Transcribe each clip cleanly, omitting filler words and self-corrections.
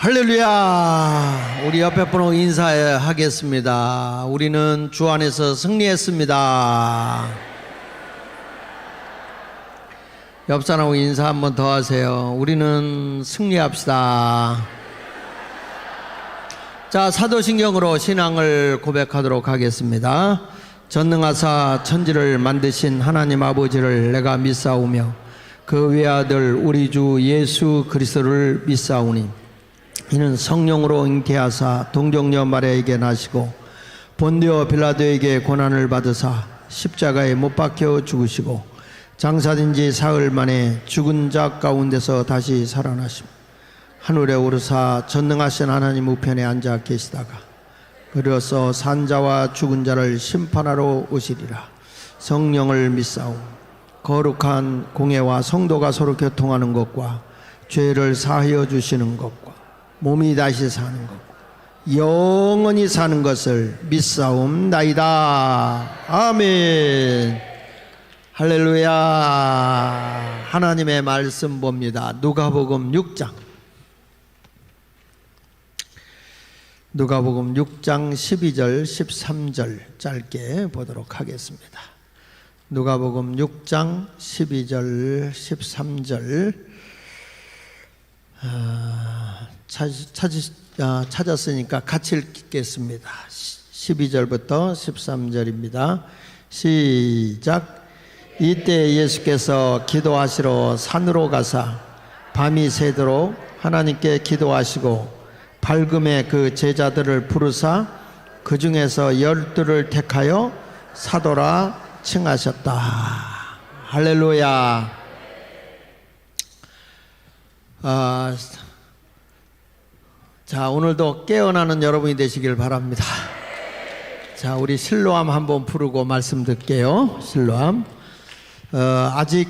할렐루야. 우리 옆에 분하고 인사하겠습니다. 우리는 주 안에서 승리했습니다. 옆 사람하고 인사 한번 더 하세요. 우리는 승리합시다. 자, 사도신경으로 신앙을 고백하도록 하겠습니다. 전능하사 천지를 만드신 하나님 아버지를 내가 믿사오며 그 외아들 우리 주 예수 그리스도를 믿사오니 이는 성령으로 잉태하사 동정녀 마리아에게 나시고 본디오 빌라도에게 고난을 받으사 십자가에 못 박혀 죽으시고 장사된 지 사흘 만에 죽은 자 가운데서 다시 살아나시고 하늘에 오르사 전능하신 하나님 우편에 앉아 계시다가 그리어서 산자와 죽은 자를 심판하러 오시리라. 성령을 믿사오. 거룩한 공예와 성도가 서로 교통하는 것과 죄를 사하여 주시는 것과 몸이 다시 사는 것 영원히 사는 것을 믿사옵나이다. 아멘. 할렐루야. 하나님의 말씀 봅니다. 누가복음 6장 12절 13절 짧게 보도록 하겠습니다. 누가복음 6장 12절 13절 찾았으니까 같이 읽겠습니다. 12절부터 13절입니다. 시작. 이때 예수께서 기도하시러 산으로 가사 밤이 새도록 하나님께 기도하시고 밝음에 그 제자들을 부르사 그 중에서 12를 택하여 사도라 칭하셨다. 할렐루야. 자, 오늘도 깨어나는 여러분이 되시길 바랍니다. 자, 우리 실로암 한번 부르고 말씀 듣게요. 실로암. 아직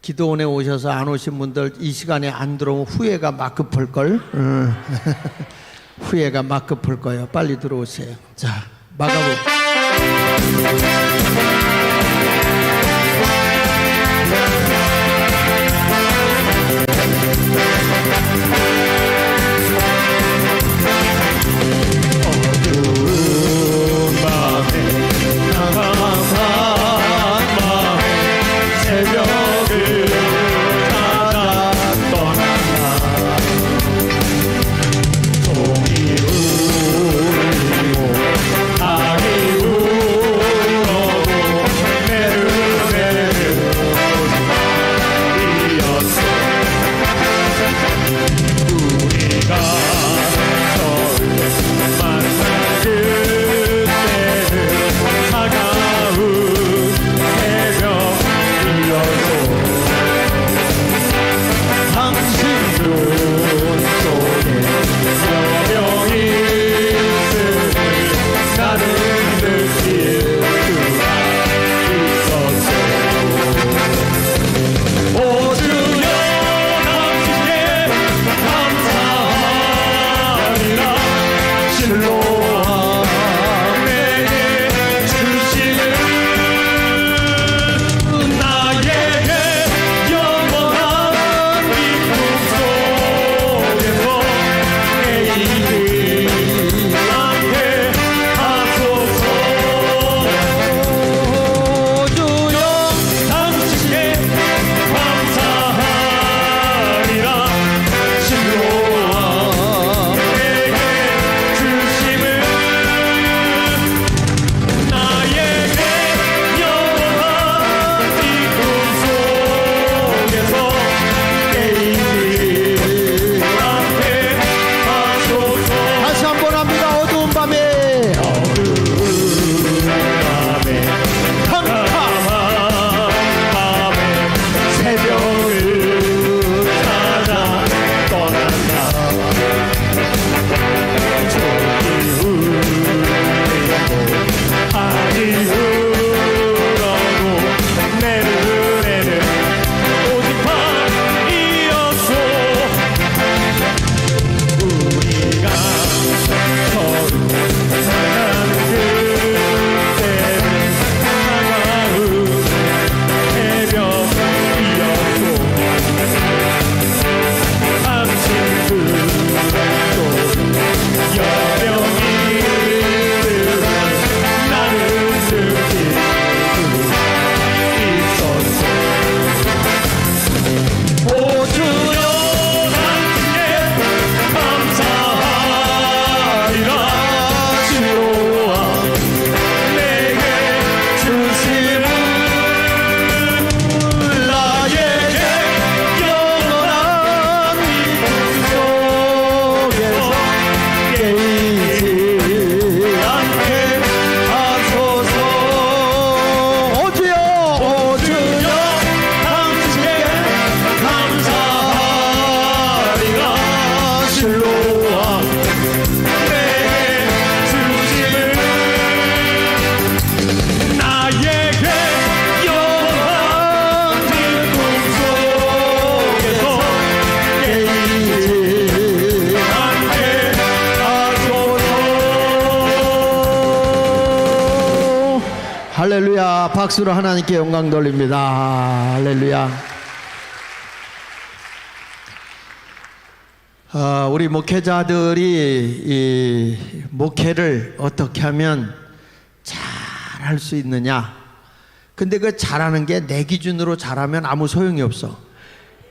기도원에 오셔서 안 오신 분들 이 시간에 안 들어오면 후회가 막 급할걸. 후회가 막 급할 거예요. 빨리 들어오세요. 자, 마가복음 할렐루야. 박수로 하나님께 영광 돌립니다. 할렐루야. 우리 목회자들이 이 목회를 어떻게 하면 잘 할 수 있느냐. 근데 그 잘하는 게 내 기준으로 잘하면 아무 소용이 없어.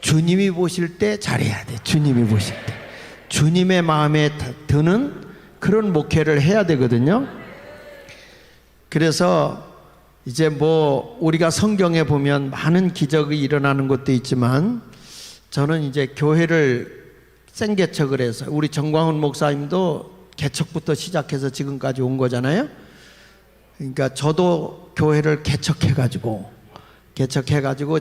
주님이 보실 때 잘해야 돼. 주님이 보실 때 주님의 마음에 드는 그런 목회를 해야 되거든요. 그래서 이제 뭐 우리가 성경에 보면 많은 기적이 일어나는 것도 있지만, 저는 이제 교회를 생개척을 해서, 우리 정광훈 목사님도 개척부터 시작해서 지금까지 온 거잖아요. 그러니까 저도 교회를 개척해가지고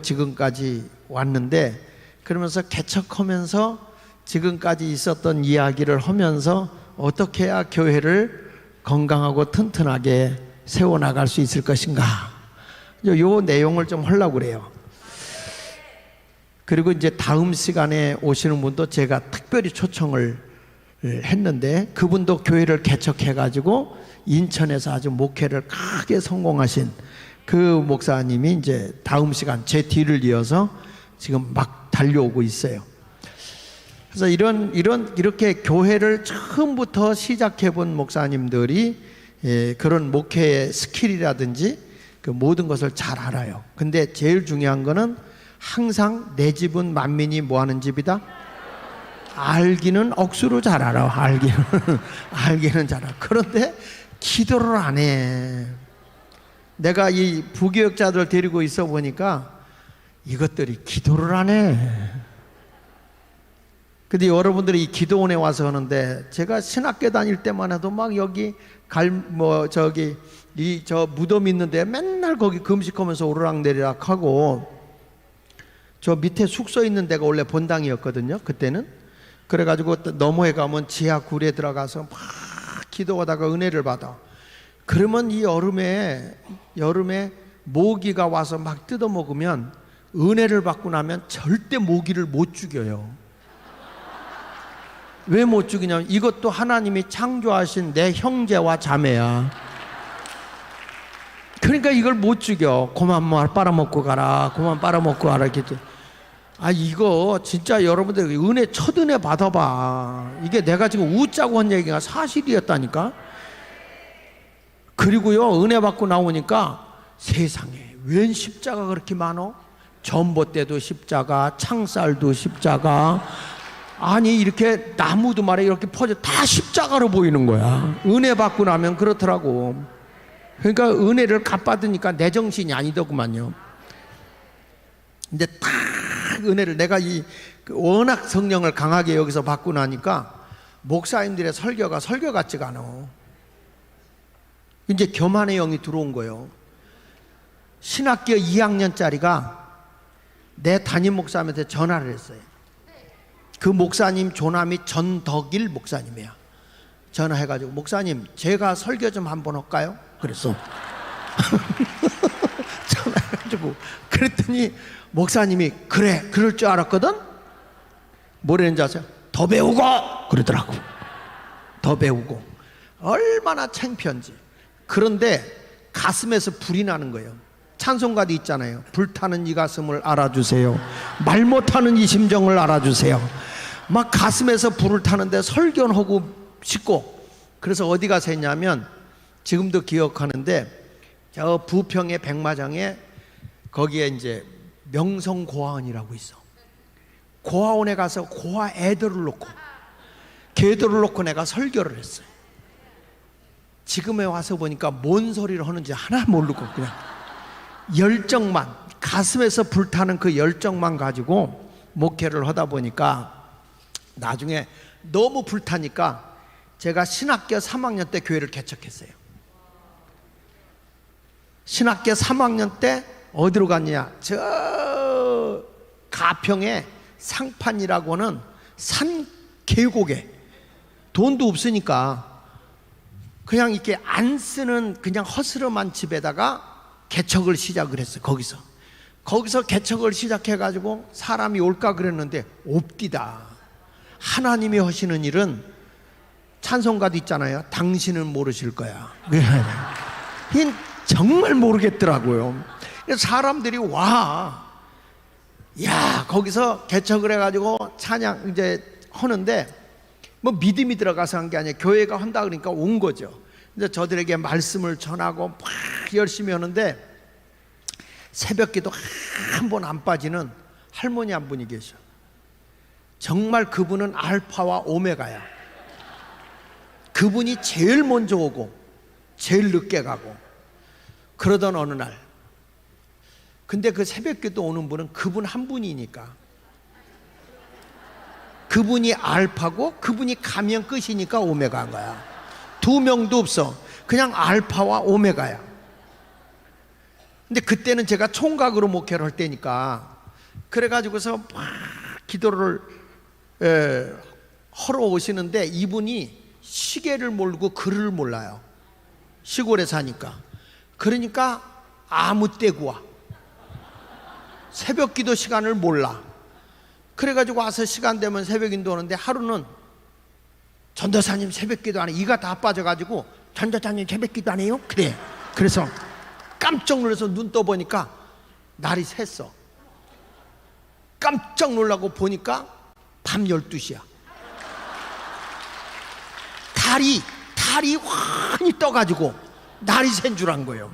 지금까지 왔는데, 그러면서 개척하면서 지금까지 있었던 이야기를 하면서 어떻게 해야 교회를 건강하고 튼튼하게 세워나갈 수 있을 것인가, 요 내용을 좀 하려고 그래요. 그리고 이제 다음 시간에 오시는 분도 제가 특별히 초청을 했는데, 그분도 교회를 개척해가지고 인천에서 아주 목회를 크게 성공하신 그 목사님이 이제 다음 시간 제 뒤를 이어서 지금 막 달려오고 있어요. 그래서 이렇게 교회를 처음부터 시작해 본 목사님들이 그런 목회의 스킬이라든지 그 모든 것을 잘 알아요. 근데 제일 중요한 거는 항상 내 집은 만민이 뭐 하는 집이다? 알기는 억수로 잘 알아. 알기는 잘 알아. 그런데 기도를 안 해. 내가 이 부교역자들 데리고 있어 보니까 이것들이 기도를 안 해. 근데 여러분들이 이 기도원에 와서 하는데, 제가 신학교 다닐 때만 해도 막 여기 저 무덤 있는데 맨날 거기 금식하면서 오르락내리락 하고, 저 밑에 숙소 있는 데가 원래 본당이었거든요, 그때는. 그래가지고 너머에 가면 지하 굴에 들어가서 막 기도하다가 은혜를 받아. 그러면 이 여름에 모기가 와서 막 뜯어먹으면, 은혜를 받고 나면 절대 모기를 못 죽여요. 왜 못 죽이냐면, 이것도 하나님이 창조하신 내 형제와 자매야. 그러니까 이걸 못 죽여. 그만 빨아먹고 가라, 그만 빨아먹고 가라 이렇게. 이거 진짜 여러분들 은혜, 첫 은혜 받아봐. 이게 내가 지금 웃자고 한 얘기가 사실이었다니까. 그리고요, 은혜 받고 나오니까 세상에 웬 십자가 그렇게 많어? 전봇대도 십자가, 창살도 십자가, 아니 이렇게 나무도 말이야 이렇게 퍼져 다 십자가로 보이는 거야. 은혜 받고 나면 그렇더라고. 그러니까 은혜를 갚아드니까 내 정신이 아니더구만요. 근데 딱 은혜를 내가 워낙 성령을 강하게 여기서 받고 나니까 목사님들의 설교가 설교 같지가 않아. 이제 교만의 영이 들어온 거예요. 신학교 2학년짜리가 내 담임 목사님한테 전화를 했어요. 그 목사님 조남이 전덕일 목사님이야. 전화해가지고, 목사님 제가 설교 좀 한번 할까요? 그랬어. 전화해가지고 그랬더니 목사님이 그래, 그럴 줄 알았거든? 뭐라는지 아세요? 더 배우고 그러더라고. 더 배우고. 얼마나 창피한지. 그런데 가슴에서 불이 나는 거예요. 찬송가도 있잖아요. 불타는 이 가슴을 알아주세요. 말 못하는 이 심정을 알아주세요. 막 가슴에서 불을 타는데 설교는 하고 싶고. 그래서 어디 가서 했냐면, 지금도 기억하는데, 저 부평의 백마장에 거기에 이제 명성고아원이라고 있어. 고아원에 가서 고아 애들을 놓고, 걔들을 놓고 내가 설교를 했어요. 지금에 와서 보니까 뭔 소리를 하는지 하나 모르고 그냥 열정만, 가슴에서 불타는 그 열정만 가지고 목회를 하다 보니까 나중에 너무 불타니까 제가 신학교 3학년 때 교회를 개척했어요. 신학교 3학년 때 어디로 갔냐? 저 가평에 상판이라고는 산 계곡에, 돈도 없으니까 그냥 이렇게 안 쓰는 그냥 허스름한 집에다가 개척을 시작을 했어요. 거기서 개척을 시작해가지고 사람이 올까 그랬는데 없디다. 하나님이 하시는 일은, 찬송가도 있잖아요. 당신은 모르실 거야. 정말 모르겠더라고요. 그래서 사람들이 와, 야, 거기서 개척을 해가지고 찬양 이제 하는데 뭐 믿음이 들어가서 한 게 아니에요. 교회가 한다 그러니까 온 거죠. 근데 저들에게 말씀을 전하고 막 열심히 하는데 새벽기도 한 번 안 빠지는 할머니 한 분이 계셔. 정말 그분은 알파와 오메가야. 그분이 제일 먼저 오고 제일 늦게 가고. 그러던 어느 날, 근데 그 새벽기도 오는 분은 그분 한 분이니까, 그분이 알파고 그분이 가면 끝이니까 오메가인 거야. 두 명도 없어. 그냥 알파와 오메가야. 근데 그때는 제가 총각으로 목회를 할 때니까, 그래가지고서 막 기도를 하러 오시는데 이분이 시계를 모르고 글을 몰라요. 시골에 사니까. 그러니까 아무 때고 와. 새벽 기도 시간을 몰라. 그래가지고 와서 시간 되면 새벽 인도 오는데, 하루는 전도사님 새벽 기도 안 해. 이가 다 빠져가지고 전도사님 새벽 기도 안 해요? 그래. 그래서 깜짝 놀라서 눈 떠보니까 날이 샜어. 깜짝 놀라고 보니까 밤 12시야. 달이 환히 떠가지고 날이 샌 줄 안 거예요.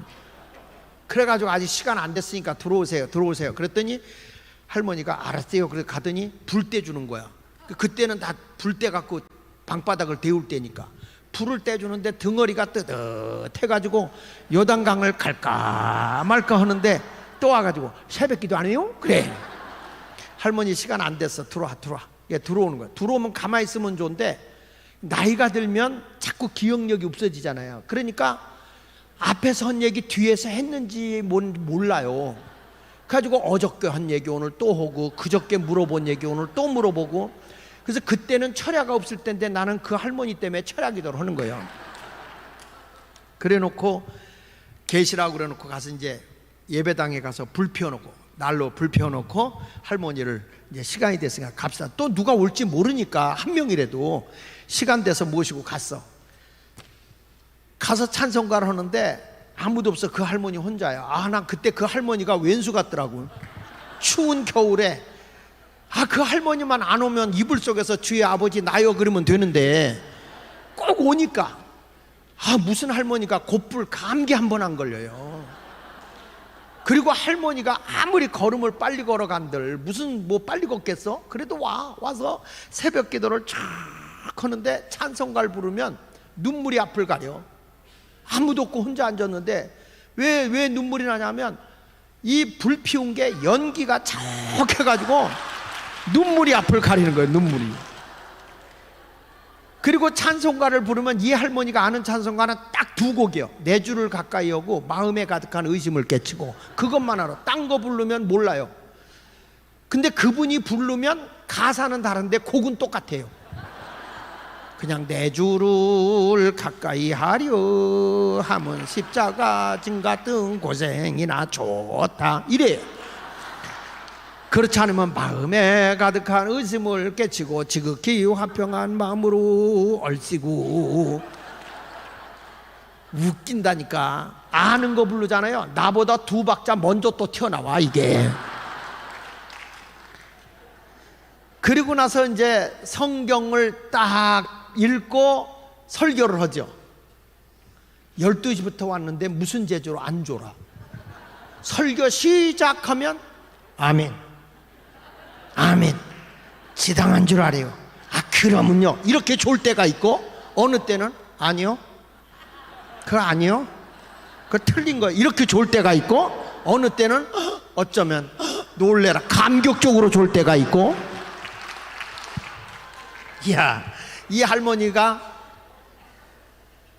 그래가지고 아직 시간 안 됐으니까 들어오세요. 그랬더니 할머니가 알았어요. 그래서 가더니 불 떼주는 거야. 그때는 다 불 떼갖고 방바닥을 데울 때니까 불을 떼주는데 등어리가 뜨뜻해가지고 요단강을 갈까 말까 하는데 또 와가지고 새벽기도 안 해요? 그래. 할머니 시간 안 됐어. 들어와. 예, 들어오는 거야. 들어오면 가만히 있으면 좋은데 나이가 들면 자꾸 기억력이 없어지잖아요. 그러니까 앞에서 한 얘기 뒤에서 했는지 몰라요. 그래가지고 어저께 한 얘기 오늘 또 하고, 그저께 물어본 얘기 오늘 또 물어보고. 그래서 그때는 철야가 없을 텐데 나는 그 할머니 때문에 철야 기도를 하는 거예요. 그래 놓고 계시라고 그래 놓고 가서 이제 예배당에 가서 불 피워놓고, 날로 불 피워놓고 할머니를 이제 시간이 됐으니까 갑시다. 또 누가 올지 모르니까 한 명이라도 시간 돼서 모시고 갔어. 가서 찬송가를 하는데 아무도 없어. 그 할머니 혼자야. 난 그때 그 할머니가 왼수 같더라고요. 추운 겨울에 그 할머니만 안 오면 이불 속에서 주의 아버지 나여 그러면 되는데 꼭 오니까 무슨 할머니가 곧불 감기 한 번 안 걸려요. 그리고 할머니가 아무리 걸음을 빨리 걸어간들 무슨 뭐 빨리 걷겠어? 그래도 와서 새벽 기도를 쫙 하는데 찬송가를 부르면 눈물이 앞을 가려. 아무도 없고 혼자 앉았는데 왜 눈물이 나냐면 이 불 피운 게 연기가 촉해가지고 눈물이 앞을 가리는 거예요. 눈물이. 그리고 찬송가를 부르면 이 할머니가 아는 찬송가는 딱 두 곡이요. 내 주를 가까이 오고 마음에 가득한 의심을 깨치고, 그것만 알아. 딴 거 부르면 몰라요. 근데 그분이 부르면 가사는 다른데 곡은 똑같아요. 그냥 내 주를 가까이 하려 하면 십자가 진 같은 고생이나 좋다 이래요. 그렇지 않으면 마음에 가득한 의심을 깨치고 지극히 화평한 마음으로 얼씨구. 웃긴다니까. 아는 거 부르잖아요. 나보다 두 박자 먼저 또 튀어나와 이게. 그리고 나서 이제 성경을 딱 읽고 설교를 하죠. 12시부터 왔는데 무슨 제주로 안 졸아. 설교 시작하면 아멘 지당한 줄 알아요. 그러면요 이렇게 졸 때가 있고, 어느 때는 아니요 그거 아니요 그거 틀린 거예요 이렇게 졸 때가 있고, 어느 때는 어쩌면 놀래라 감격적으로 졸 때가 있고. 이야, 이 할머니가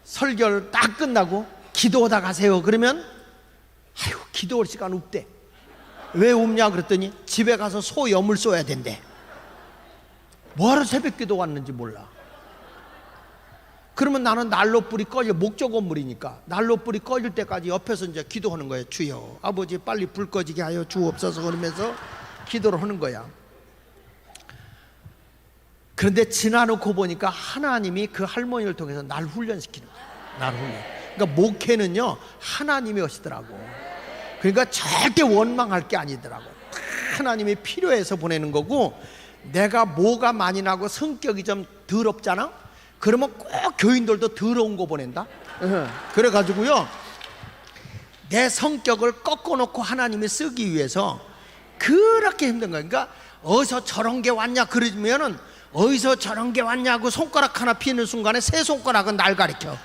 설교를 딱 끝나고 기도하다 가세요 그러면 기도할 시간 없대. 왜 없냐 그랬더니 집에 가서 소염을 쏘야 된대. 뭐하러 새벽 기도 왔는지 몰라. 그러면 나는 난로불이 꺼져, 목조 건물이니까 난로불이 꺼질 때까지 옆에서 이제 기도하는 거예요. 주여 아버지 빨리 불 꺼지게 하여 주옵소서 그러면서 기도를 하는 거야. 그런데 지나놓고 보니까 하나님이 그 할머니를 통해서 날 훈련시키는 거야. 날 훈련. 그러니까 목회는요 하나님이 하시더라고. 그러니까 절대 원망할 게 아니더라고. 하나님이 필요해서 보내는 거고, 내가 뭐가 많이 나고 성격이 좀 더럽잖아? 그러면 꼭 교인들도 더러운 거 보낸다. 그래가지고요 내 성격을 꺾어놓고 하나님이 쓰기 위해서 그렇게 힘든 거야. 그러니까 어디서 저런 게 왔냐 그러면은 어디서 저런 게 왔냐고 손가락 하나 피는 순간에 세 손가락은 날 가리켜.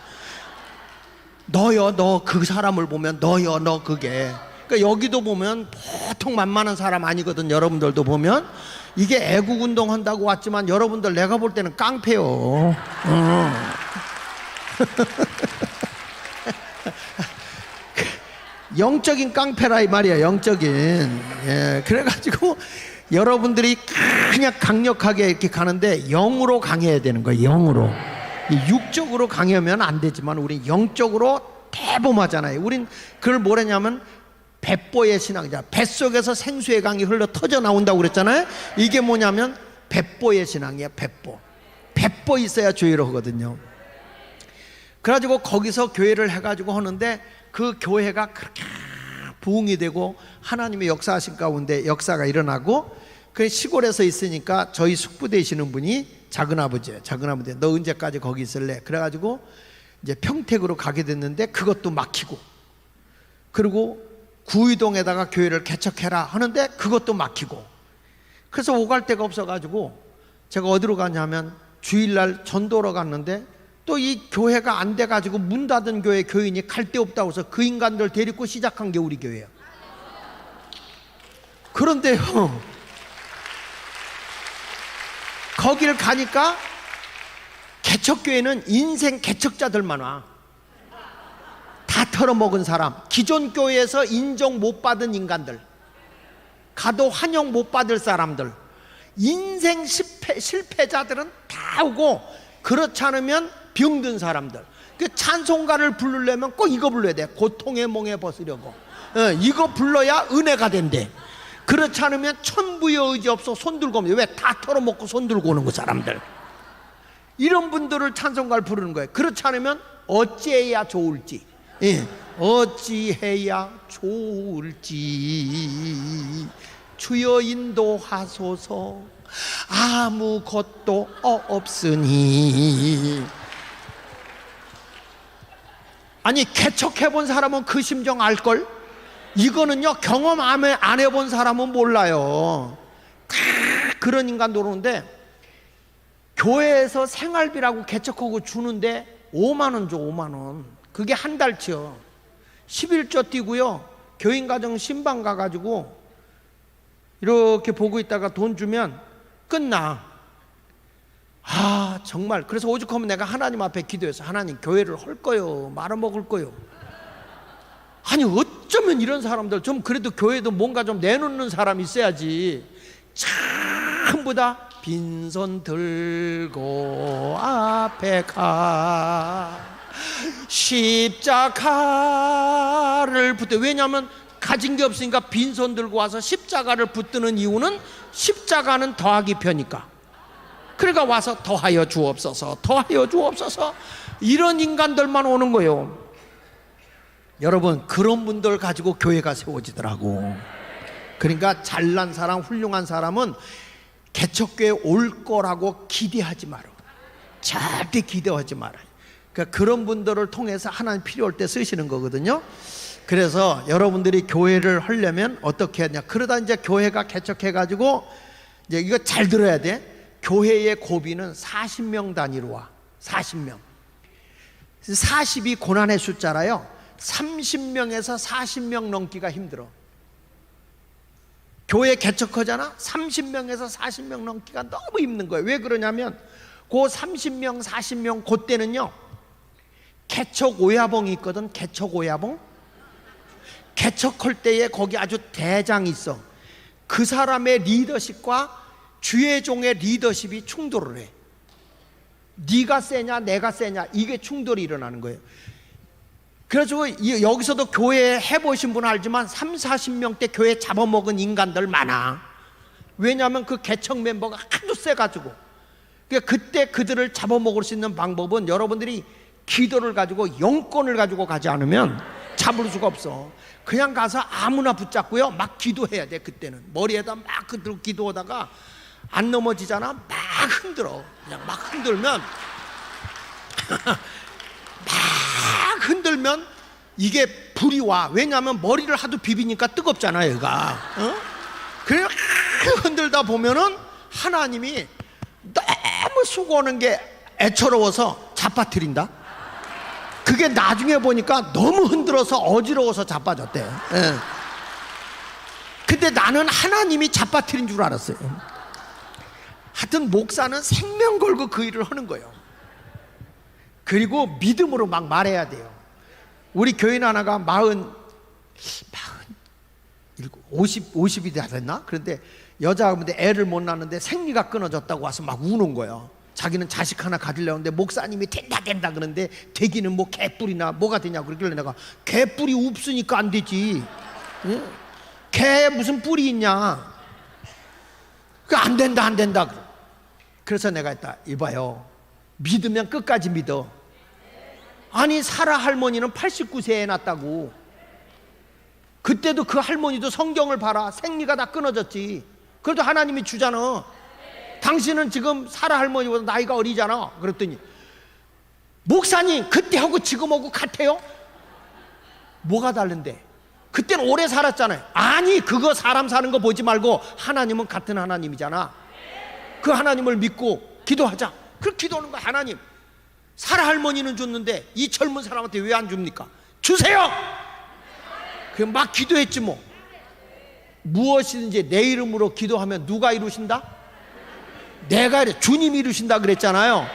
너요, 너 그 사람을 보면 너요, 너 그게. 그러니까 여기도 보면 보통 만만한 사람 아니거든. 여러분들도 보면 이게 애국운동 한다고 왔지만 여러분들 내가 볼 때는 깡패요. 영적인 깡패라 이 말이야. 영적인. 예, 그래가지고 여러분들이 그냥 강력하게 이렇게 가는데 영으로 강해야 되는 거예요. 영으로. 육적으로 강하면 안 되지만 우린 영적으로 대범하잖아요. 우린 그걸 뭐라냐면 백보의 신앙이잖아. 뱃속에서 생수의 강이 흘러 터져 나온다고 그랬잖아요. 이게 뭐냐면 백보의 신앙이야. 백보 있어야 교회를 하거든요. 그래가지고 거기서 교회를 해가지고 하는데 그 교회가 그렇게 부흥이 되고 하나님의 역사하신 가운데 역사가 일어나고, 그 시골에서 있으니까 저희 숙부 되시는 분이 작은아버지예요. 작은아버지, 너 언제까지 거기 있을래? 그래가지고 이제 평택으로 가게 됐는데 그것도 막히고, 그리고 구의동에다가 교회를 개척해라 하는데 그것도 막히고, 그래서 오갈 데가 없어가지고 제가 어디로 가냐면 주일날 전도로 갔는데 또 이 교회가 안 돼가지고 문 닫은 교회 교인이 갈 데 없다고 해서 그 인간들 데리고 시작한 게 우리 교회예요. 그런데요 거기를 가니까 개척교회는 인생 개척자들만 와. 다 털어먹은 사람, 기존 교회에서 인정 못 받은 인간들, 가도 환영 못 받을 사람들, 인생 실패자들은 다 오고, 그렇지 않으면 병든 사람들. 그 찬송가를 부르려면 꼭 이거 불러야 돼. 고통의 몽에 벗으려고. 이거 불러야 은혜가 된대. 그렇지 않으면 천부의 의지 없어 손 들고 오면, 왜? 다 털어먹고 손 들고 오는 거 사람들. 이런 분들을 찬송가를 부르는 거예요. 그렇지 않으면 어찌해야 좋을지. 예. 어찌해야 좋을지 주여 인도하소서 아무것도 없으니. 아니 개척해본 사람은 그 심정 알걸? 이거는요 경험 안 해본 사람은 몰라요. 그런 인간도 오는데 교회에서 생활비라고 개척하고 주는데 5만 원 줘. 5만 원. 그게 한 달치요. 11조 띄고요 교인가정 신방 가가지고 이렇게 보고 있다가 돈 주면 끝나. 아 정말. 그래서 오죽하면 내가 하나님 앞에 기도해서, 하나님 교회를 할 거요 말아먹을 거요. 아니 어쩌면 이런 사람들 좀 그래도 교회도 뭔가 좀 내놓는 사람이 있어야지. 전부 다 빈손 들고 앞에 가 십자가를 붙여. 왜냐하면 가진 게 없으니까 빈손 들고 와서 십자가를 붙드는 이유는 십자가는 더하기 편이니까. 그러니까 와서 더하여 주옵소서, 더하여 주옵소서. 이런 인간들만 오는 거예요. 여러분 그런 분들 가지고 교회가 세워지더라고. 그러니까 잘난 사람, 훌륭한 사람은 개척교회 올 거라고 기대하지 마라. 절대 기대하지 마라. 그러니까 그런 분들을 통해서 하나님 필요할 때 쓰시는 거거든요. 그래서 여러분들이 교회를 하려면 어떻게 하냐. 그러다 이제 교회가 개척해가지고 이제 이거 잘 들어야 돼. 교회의 고비는 40명 단위로 와. 40명. 40이 고난의 숫자라요. 30명에서 40명 넘기가 힘들어. 교회 개척하잖아. 30명에서 40명 넘기가 너무 힘든 거예요. 왜 그러냐면 그 30명 40명 그때는요 개척 오야봉이 있거든. 개척 오야봉. 개척할 때에 거기 아주 대장이 있어. 그 사람의 리더십과 주의 종의 리더십이 충돌을 해. 네가 세냐 내가 세냐 이게 충돌이 일어나는 거예요. 그래가지고 여기서도 교회 해보신 분은 알지만 30, 40명 때 교회 잡아먹은 인간들 많아. 왜냐하면 그 개척 멤버가 하도 세가지고. 그때 그들을 잡아먹을 수 있는 방법은 여러분들이 기도를 가지고 영권을 가지고 가지 않으면 잡을 수가 없어. 그냥 가서 아무나 붙잡고요 막 기도해야 돼. 그때는 머리에다 막 흔들고 기도하다가 안 넘어지잖아. 막 흔들어. 그냥 막 흔들면 막 흔들면 이게 불이 와. 왜냐하면 머리를 하도 비비니까 뜨겁잖아 얘가. 그래 흔들다 보면은 하나님이 너무 수고하는 게 애처로워서 잡아뜨린다. 그게 나중에 보니까 너무 흔들어서 어지러워서 자빠졌대. 예. 근데 나는 하나님이 잡아뜨린 줄 알았어요. 하여튼 목사는 생명 걸고 그 일을 하는 거예요. 그리고 믿음으로 막 말해야 돼요. 우리 교인 하나가 50이 됐나? 그런데 여자가 근데 애를 못 낳는데 생리가 끊어졌다고 와서 막 우는 거예요. 자기는 자식 하나 가지려고 하는데 목사님이 된다 그러는데 되기는 뭐 개뿔이나 뭐가 되냐고 그러길래 내가 개뿔이 없으니까 안 되지. 응? 개 무슨 뿔이 있냐. 그 안 된다. 그래서 내가 했다. 이봐요. 믿으면 끝까지 믿어. 아니 사라 할머니는 89세에 낳았다고. 그때도 그 할머니도 성경을 봐라. 생리가 다 끊어졌지. 그래도 하나님이 주잖아. 당신은 지금 사라 할머니보다 나이가 어리잖아. 그랬더니 목사님 그때하고 지금하고 같아요? 뭐가 다른데? 그때는 오래 살았잖아요. 아니 그거 사람 사는 거 보지 말고 하나님은 같은 하나님이잖아. 그 하나님을 믿고 기도하자. 그렇게 기도하는 거야. 하나님 사라 할머니는 줬는데 이 젊은 사람한테 왜 안 줍니까? 주세요. 그 막 기도했지 뭐. 무엇이든지 내 이름으로 기도하면 누가 이루신다? 내가 이래 주님이 이루신다 그랬잖아요.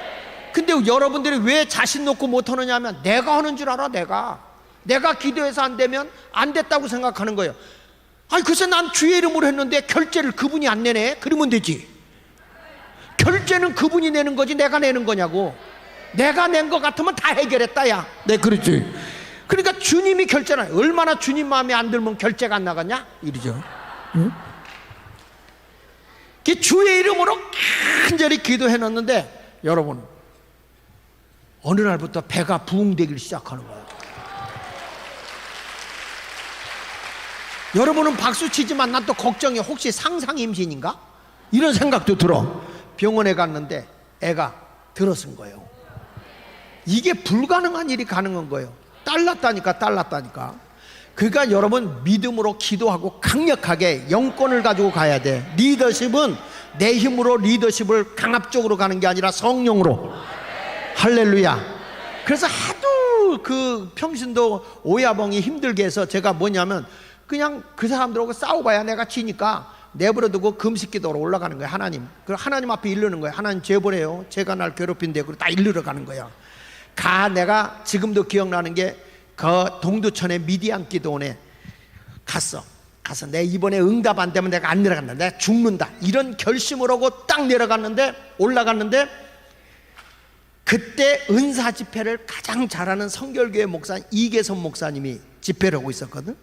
근데 여러분들이 왜 자신 놓고 못하느냐 하면 내가 하는 줄 알아. 내가 기도해서 안 되면 안 됐다고 생각하는 거예요. 아니 글쎄 난 주의 이름으로 했는데 결제를 그분이 안 내네. 그러면 되지. 결제는 그분이 내는 거지 내가 내는 거냐고. 내가 낸 거 같으면 다 해결했다 야. 네 그렇지. 그러니까 주님이 결제를 얼마나 주님 마음에 안 들면 결제가 안 나갔냐 이러죠. 응? 주의 이름으로 간절히 기도해놨는데 여러분 어느 날부터 배가 부흥되기 시작하는 거예요. 여러분은 박수치지만 난 또 걱정이 혹시 상상 임신인가? 이런 생각도 들어. 병원에 갔는데 애가 들어선 거예요. 이게 불가능한 일이 가능한 거예요. 딸 낳았다니까. 그러니까 여러분 믿음으로 기도하고 강력하게 영권을 가지고 가야 돼. 리더십은 내 힘으로 리더십을 강압적으로 가는 게 아니라 성령으로. 할렐루야. 그래서 하도 그 평신도 오야봉이 힘들게 해서 제가 뭐냐면 그냥 그 사람들하고 싸워봐야 내가 지니까 내버려두고 금식기도로 올라가는 거야. 하나님 앞에 이르는 거야. 하나님 죄보래요. 제가 날 괴롭힌데 그리고 다 이르러 가는 거야. 내가 지금도 기억나는 게 그 동두천의 미디안 기도원에 가서 내 이번에 응답 안 되면 내가 안 내려간다. 내가 죽는다. 이런 결심을 하고 딱 올라갔는데 그때 은사 집회를 가장 잘하는 성결교회 목사 이계선 목사님이 집회를 하고 있었거든.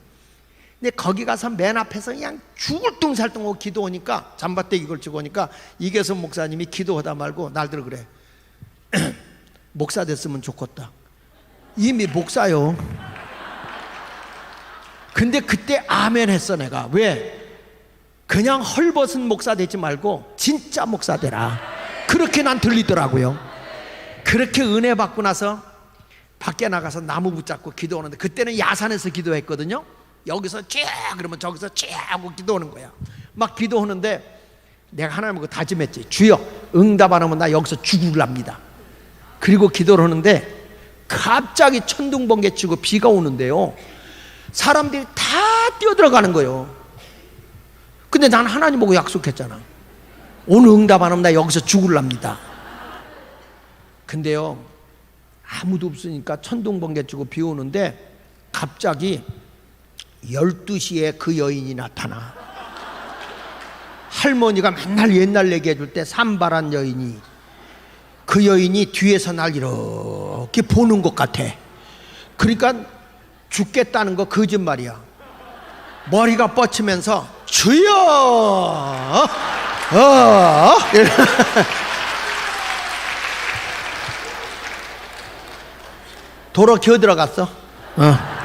근데 거기 가서 맨 앞에서 그냥 죽을 뚱살뚱하고 기도하니까 잠바떼기 걸치고 오니까 이계선 목사님이 기도하다 말고 날들 그래. 목사 됐으면 좋겠다. 이미 목사요. 근데 그때 아멘 했어 내가. 왜? 그냥 헐벗은 목사 되지 말고 진짜 목사 되라. 그렇게 난 들리더라고요. 그렇게 은혜 받고 나서 밖에 나가서 나무 붙잡고 기도하는데 그때는 야산에서 기도했거든요. 여기서 쫙 그러면 저기서 쫙 하고 기도하는 거야. 막 기도하는데 내가 하나님하고 다짐했지. 주여 응답 안 하면 나 여기서 죽으랍니다. 그리고 기도를 하는데 갑자기 천둥 번개 치고 비가 오는데요. 사람들이 다 뛰어들어가는 거예요. 근데 난 하나님 보고 약속했잖아. 오늘 응답 안 하면 나 여기서 죽으랍니다. 근데요 아무도 없으니까 천둥 번개 치고 비 오는데 갑자기 12시에 그 여인이 나타나. 할머니가 맨날 옛날 얘기해 줄 때 산발한 여인이, 그 여인이 뒤에서 날 이렇게 보는 것 같아. 그러니까 죽겠다는 거 거짓말이야. 머리가 뻗치면서 주여 도로 기어 들어갔어.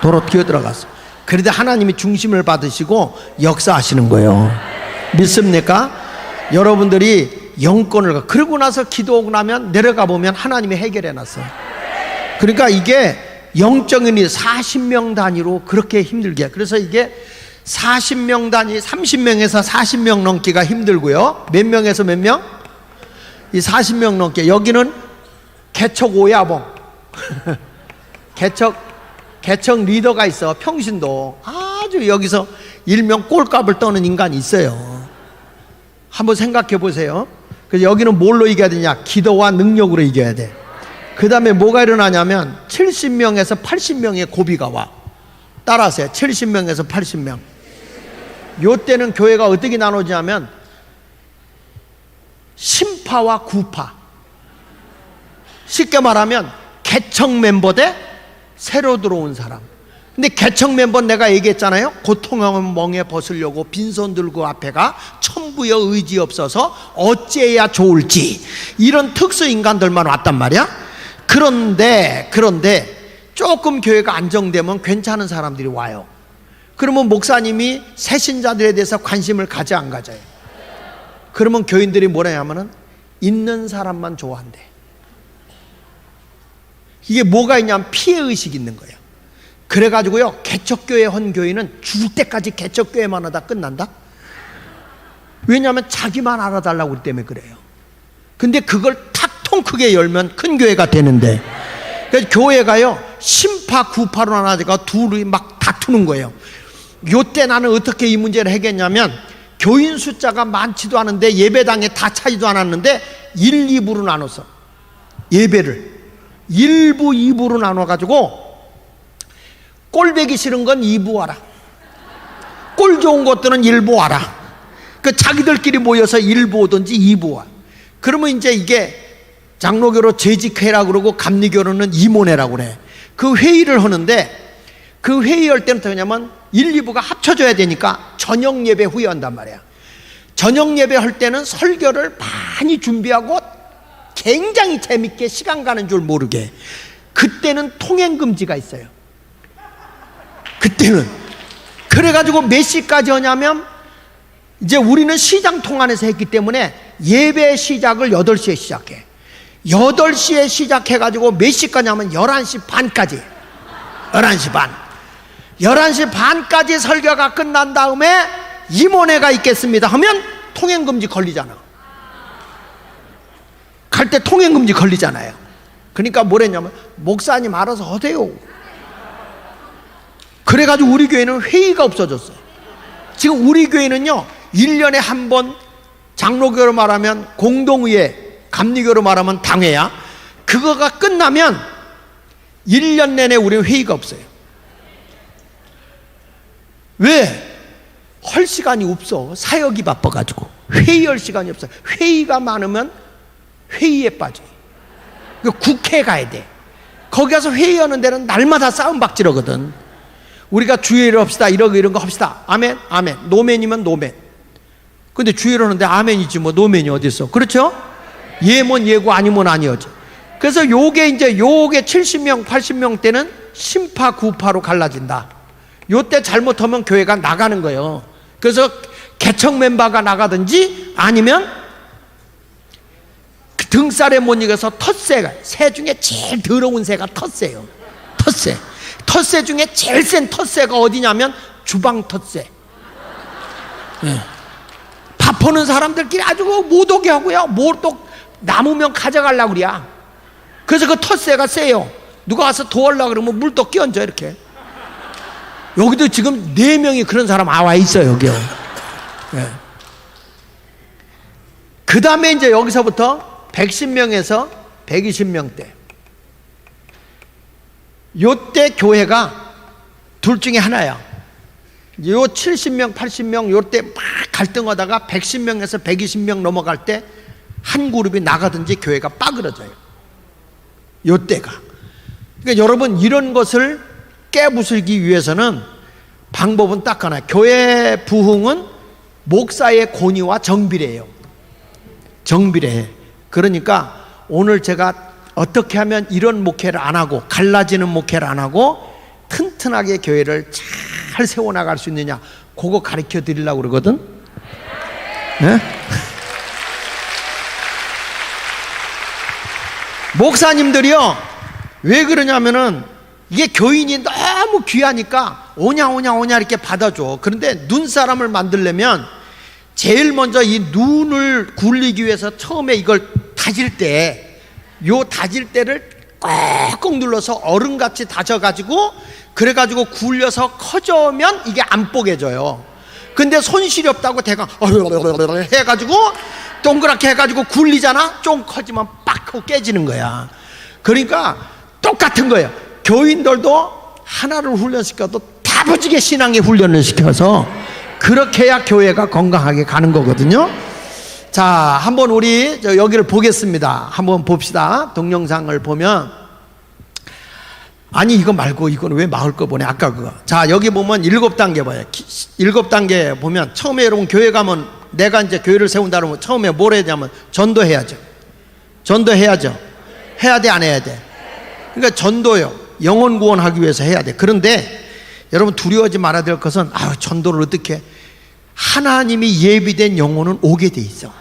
도로 기어 들어갔어. 그래도 하나님이 중심을 받으시고 역사하시는 거예요. 믿습니까? 여러분들이 영권을 그러고 나서 기도하고 나면 내려가 보면 하나님이 해결해 놨어요. 그러니까 이게 영적인 일 40명 단위로 그렇게 힘들게. 그래서 이게 40명 단위, 30명에서 40명 넘기가 힘들고요. 몇 명에서 몇 명? 이 40명 넘게. 여기는 개척 오야봉. 개척 리더가 있어. 평신도 아주 여기서 일명 꼴값을 떠는 인간이 있어요. 한번 생각해 보세요. 그래서 여기는 뭘로 이겨야 되냐? 기도와 능력으로 이겨야 돼. 그 다음에 뭐가 일어나냐면 70명에서 80명의 고비가 와. 따라하세요. 70명에서 80명. 요때는 교회가 어떻게 나눠지냐면 신파와 구파. 쉽게 말하면 개척 멤버 대 새로 들어온 사람. 근데 개척 멤버 내가 얘기했잖아요. 고통의 멍에 벗으려고 빈손 들고 앞에 가 천부여 의지 없어서 어찌해야 좋을지 이런 특수 인간들만 왔단 말이야. 그런데 조금 교회가 안정되면 괜찮은 사람들이 와요. 그러면 목사님이 새신자들에 대해서 관심을 가져 안 가져요? 그러면 교인들이 뭐라냐면은 있는 사람만 좋아한대. 이게 뭐가 있냐면 피해의식이 있는 거예요. 그래가지고요, 개척교회 헌 교회는 죽을 때까지 개척교회만 하다 끝난다? 왜냐하면 자기만 알아달라고 그러기 때문에 그래요. 근데 그걸 탁통 크게 열면 큰 교회가 되는데, 그래서 교회가요 신파 구파로 나눠가 둘이 막 다투는 거예요. 요때 나는 어떻게 이 문제를 해결했냐면, 교인 숫자가 많지도 않은데 예배당에 다 차지도 않았는데 1, 2부로 나눠서 예배를 1부, 2부로 나눠가지고 꼴배기 싫은 건 2부 와라, 꼴 좋은 것들은 1부 와라. 그 자기들끼리 모여서 1부 오든지 2부 와. 그러면 이제 이게 장로교로 재직회라고 그러고 감리교로는 임원회라고 그래. 그 회의를 하는데 그 회의할 때는 어떻게 하냐면 1, 2부가 합쳐져야 되니까 저녁 예배 후에 한단 말이야. 저녁 예배 할 때는 설교를 많이 준비하고 굉장히 재밌게 시간 가는 줄 모르게. 그때는 통행금지가 있어요. 그때는 그래가지고 몇 시까지 하냐면, 이제 우리는 시장 통안에서 했기 때문에 예배 시작을 8시에 시작해. 8시에 시작해가지고 몇 시까지 하면 11시 반까지. 11시 반. 11시 반까지 설교가 끝난 다음에 임원회가 있겠습니다 하면 통행금지 걸리잖아. 갈 때 통행금지 걸리잖아요. 그러니까 뭐랬냐면, 목사님 알아서 하세요. 그래가지고 우리 교회는 회의가 없어졌어요. 지금 우리 교회는요 1년에 한 번, 장로교로 말하면 공동의회, 감리교로 말하면 당회야. 그거가 끝나면 1년 내내 우리는 회의가 없어요. 왜? 할 시간이 없어. 사역이 바빠가지고 회의할 시간이 없어. 회의가 많으면 회의에 빠져. 국회에 가야 돼. 거기 가서 회의하는 데는 날마다 싸움박질하거든. 우리가 주의를 합시다, 이런 거 합시다. 아멘, 아멘. 노멘이면 노멘. 근데 주의를 하는데 아멘이지 뭐 노멘이 어딨어. 그렇죠? 예면 예고, 아니면 아니었지. 그래서 요게 70명 80명 때는 신파 구파로 갈라진다. 요때 잘못하면 교회가 나가는 거예요. 그래서 개척 멤버가 나가든지 아니면 그 등살에 못 이겨서 텃새가, 새 중에 제일 더러운 새가 텃새예요. 텃새 중에 제일 센 텃새가 어디냐면 주방 텃새. 예. 밥 하는 사람들끼리 아주 못 오게 하고요. 뭘 또 남으면 가져가려고 그래. 그래서 그 텃새가 세요. 누가 와서 도와려고 그러면 물 또 끼얹어 이렇게. 여기도 지금 4명이 그런 사람 와 있어요, 여기요. 예. 그 다음에 이제 여기서부터 110명에서 120명대. 요때 교회가 둘 중에 하나야. 요 70명, 80명 요때 막 갈등하다가 110명에서 120명 넘어갈 때 한 그룹이 나가든지 교회가 빠그러져요. 요때가. 그러니까 여러분, 이런 것을 깨부수기 위해서는 방법은 딱 하나. 교회 부흥은 목사의 권위와 정비례예요. 정비례해. 그러니까 오늘 제가 어떻게 하면 이런 목회를 안 하고 갈라지는 목회를 안 하고 튼튼하게 교회를 잘 세워나갈 수 있느냐, 그거 가르쳐 드리려고 그러거든. 네? 목사님들이요, 왜 그러냐면은 이게 교인이 너무 귀하니까 오냐 이렇게 받아줘. 그런데 눈사람을 만들려면 제일 먼저 이 눈을 굴리기 위해서 처음에 이걸 다질 때, 요 다질 때를 꽉꽉 눌러서 얼음같이 다져가지고 그래가지고 굴려서 커져면 이게 안 뽀개져요. 근데 손실이 없다고 대강 해가지고 동그랗게 해가지고 굴리잖아. 좀 커지면 빡 하고 깨지는 거야. 그러니까 똑같은 거예요. 교인들도 하나를 훈련시켜도 다부지게 신앙의 훈련을 시켜서 그렇게 해야 교회가 건강하게 가는 거거든요. 자, 한번 우리 여기를 보겠습니다. 한번 봅시다. 동영상을 보면, 아니 이거 말고 이건 왜 마을 거 보내, 아까 그거. 자, 여기 보면 7단계 봐요. 7단계 보면 처음에 여러분 교회 가면, 내가 이제 교회를 세운다 그러면 처음에 뭘 해야 되냐면 전도해야죠. 전도해야죠. 해야 돼, 안 해야 돼? 그러니까 전도요, 영혼 구원하기 위해서 해야 돼. 그런데 여러분 두려워하지 말아야 될 것은, 전도를 어떻게, 하나님이 예비된 영혼은 오게 돼 있어.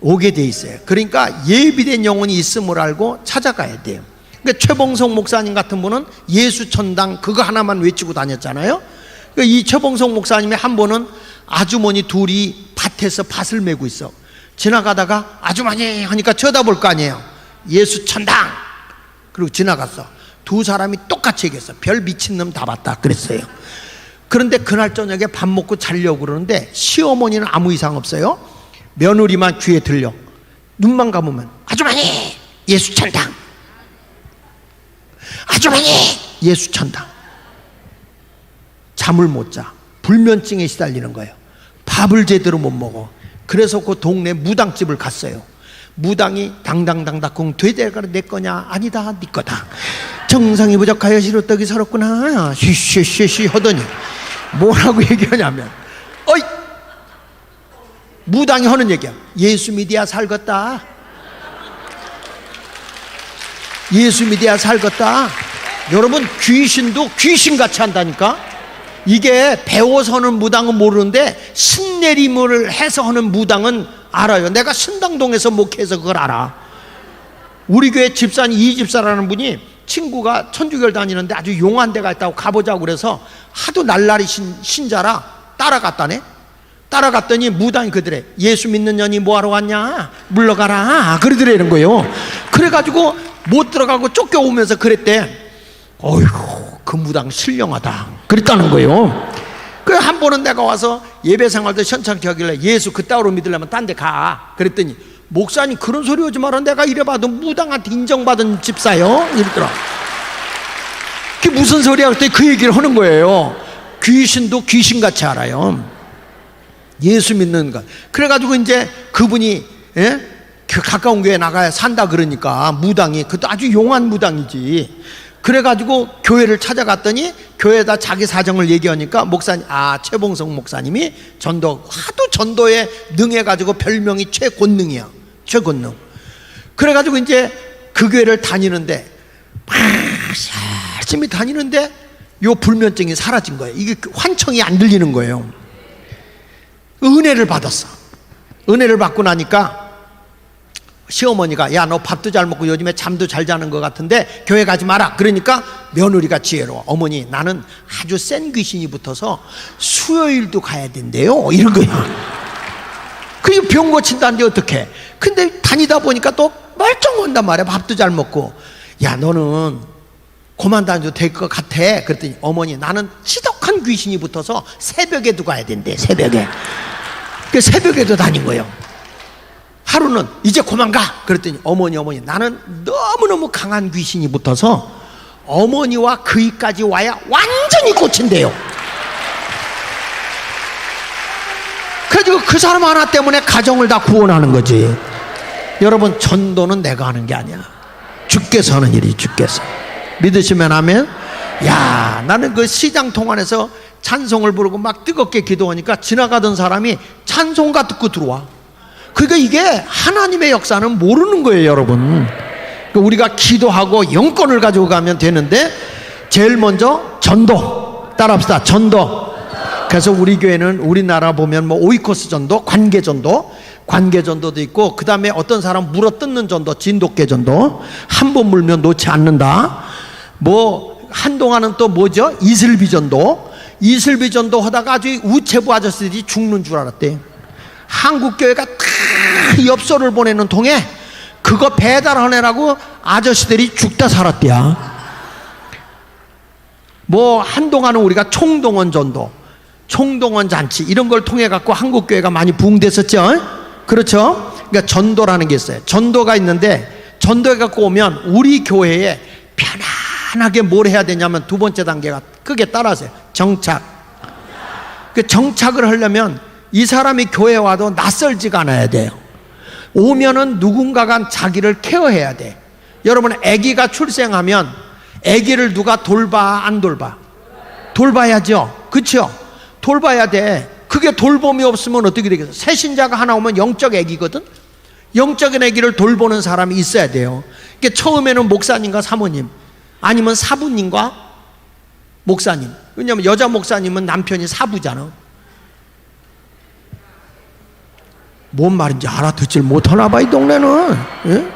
오게 돼 있어요. 그러니까 예비된 영혼이 있음을 알고 찾아가야 돼요. 그러니까 최봉성 목사님 같은 분은 예수천당 그거 하나만 외치고 다녔잖아요. 그러니까 이 최봉성 목사님의 한 번은 아주머니 둘이 밭에서 밭을 메고 있어. 지나가다가 아주머니 하니까 쳐다볼 거 아니에요. 예수천당. 그리고 지나갔어. 두 사람이 똑같이 얘기했어. 별 미친놈 다 봤다 그랬어요. 그런데 그날 저녁에 밥 먹고 자려고 그러는데 시어머니는 아무 이상 없어요. 며느리만 귀에 들려. 눈만 감으면 아주머니 예수천당, 아주머니 예수천당. 잠을 못 자. 불면증에 시달리는 거예요. 밥을 제대로 못 먹어. 그래서 그 동네 무당집을 갔어요. 무당이 당당당당 되대가 내 거냐? 아니다, 네 거다. 정성이 부족하여 시루떡이 서럽구나. 쉬쉬쉬쉬 하더니 뭐라고 얘기하냐면, 어이, 무당이 하는 얘기야. 예수 믿어야 살겄다. 예수 믿어야 살겄다. 여러분, 귀신도 귀신같이 한다니까. 이게 배워서 하는 무당은 모르는데 신내림을 해서 하는 무당은 알아요. 내가 신당동에서 목회해서 그걸 알아. 우리 교회 집사님, 이 집사라는 분이 친구가 천주교를 다니는데 아주 용한 데가 있다고 가보자고 그래서 하도 날라리 신자라 따라갔다네. 따라갔더니 무당이 그러더래. 예수 믿는 년이 뭐하러 왔냐? 물러가라. 그러더라는 거예요. 그래가지고 못 들어가고 쫓겨오면서 그랬대. 어휴, 그 무당 신령하다 그랬다는 거예요. 그 한 번은 내가 와서 예배 생활도 현찮게 하길래 예수 그따위로 믿으려면 딴 데 가. 그랬더니 목사님 그런 소리 하지 마라. 내가 이래봐도 무당한테 인정받은 집사요 이러더라. 그게 무슨 소리야? 그랬더니 그 얘기를 하는 거예요. 귀신도 귀신같이 알아요. 예수 믿는 것. 그래가지고 이제 그분이 그 가까운 교회에 나가야 산다 그러니까 무당이, 그것도 아주 용한 무당이지. 그래가지고 교회를 찾아갔더니 교회에다 자기 사정을 얘기하니까 목사님, 최봉성 목사님이 하도 전도에 능해가지고 별명이 최곤능이야. 최곤능. 그래가지고 이제 그 교회를 다니는데 열심히 다니는데 요 불면증이 사라진 거예요. 이게 환청이 안 들리는 거예요. 은혜를 받았어. 은혜를 받고 나니까 시어머니가, 야, 너 밥도 잘 먹고 요즘에 잠도 잘 자는 것 같은데 교회 가지 마라. 그러니까 며느리가 지혜로워. 어머니, 나는 아주 센 귀신이 붙어서 수요일도 가야 된대요. 이런 거야. 그게 병 고친다는데 어떡해. 근데 다니다 보니까 또 멀쩡한단 말이야. 밥도 잘 먹고. 야, 너는 그만 다녀도 될 것 같아. 그랬더니 어머니, 나는 지독한 귀신이 붙어서 새벽에도 가야 된대. 새벽에. 그 새벽에도 다닌 거예요. 하루는 이제 그만 가. 그랬더니 어머니 나는 너무너무 강한 귀신이 붙어서 어머니와 그이까지 와야 완전히 고친대요. 그래가지고 그 사람 하나 때문에 가정을 다 구원하는 거지. 여러분, 전도는 내가 하는 게 아니야. 주께서 하는 일이. 주께서. 믿으시면 아멘. 야, 나는 그 시장 통안에서 찬송을 부르고 막 뜨겁게 기도하니까 지나가던 사람이 찬송가 듣고 들어와. 그러니까 이게 하나님의 역사는 모르는 거예요, 여러분. 우리가 기도하고 영권을 가지고 가면 되는데, 제일 먼저 전도. 따라합시다. 전도. 그래서 우리 교회는, 우리나라 보면 뭐 오이코스 전도, 관계 전도도 있고, 그 다음에 어떤 사람 물어 뜯는 전도, 진돗개 전도. 한 번 물면 놓지 않는다. 뭐 한동안은 또 뭐죠? 이슬비 전도. 이슬비 전도 하다가 아주 우체부 아저씨들이 죽는 줄 알았대. 한국 교회가 다 엽서를 보내는 통에 그거 배달하느라고 아저씨들이 죽다 살았대야. 뭐 한동안은 우리가 총동원 전도, 총동원 잔치 이런 걸 통해 갖고 한국 교회가 많이 부흥됐었죠. 그렇죠? 그러니까 전도라는 게 있어요. 전도가 있는데, 전도해 갖고 오면 우리 교회에 편안하게 뭘 해야 되냐면, 두 번째 단계가 크게 따라하세요. 정착. 그 정착을 하려면 이 사람이 교회에 와도 낯설지가 않아야 돼요. 오면은 누군가가 자기를 케어해야 돼. 여러분, 아기가 출생하면 아기를 누가 돌봐, 안 돌봐? 돌봐야죠. 그렇죠? 돌봐야 돼. 그게 돌봄이 없으면 어떻게 되겠어? 새신자가 하나 오면 영적 아기거든. 영적인 아기를 돌보는 사람이 있어야 돼요. 그러니까 처음에는 목사님과 사모님, 아니면 사부님과 목사님. 왜냐하면 여자 목사님은 남편이 사부잖아. 뭔 말인지 알아듣질 못하나 봐, 이 동네는. 예?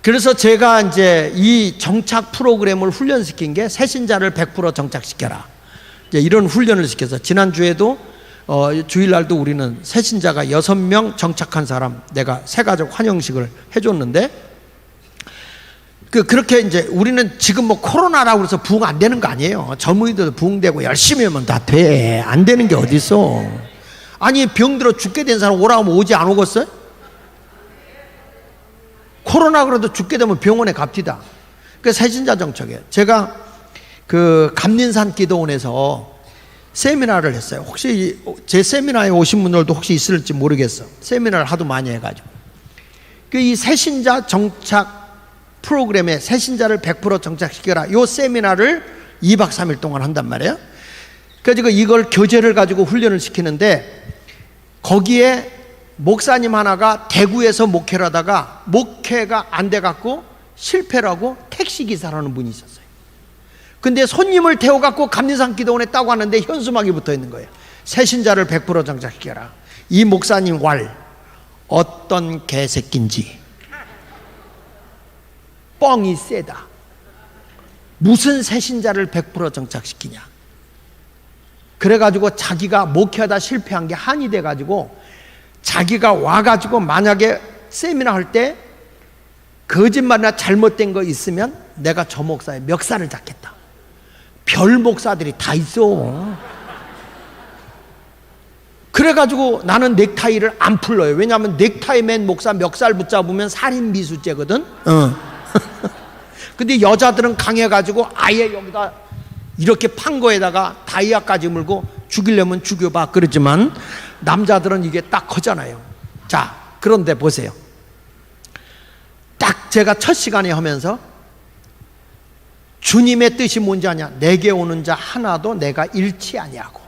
그래서 제가 이제 이 정착 프로그램을 훈련시킨 게, 새신자를 100% 정착시켜라. 이제 이런 훈련을 시켜서, 지난주에도 주일날도 우리는 새신자가 6명 정착한 사람 내가 새가족 환영식을 해줬는데, 그렇게 이제 우리는 지금 뭐 코로나라고 해서 부흥 안 되는 거 아니에요. 젊은이들도 부흥되고 열심히 하면 다 돼. 안 되는 게 어딨어. 아니, 병들어 죽게 된 사람 오라고 하면 오지 안 오겠어요? 코로나 그래도 죽게 되면 병원에 갑디다. 그 새신자 정착이에요. 제가 그 감린산 기도원에서 세미나를 했어요. 혹시 제 세미나에 오신 분들도 혹시 있을지 모르겠어. 세미나를 하도 많이 해가지고. 그 이 새신자 정착 프로그램에 새신자를 100% 정착시켜라, 요 세미나를 2박 3일 동안 한단 말이에요. 그래서 이걸 교재를 가지고 훈련을 시키는데, 거기에 목사님 하나가 대구에서 목회를 하다가 목회가 안 돼갖고 실패를 하고 택시기사라는 분이 있었어요. 근데 손님을 태워갖고 감리산 기도원에 따고 왔는데 현수막이 붙어 있는 거예요. 새신자를 100% 정착시켜라. 이 목사님 왈 어떤 개새끼인지 뻥이 세다. 무슨 새신자를 100% 정착시키냐. 그래가지고 자기가 목회하다 실패한 게 한이 돼가지고, 자기가 와가지고 만약에 세미나 할 때 거짓말이나 잘못된 거 있으면 내가 저 목사의 멱살을 잡겠다. 별 목사들이 다 있어. 그래가지고 나는 넥타이를 안 풀러요. 왜냐하면 넥타이 맨 목사 멱살 붙잡으면 살인 미수죄거든. 근데 여자들은 강해가지고 아예 여기다 이렇게 판 거에다가 다이아까지 물고 죽이려면 죽여봐 그러지만, 남자들은 이게 딱 커잖아요. 자, 그런데 보세요. 딱 제가 첫 시간에 하면서 주님의 뜻이 뭔지 아냐? 내게 오는 자 하나도 내가 잃지 아니하고.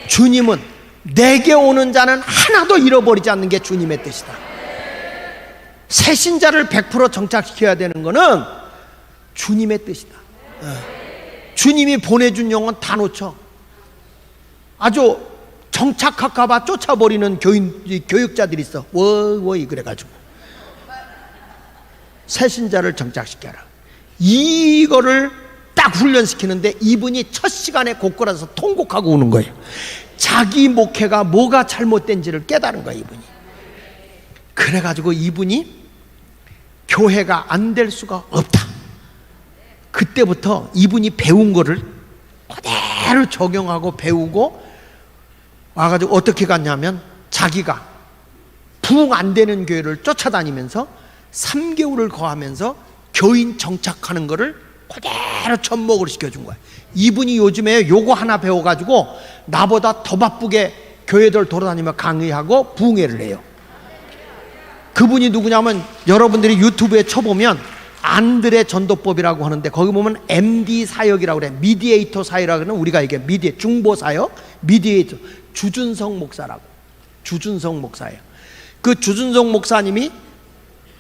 주님은 내게 오는 자는 하나도 잃어버리지 않는 게 주님의 뜻이다. 새신자를 100% 정착시켜야 되는 거는 주님의 뜻이다. 주님이 보내준 영혼 다 놓쳐. 아주 정착할까봐 쫓아버리는 교육자들이 있어. 워이 그래가지고 새신자를 정착시켜라. 이거를 딱 훈련시키는데, 이분이 첫 시간에 곳곳에서 통곡하고 오는 거예요. 자기 목회가 뭐가 잘못된지를 깨달은 거예요, 이분이. 그래가지고 이분이 교회가 안 될 수가 없다. 그때부터 이분이 배운 거를 그대로 적용하고 배우고 와가지고 어떻게 갔냐면, 자기가 부흥 안 되는 교회를 쫓아다니면서 3개월을 거하면서 교인 정착하는 거를 그대로 접목을 시켜준 거야. 이분이 요즘에 요거 하나 배워가지고 나보다 더 바쁘게 교회들 돌아다니며 강의하고 부흥회를 해요. 그분이 누구냐면, 여러분들이 유튜브에 쳐보면 안드레 전도법이라고 하는데, 거기 보면 MD 사역이라고 그래. 미디에이터 사역이라고 하는, 우리가 이게 중보 사역, 미디에이터. 주준성 목사라고. 주준성 목사예요. 그 주준성 목사님이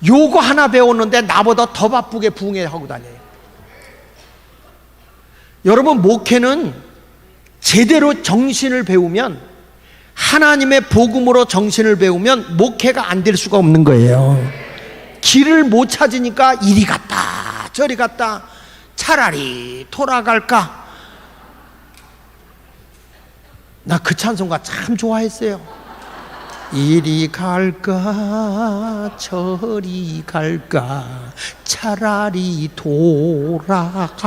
요거 하나 배웠는데 나보다 더 바쁘게 부흥회하고 다녀요. 여러분, 목회는 제대로 정신을 배우면, 하나님의 복음으로 정신을 배우면 목회가 안 될 수가 없는 거예요. 길을 못 찾으니까 이리 갔다 저리 갔다, 차라리 돌아갈까. 나 그 찬송가 참 좋아했어요. 이리 갈까 저리 갈까 차라리 돌아갈까.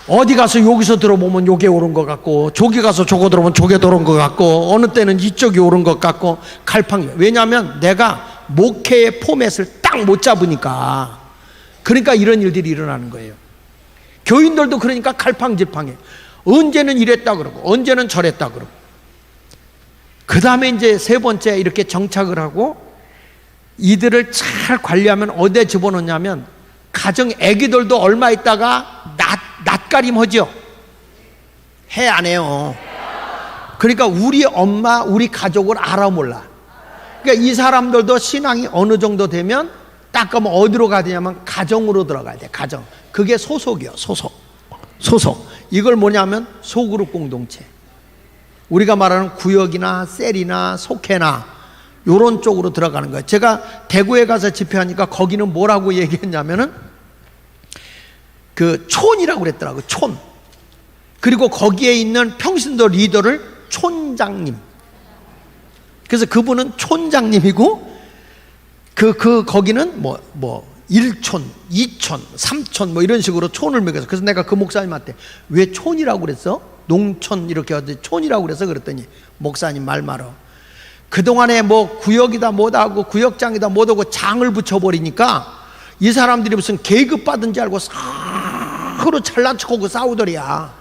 어디 가서 여기서 들어보면 요게 옳은 것 같고, 저기 가서 저거 들어보면 저게 옳은 것 같고, 어느 때는 이쪽이 옳은 것 같고, 갈팡이. 왜냐하면 내가 목회의 포맷을 딱 못 잡으니까. 그러니까 이런 일들이 일어나는 거예요. 교인들도 그러니까 갈팡질팡해. 언제는 이랬다 그러고 언제는 저랬다 그러고. 그 다음에 이제 세 번째 이렇게 정착을 하고 이들을 잘 관리하면 어디에 집어넣냐면, 가정 애기들도 얼마 있다가 낯가림 하죠. 해 안 해요? 그러니까 우리 엄마 우리 가족을 알아 몰라. 그러니까 이 사람들도 신앙이 어느 정도 되면 딱 가면 어디로 가야 되냐면 가정으로 들어가야 돼. 가정. 그게 소속이요. 소속. 이걸 뭐냐면 소그룹 공동체. 우리가 말하는 구역이나 셀이나 속회나 요런 쪽으로 들어가는 거예요. 제가 대구에 가서 집회하니까 거기는 뭐라고 얘기했냐면은 그 촌이라고 그랬더라고요. 촌. 그리고 거기에 있는 평신도 리더를 촌장님. 그래서 그분은 촌장님이고 거기는 뭐 1촌, 2촌, 3촌 뭐 이런 식으로 촌을 매겨서. 그래서 내가 그 목사님한테 왜 촌이라고 그랬어? 농촌 이렇게 하지 촌이라고 그래서 그랬더니 목사님 말 말어. 그동안에 뭐 구역이다 뭐다 하고 구역장이다 뭐다고 장을 붙여버리니까 이 사람들이 무슨 계급 받은 줄 알고 서로 잘난 척하고 싸우더리야.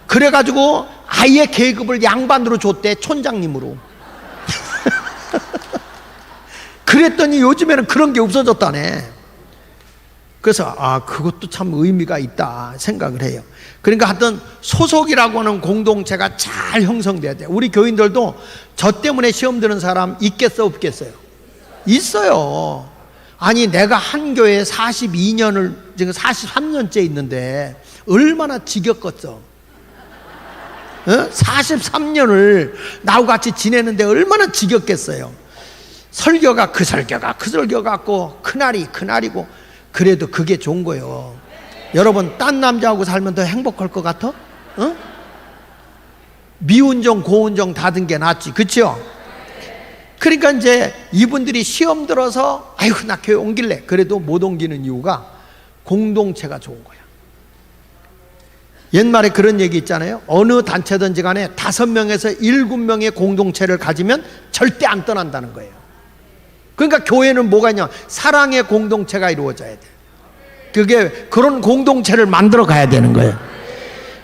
그래가지고 아예 계급을 양반으로 줬대. 촌장님으로. 그랬더니 요즘에는 그런 게 없어졌다네. 그래서 그것도 참 의미가 있다 생각을 해요. 그러니까 하여튼 소속이라고 하는 공동체가 잘 형성돼야 돼요. 우리 교인들도 저 때문에 시험 드는 사람 있겠어 없겠어요? 있어요. 아니 내가 한 교회에 42년을 지금 43년째 있는데 얼마나 지겹겠어. 43년을 나하고 같이 지내는데 얼마나 지겹겠어요. 설교가 그 설교 같고 그날이고. 그래도 그게 좋은 거예요. 여러분 딴 남자하고 살면 더 행복할 것 같아? 미운정 고운정 닫은 게 낫지, 그렇죠? 그러니까 이제 이분들이 시험 들어서 아이고 나 교회 옮길래 그래도 못 옮기는 이유가 공동체가 좋은 거야. 옛말에 그런 얘기 있잖아요. 어느 단체든지 간에 5명에서 7명의 공동체를 가지면 절대 안 떠난다는 거예요. 그러니까 교회는 뭐가 있냐? 사랑의 공동체가 이루어져야 돼. 그런 공동체를 만들어 가야 되는 거예요.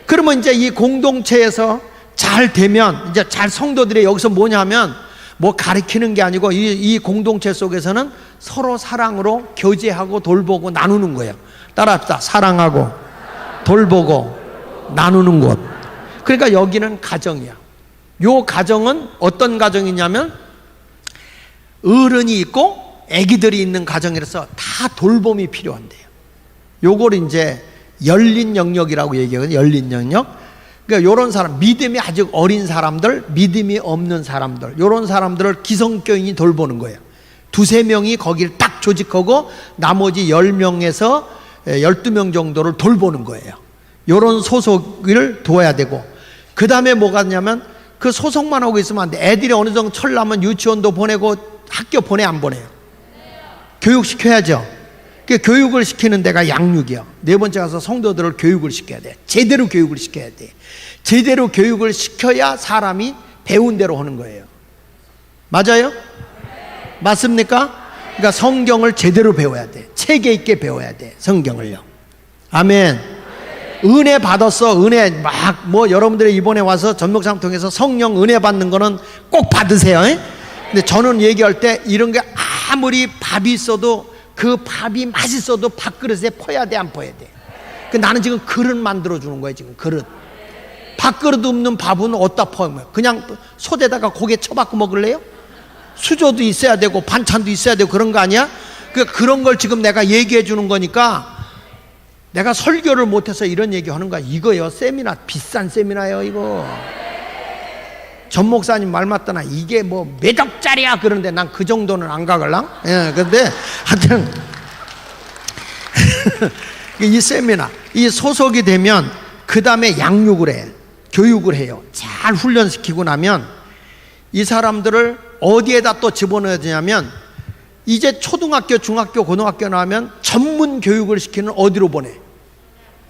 그러면 이제 이 공동체에서 잘 되면 이제 잘 성도들이 여기서 뭐냐면 뭐 가르치는 게 아니고 이 공동체 속에서는 서로 사랑으로 교제하고 돌보고 나누는 거예요. 따라합시다. 사랑하고 돌보고 나누는 곳. 그러니까 여기는 가정이야. 요 가정은 어떤 가정이냐면 어른이 있고 아기들이 있는 가정이라서 다 돌봄이 필요한데요. 요걸 이제 열린 영역이라고 얘기하거든요. 열린 영역. 그러니까 요런 사람, 믿음이 아직 어린 사람들, 믿음이 없는 사람들, 요런 사람들을 기성교인이 돌보는 거예요. 2-3명이 거기를 딱 조직하고 나머지 10명에서 12명 정도를 돌보는 거예요. 요런 소속을 둬야 되고, 그 다음에 뭐가 있냐면 그 소속만 하고 있으면 안 돼. 애들이 어느 정도 철나면 유치원도 보내고 학교 보내 안 보내요? 교육시켜야죠. 그 교육을 시키는 데가 양육이요. 네 번째 가서 성도들을 교육을 시켜야 돼. 제대로 교육을 시켜야 돼. 제대로 교육을 시켜야 사람이 배운 대로 하는 거예요. 맞아요? 맞습니까? 그러니까 성경을 제대로 배워야 돼. 체계 있게 배워야 돼. 성경을요. 아멘. 은혜 받았어. 은혜 여러분들이 이번에 와서 전목상 통해서 성령 은혜 받는 거는 꼭 받으세요. 근데 저는 얘기할 때 이런 게 아무리 밥이 있어도 그 밥이 맛있어도 밥그릇에 퍼야 돼, 안 퍼야 돼? 나는 지금 그릇 만들어 주는 거예요. 지금 그릇. 밥그릇 없는 밥은 어디다 퍼먹어요? 그냥 솥에다가 고개 쳐박고 먹을래요? 수저도 있어야 되고 반찬도 있어야 되고 그런 거 아니야? 그런 걸 지금 내가 얘기해 주는 거니까, 내가 설교를 못해서 이런 얘기 하는 거야. 이거요, 세미나, 비싼 세미나요 이거. 전 목사님 말 맞다나 이게 뭐 몇 억짜리야 그런데 난 그 정도는 안 가걸랑. 예, 근데 하여튼 이 세미나, 이 소속이 되면 그 다음에 양육을 해, 교육을 해요. 잘 훈련시키고 나면 이 사람들을 어디에다 또 집어넣어야 되냐면, 이제 초등학교, 중학교, 고등학교 나오면 전문 교육을 시키는 어디로 보내?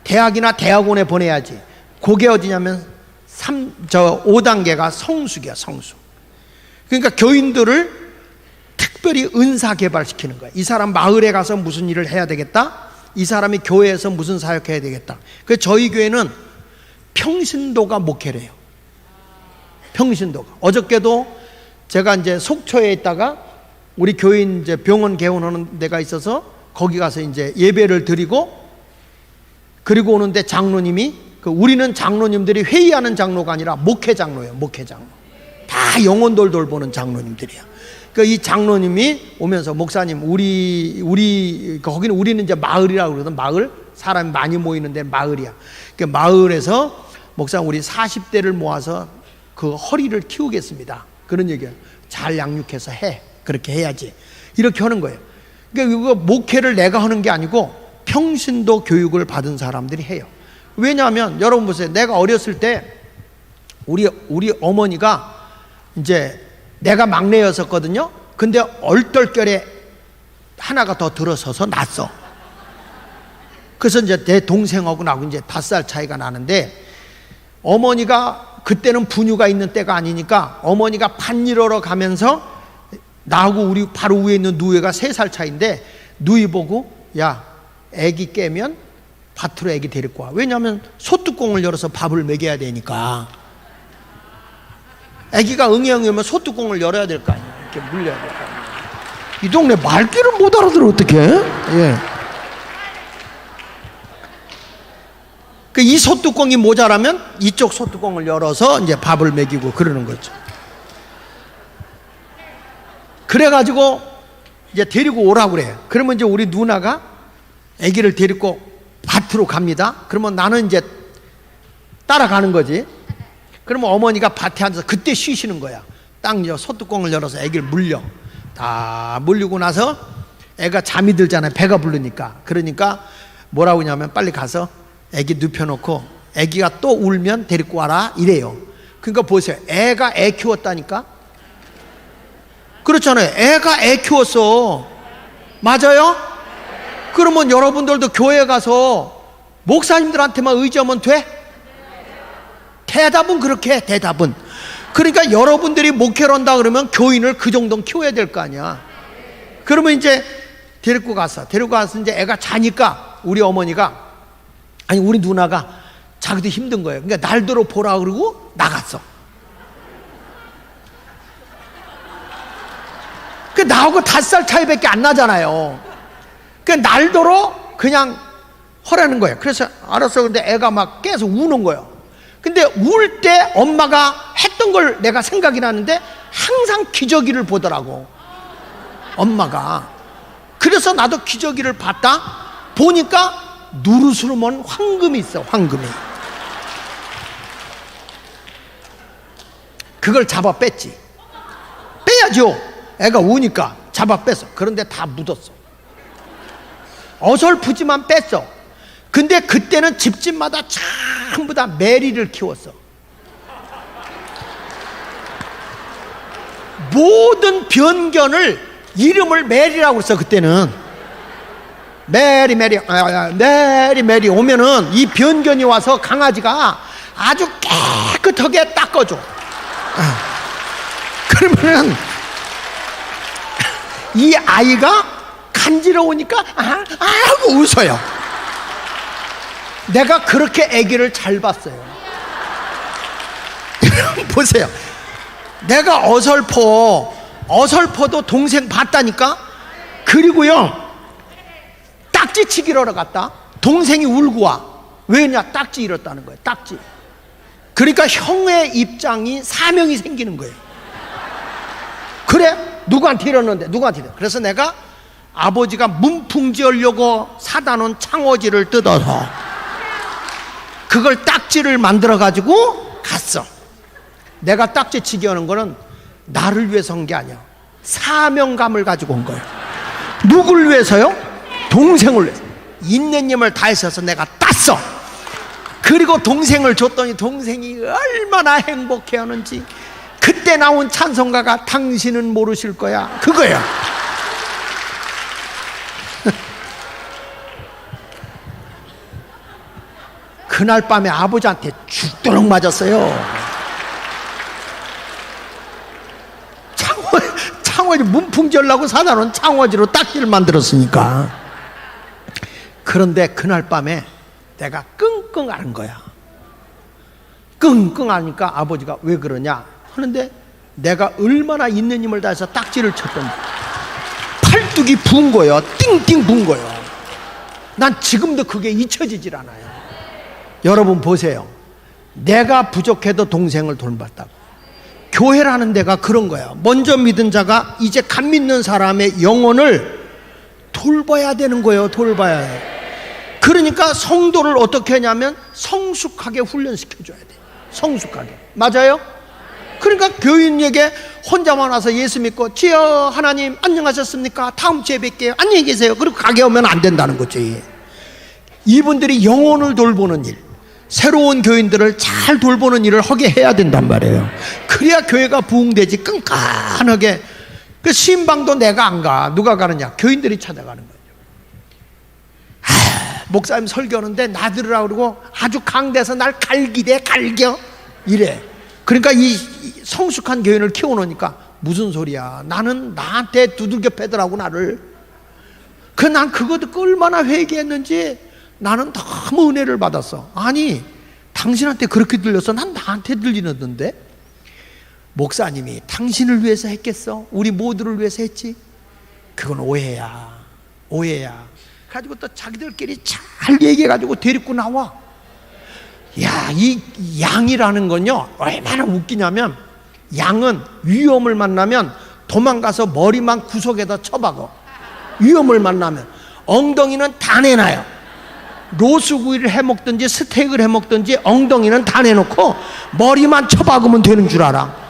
대학이나 대학원에 보내야지. 그게 어디냐면 5단계가 성숙이야, 성숙. 그러니까 교인들을 특별히 은사 개발시키는 거야. 이 사람 마을에 가서 무슨 일을 해야 되겠다, 이 사람이 교회에서 무슨 사역해야 되겠다. 그래서 저희 교회는 평신도가 목회를 해요. 평신도가. 어저께도 제가 이제 속초에 있다가 우리 교인 이제 병원 개원하는 데가 있어서 거기 가서 이제 예배를 드리고, 그리고 오는데 장로님이, 우리는 장로님들이 회의하는 장로가 아니라 목회 장로예요. 목회 장로. 다 영혼들 돌보는 장로님들이야. 이 장로님이 오면서, 목사님, 거기는 우리는 이제 마을이라고 그러거든. 마을, 사람이 많이 모이는 데 마을이야. 마을에서 목사님, 우리 40대를 모아서 그 허리를 키우겠습니다. 그런 얘기야. 잘 양육해서 해. 그렇게 해야지. 이렇게 하는 거예요. 그러니까 이거 목회를 내가 하는 게 아니고 평신도 교육을 받은 사람들이 해요. 왜냐하면 여러분 보세요. 내가 어렸을 때 우리 어머니가 이제 내가 막내였었거든요. 근데 얼떨결에 하나가 더 들어서서 낳았어. 그래서 이제 내 동생하고 나하고 이제 5살 차이가 나는데, 어머니가 그때는 분유가 있는 때가 아니니까 어머니가 밭일하러 가면서 나하고 우리 바로 위에 있는 누이가 3살 차이인데, 누이 보고, 야, 애기 깨면 밭으로 애기 데리고 와. 왜냐하면 소뚜껑을 열어서 밥을 먹여야 되니까. 애기가 응애응애면 소뚜껑을 열어야 될 거 아니야. 이렇게 물려야 될 거 아니야. 이 동네 말귀를 못 알아들어 어떡해? 예. 이 소뚜껑이 모자라면 이쪽 소뚜껑을 열어서 이제 밥을 먹이고 그러는 거죠. 그래가지고 이제 데리고 오라고 그래. 그러면 이제 우리 누나가 아기를 데리고 밭으로 갑니다. 그러면 나는 이제 따라가는 거지. 그러면 어머니가 밭에 앉아서 그때 쉬시는 거야. 딱 이제 소뚜껑을 열어서 아기를 물려. 다 물리고 나서 애가 잠이 들잖아요. 배가 부르니까. 그러니까 뭐라고 하냐면, 빨리 가서 아기 눕혀놓고 아기가 또 울면 데리고 와라 이래요. 그러니까 보세요. 애가 애 키웠다니까. 그렇잖아요. 애가 애 키웠어. 맞아요? 그러면 여러분들도 교회 가서 목사님들한테만 의지하면 돼? 대답은 그렇게 해. 대답은. 그러니까 여러분들이 목회를 한다 그러면 교인을 그 정도는 키워야 될 거 아니야. 그러면 이제 데리고 가서 이제 애가 자니까 우리 어머니가, 아니 우리 누나가 자기도 힘든 거예요. 그러니까 날더러 보라 그러고 나갔어. 그 나하고 5살 차이밖에 안 나잖아요. 그 날더러 그냥 하라는 거예요. 그래서 알았어. 근데 애가 막 계속 우는 거예요. 근데 울 때 엄마가 했던 걸 내가 생각이 나는데 항상 기저귀를 보더라고, 엄마가. 그래서 나도 기저귀를 봤다. 보니까 누르스름한 황금이 있어. 황금이. 그걸 잡아 뺐지. 빼야죠. 애가 우니까 잡아 뺐어. 그런데 다 묻었어. 어설프지만 뺐어. 근데 그때는 집집마다 전부 다 메리를 키웠어. 모든 변견을 이름을 메리라고 했어. 그때는 메리 오면은 이 변견이 와서 강아지가 아주 깨끗하게 닦아줘. 그러면은 이 아이가 간지러우니까 하고 웃어요. 내가 그렇게 아기를 잘 봤어요. 보세요. 내가 어설퍼도 동생 봤다니까. 그리고요, 딱지치기로 하러 갔다. 동생이 울고 와. 왜냐? 딱지 잃었다는 거예요. 딱지. 그러니까 형의 입장이 사명이 생기는 거예요. 그래? 누구한테 이러는데? 누구한테 이러? 그래서 내가 아버지가 문풍지하려고 사다 놓은 창호지를 뜯어서 그걸 딱지를 만들어 가지고 갔어. 내가 딱지치기 하는 거는 나를 위해서 한 게 아니야. 사명감을 가지고 온 거예요. 누굴 위해서요? 동생을 위해서. 인내님을 다해서 내가 땄어. 그리고 동생을 줬더니 동생이 얼마나 행복해하는지. 그때 나온 찬송가가 당신은 모르실 거야, 그거야. 그날 밤에 아버지한테 죽도록 맞았어요. 창호지 문풍지하려고 사다 놓은 창호지로 딱지를 만들었으니까. 그런데 그날 밤에 내가 끙끙 앓은 거야. 끙끙 앓으니까 아버지가 왜 그러냐 하는데, 내가 얼마나 있는 힘을 다해서 딱지를 쳤던지 팔뚝이 부은 거예요. 띵띵 부은 거예요. 난 지금도 그게 잊혀지질 않아요. 여러분 보세요. 내가 부족해도 동생을 돌봤다고. 교회라는 데가 그런 거야. 먼저 믿은 자가 이제 갓 믿는 사람의 영혼을 돌봐야 되는 거예요. 돌봐야 해. 그러니까 성도를 어떻게 하냐면 성숙하게 훈련시켜줘야 돼. 성숙하게. 맞아요? 그러니까 교인에게 혼자만 와서 예수 믿고 주여 하나님 안녕하셨습니까? 다음 주에 뵐게요. 안녕히 계세요. 그리고 가게 오면 안 된다는 거지. 이분들이 영혼을 돌보는 일, 새로운 교인들을 잘 돌보는 일을 하게 해야 된단 말이에요. 그래야 교회가 부흥되지. 끈끈하게. 그 신방도 내가 안 가. 누가 가느냐? 교인들이 찾아가는 거예요. 목사님 설교하는데 나 들으라고 그러고 아주 강대해서 날 갈기대 갈겨 이래. 그러니까 이 성숙한 교인을 키워놓으니까 무슨 소리야, 나는 나한테 두들겨 패더라고 나를. 난 그거 듣고 얼마나 회개했는지. 나는 너무 은혜를 받았어. 아니 당신한테 그렇게 들렸어? 난 나한테 들리는데. 목사님이 당신을 위해서 했겠어? 우리 모두를 위해서 했지? 그건 오해야. 오해야. 가지고 또 자기들끼리 잘 얘기해가지고 데리고 나와. 야, 이 양이라는 건요 얼마나 웃기냐면, 양은 위험을 만나면 도망가서 머리만 구석에다 쳐박어. 위험을 만나면. 엉덩이는 다 내놔요. 로스구이를 해먹든지 스테이크를 해먹든지 엉덩이는 다 내놓고 머리만 쳐박으면 되는 줄 알아.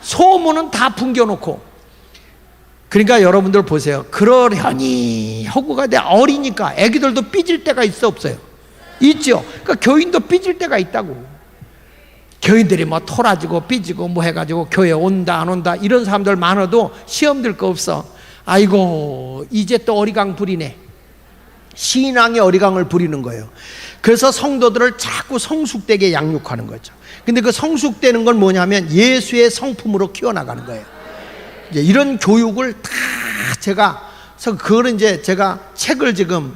소문은 다 풍겨놓고. 그러니까 여러분들 보세요. 그러려니 허구가 돼. 어리니까. 애기들도 삐질 때가 있어 없어요? 있죠. 그러니까 교인도 삐질 때가 있다고. 교인들이 뭐 토라지고 삐지고 뭐 해가지고 교회 온다 안 온다 이런 사람들 많아도 시험 들 거 없어. 아이고 이제 또 어리광 부리네. 신앙의 어리광을 부리는 거예요. 그래서 성도들을 자꾸 성숙되게 양육하는 거죠. 근데 그 성숙되는 건 뭐냐면 예수의 성품으로 키워나가는 거예요. 이제 이런 교육을 다 그래서 그거는 이제 제가 책을 지금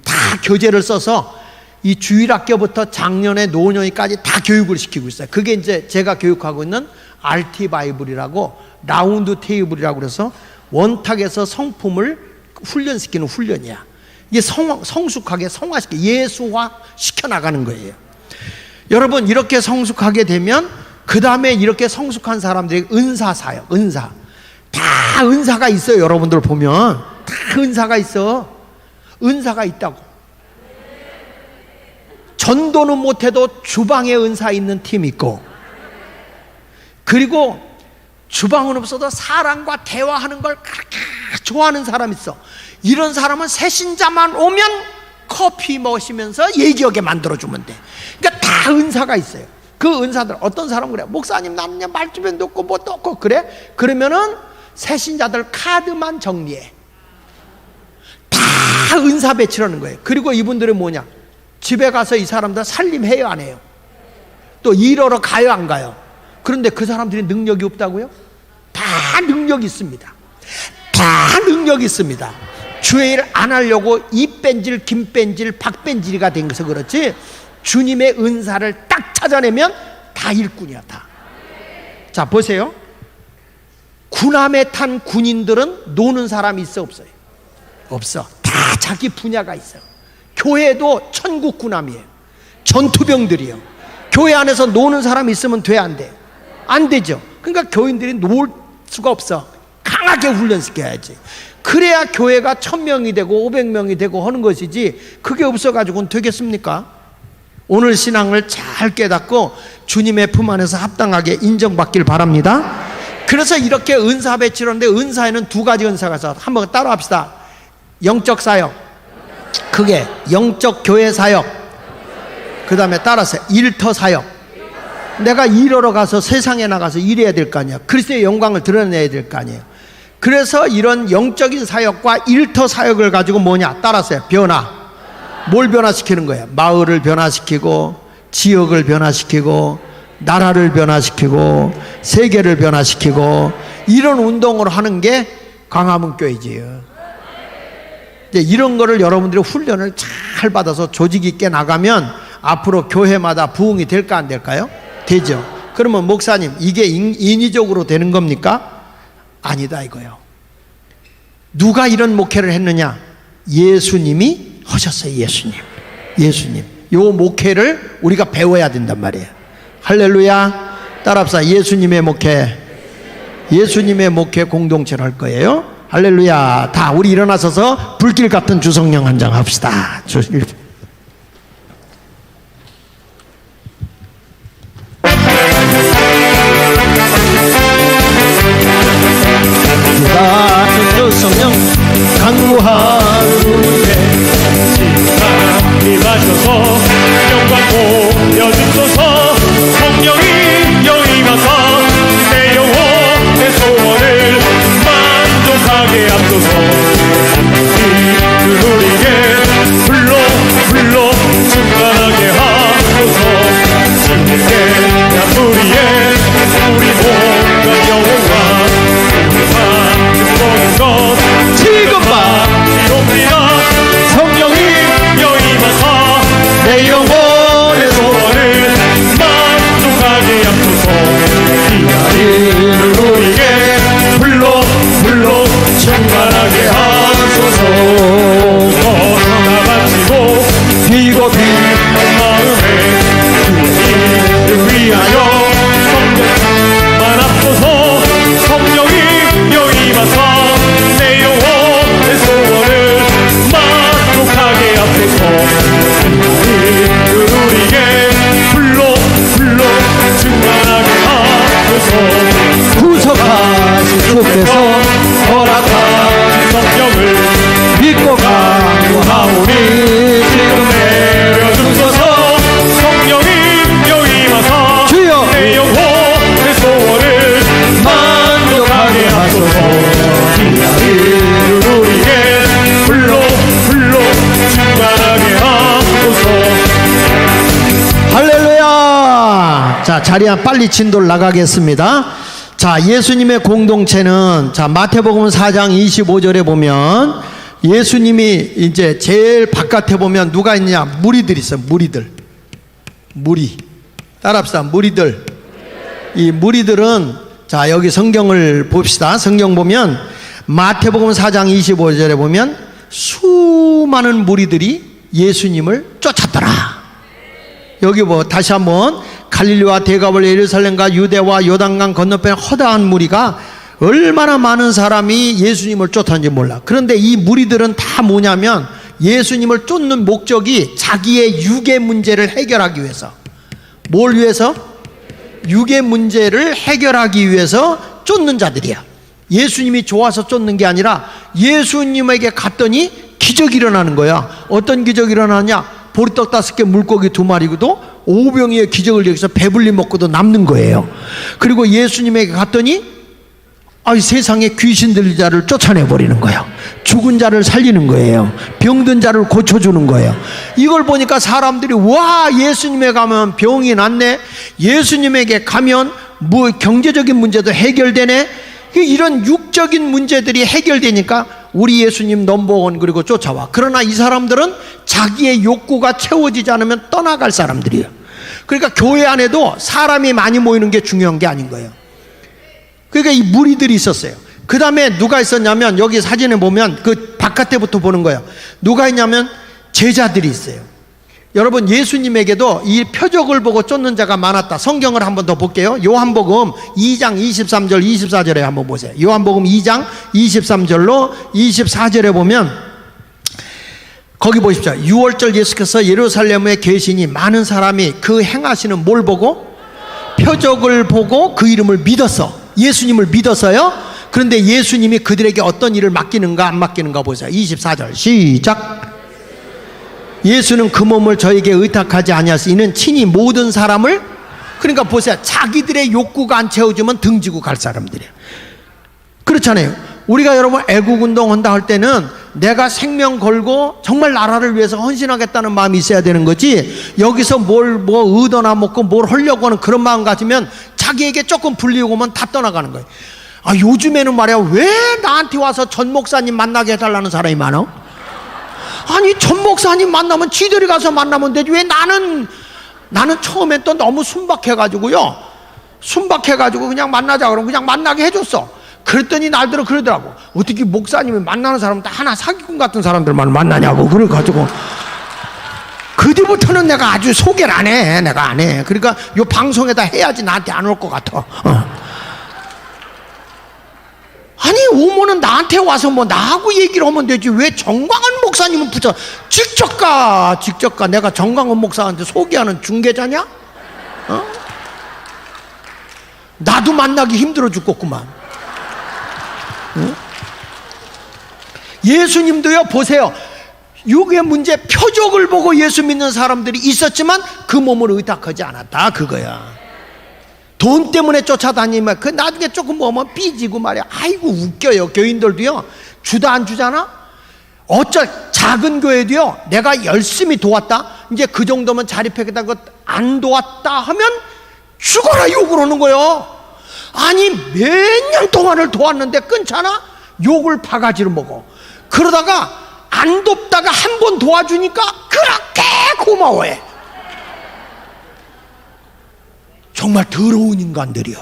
다 교재를 써서 이 주일학교부터 작년에 노년까지 다 교육을 시키고 있어요. 그게 이제 제가 교육하고 있는 RT 바이블이라고 라운드 테이블이라고 그래서 원탁에서 성품을 훈련시키는 훈련이야. 이게 성숙하게 성화시켜 예수화 시켜나가는 거예요. 여러분 이렇게 성숙하게 되면 그 다음에 이렇게 성숙한 사람들이 은사사요. 은사. 다 은사가 있어요. 여러분들 보면 다 은사가 있어. 은사가 있다고. 전도는 못해도 주방에 은사 있는 팀 있고, 그리고 주방은 없어도 사람과 대화하는 걸 그렇게 좋아하는 사람 있어. 이런 사람은 새신자만 오면 커피 마시면서 얘기하게 만들어주면 돼. 그러니까 다 은사가 있어요. 그 은사들 어떤 사람은 그래. 목사님 나는 말주변도 없고 뭐 또 없고 그래? 그러면은 새신자들 카드만 정리해. 다 은사 배치라는 거예요. 그리고 이분들은 뭐냐? 집에 가서 이 사람들 살림해요 안 해요? 또 일하러 가요 안 가요? 그런데 그 사람들이 능력이 없다고요? 다 능력이 있습니다. 다 능력이 있습니다. 주의 일 안 하려고 이뺀질 김뺀질 박뺀질이가 된 것은 그렇지, 주님의 은사를 딱 찾아내면 다 일꾼이야 다. 자 보세요. 군함에 탄 군인들은 노는 사람이 있어 없어요? 없어. 다 자기 분야가 있어요. 교회도 천국 군함이에요. 전투병들이요. 교회 안에서 노는 사람이 있으면 돼, 안 돼? 안 되죠. 그러니까 교인들이 놀 수가 없어. 강하게 훈련시켜야지. 그래야 교회가 1000명이 되고 500명이 되고 하는 것이지, 그게 없어가지고는 되겠습니까? 오늘 신앙을 잘 깨닫고 주님의 품 안에서 합당하게 인정받길 바랍니다. 그래서 이렇게 은사 배치를 하는데, 은사에는 두 가지 은사가 있어. 한번 따라 합시다. 영적 사역, 그게 영적 교회 사역, 그 다음에 따라서 일터 사역. 내가 일하러 가서 세상에 나가서 일해야 될 거 아니야. 그리스도의 영광을 드러내야 될 거 아니에요. 그래서 이런 영적인 사역과 일터 사역을 가지고 뭐냐, 따라서요. 변화. 뭘 변화시키는 거예요? 마을을 변화시키고, 지역을 변화시키고, 나라를 변화시키고, 세계를 변화시키고, 이런 운동을 하는 게 광화문 교회지요. 이제 이런 거를 여러분들이 훈련을 잘 받아서 조직 있게 나가면 앞으로 교회마다 부흥이 될까 안 될까요? 되죠. 그러면 목사님, 이게 인위적으로 되는 겁니까? 아니다 이거요. 누가 이런 목회를 했느냐? 예수님이 하셨어요. 예수님. 요 목회를 우리가 배워야 된단 말이에요. 할렐루야. 따라합시다. 예수님의 목회 공동체를 할 거예요. 할렐루야. 다 우리 일어나서서 불길 같은 주성령 한 장 합시다. 주성령 강구하루에 임하셔서 영광 보여주소서. 성령이 여임하사 내 영혼의 소원을 만족하게 하소서. 그 우리에게 불러 충만하게 하소서. 주님께 우리의 우리 모든 영혼과 모든 것 지금 받기옵니다. 성령이 여임하사 내 영혼의 소원을 만족하게 하소서. 기다리는 우리에게 불러 충만하게 하소서. 다 바치고 비고비 마음에 주님을 위하여 성령만 앞서서. 성령이 여임하사 내 영혼의 소원을 만족하게 하소서. 우리에게 불러 충만하게 하소서. 구속하신 주께서 허락한 성령을 믿고 강구하오니 지금 내려주소서. 성령이 여임하사 주여 내 영혼의 소원을 만족하게 하소서. 기다리는 우리에게 불러 충만하게 하소서. 할렐루야. 자, 자리야 빨리 진도를 나가겠습니다. 자, 예수님의 공동체는, 자, 마태복음 4장 25절에 보면 예수님이 이제 제일 바깥에 보면 누가 있냐? 무리들이 있어요. 무리. 따라합시다. 무리들. 이 무리들은, 자, 여기 성경을 봅시다. 성경 보면 마태복음 4장 25절에 보면 수많은 무리들이 예수님을 쫓았더라. 여기 다시 한번 갈릴리와 데가볼리 예루살렘과 유대와 요단강 건너편 허다한 무리가 얼마나 많은 사람이 예수님을 쫓았는지 몰라. 그런데 이 무리들은 다 뭐냐면 예수님을 쫓는 목적이 자기의 육의 문제를 해결하기 위해서. 뭘 위해서? 육의 문제를 해결하기 위해서 쫓는 자들이야. 예수님이 좋아서 쫓는 게 아니라 예수님에게 갔더니 기적이 일어나는 거야. 어떤 기적이 일어나냐? 보리떡 5개 물고기 2마리고도 5병이의 기적을 여기서 배불리 먹고도 남는 거예요. 그리고 예수님에게 갔더니 세상에 귀신 들린 자를 쫓아내버리는 거예요. 죽은 자를 살리는 거예요. 병든 자를 고쳐주는 거예요. 이걸 보니까 사람들이 와, 예수님에 가면 병이 낫네, 예수님에게 가면 뭐 경제적인 문제도 해결되네, 이런 육적인 문제들이 해결되니까 우리 예수님 넘버원 그리고 쫓아와. 그러나 이 사람들은 자기의 욕구가 채워지지 않으면 떠나갈 사람들이에요. 그러니까 교회 안에도 사람이 많이 모이는 게 중요한 게 아닌 거예요. 그러니까 이 무리들이 있었어요. 그 다음에 누가 있었냐면, 여기 사진에 보면 그 바깥에부터 보는 거예요. 누가 있냐면 제자들이 있어요. 여러분, 예수님에게도 이 표적을 보고 쫓는 자가 많았다. 성경을 한번 더 볼게요. 요한복음 2장 23절 24절에 한번 보세요. 요한복음 2장 23절로 24절에 보면 거기 보십시오. 6월절 예수께서 예루살렘에 계시니 많은 사람이 그 행하시는 뭘 보고? 표적을 보고 그 이름을 믿었어. 예수님을 믿었어요. 그런데 예수님이 그들에게 어떤 일을 맡기는가 안 맡기는가 보세요. 24절 시작. 예수는 그 몸을 저에게 의탁하지 아니하시 이는 친히 모든 사람을, 그러니까 보세요. 자기들의 욕구가 안 채워주면 등지고 갈 사람들이에요. 그렇잖아요. 우리가 여러분 애국운동 한다 할 때는 내가 생명 걸고 정말 나라를 위해서 헌신하겠다는 마음이 있어야 되는 거지, 여기서 뭐 의도나 먹고 뭘 하려고 하는 그런 마음 가지면 자기에게 조금 불리고 오면 다 떠나가는 거예요. 아, 요즘에는 말이야, 왜 나한테 와서 전 목사님 만나게 해달라는 사람이 많아? 아니, 전 목사님 만나면 지들이 가서 만나면 되지, 왜 나는 처음엔 또 너무 순박해가지고요, 그냥 만나자 그러면 그냥 만나게 해줬어. 그랬더니 날들어 그러더라고. 어떻게 목사님이 만나는 사람 다 하나 사기꾼 같은 사람들만 만나냐고. 그래가지고 그 뒤부터는 내가 아주 소개를 안 해. 내가 안 해. 그러니까 요 방송에다 해야지 나한테 안 올 것 같아. 아니, 오면은 나한테 와서 뭐 나하고 얘기를 하면 되지, 왜 정광훈 목사님은 붙여 직접 가. 내가 정광훈 목사한테 소개하는 중개자냐? 나도 만나기 힘들어 죽겠구만. 예수님도요, 보세요. 이게 문제, 표적을 보고 예수 믿는 사람들이 있었지만 그 몸을 의탁하지 않았다, 그거야. 돈 때문에 쫓아다니면 그 나중에 조금 뭐면 삐지고 말이야. 아이고 웃겨요. 교인들도요, 주다 안 주잖아. 작은 교회도요, 내가 열심히 도왔다, 이제 그 정도면 자립하겠다고 안 도왔다 하면 죽어라 욕을 하는 거예요. 아니, 몇 년 동안을 도왔는데 끊잖아? 욕을 바가지로 먹어. 그러다가 안 돕다가 한 번 도와주니까 그렇게 고마워해. 정말 더러운 인간들이요.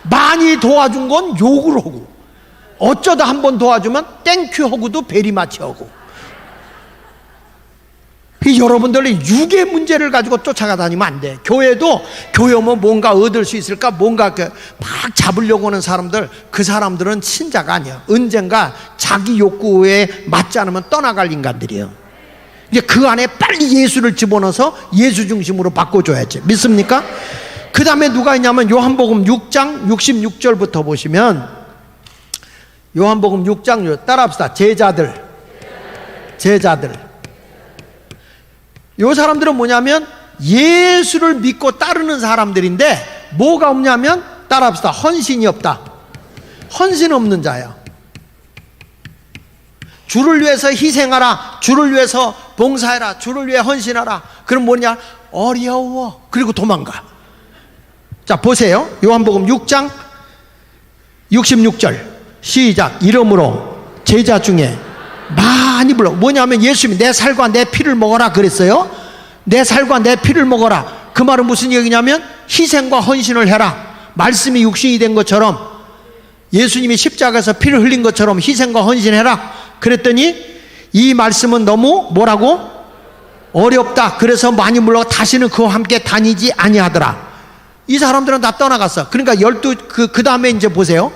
많이 도와준 건 욕을 하고, 어쩌다 한 번 도와주면 땡큐 하고도 베리마치 하고. 여러분들이 육의 문제를 가지고 쫓아다니면 안 돼. 교회도 교회 오면 뭔가 얻을 수 있을까, 뭔가 막 잡으려고 하는 사람들, 그 사람들은 신자가 아니야. 언젠가 자기 욕구에 맞지 않으면 떠나갈 인간들이에요. 이제 그 안에 빨리 예수를 집어넣어서 예수 중심으로 바꿔줘야지. 믿습니까? 그 다음에 누가 있냐면 요한복음 6장 66절부터 보시면, 요한복음 6장 따라합시다. 제자들. 요 사람들은 뭐냐면 예수를 믿고 따르는 사람들인데, 뭐가 없냐면 따라합시다. 헌신이 없다. 헌신 없는 자야. 주를 위해서 희생하라, 주를 위해서 봉사해라, 주를 위해 헌신하라. 그럼 뭐냐? 어려워. 그리고 도망가. 자, 보세요. 요한복음 6장 66절 시작. 이름으로 제자 중에 많이 불러. 뭐냐면 예수님이 내 살과 내 피를 먹어라 그랬어요. 내 살과 내 피를 먹어라. 그 말은 무슨 얘기냐면 희생과 헌신을 해라. 말씀이 육신이 된 것처럼, 예수님이 십자가에서 피를 흘린 것처럼 희생과 헌신해라. 그랬더니 이 말씀은 너무 뭐라고? 어렵다. 그래서 많이 물러 다시는 그와 함께 다니지 아니하더라. 이 사람들은 다 떠나갔어. 그러니까 그 다음에 이제 보세요.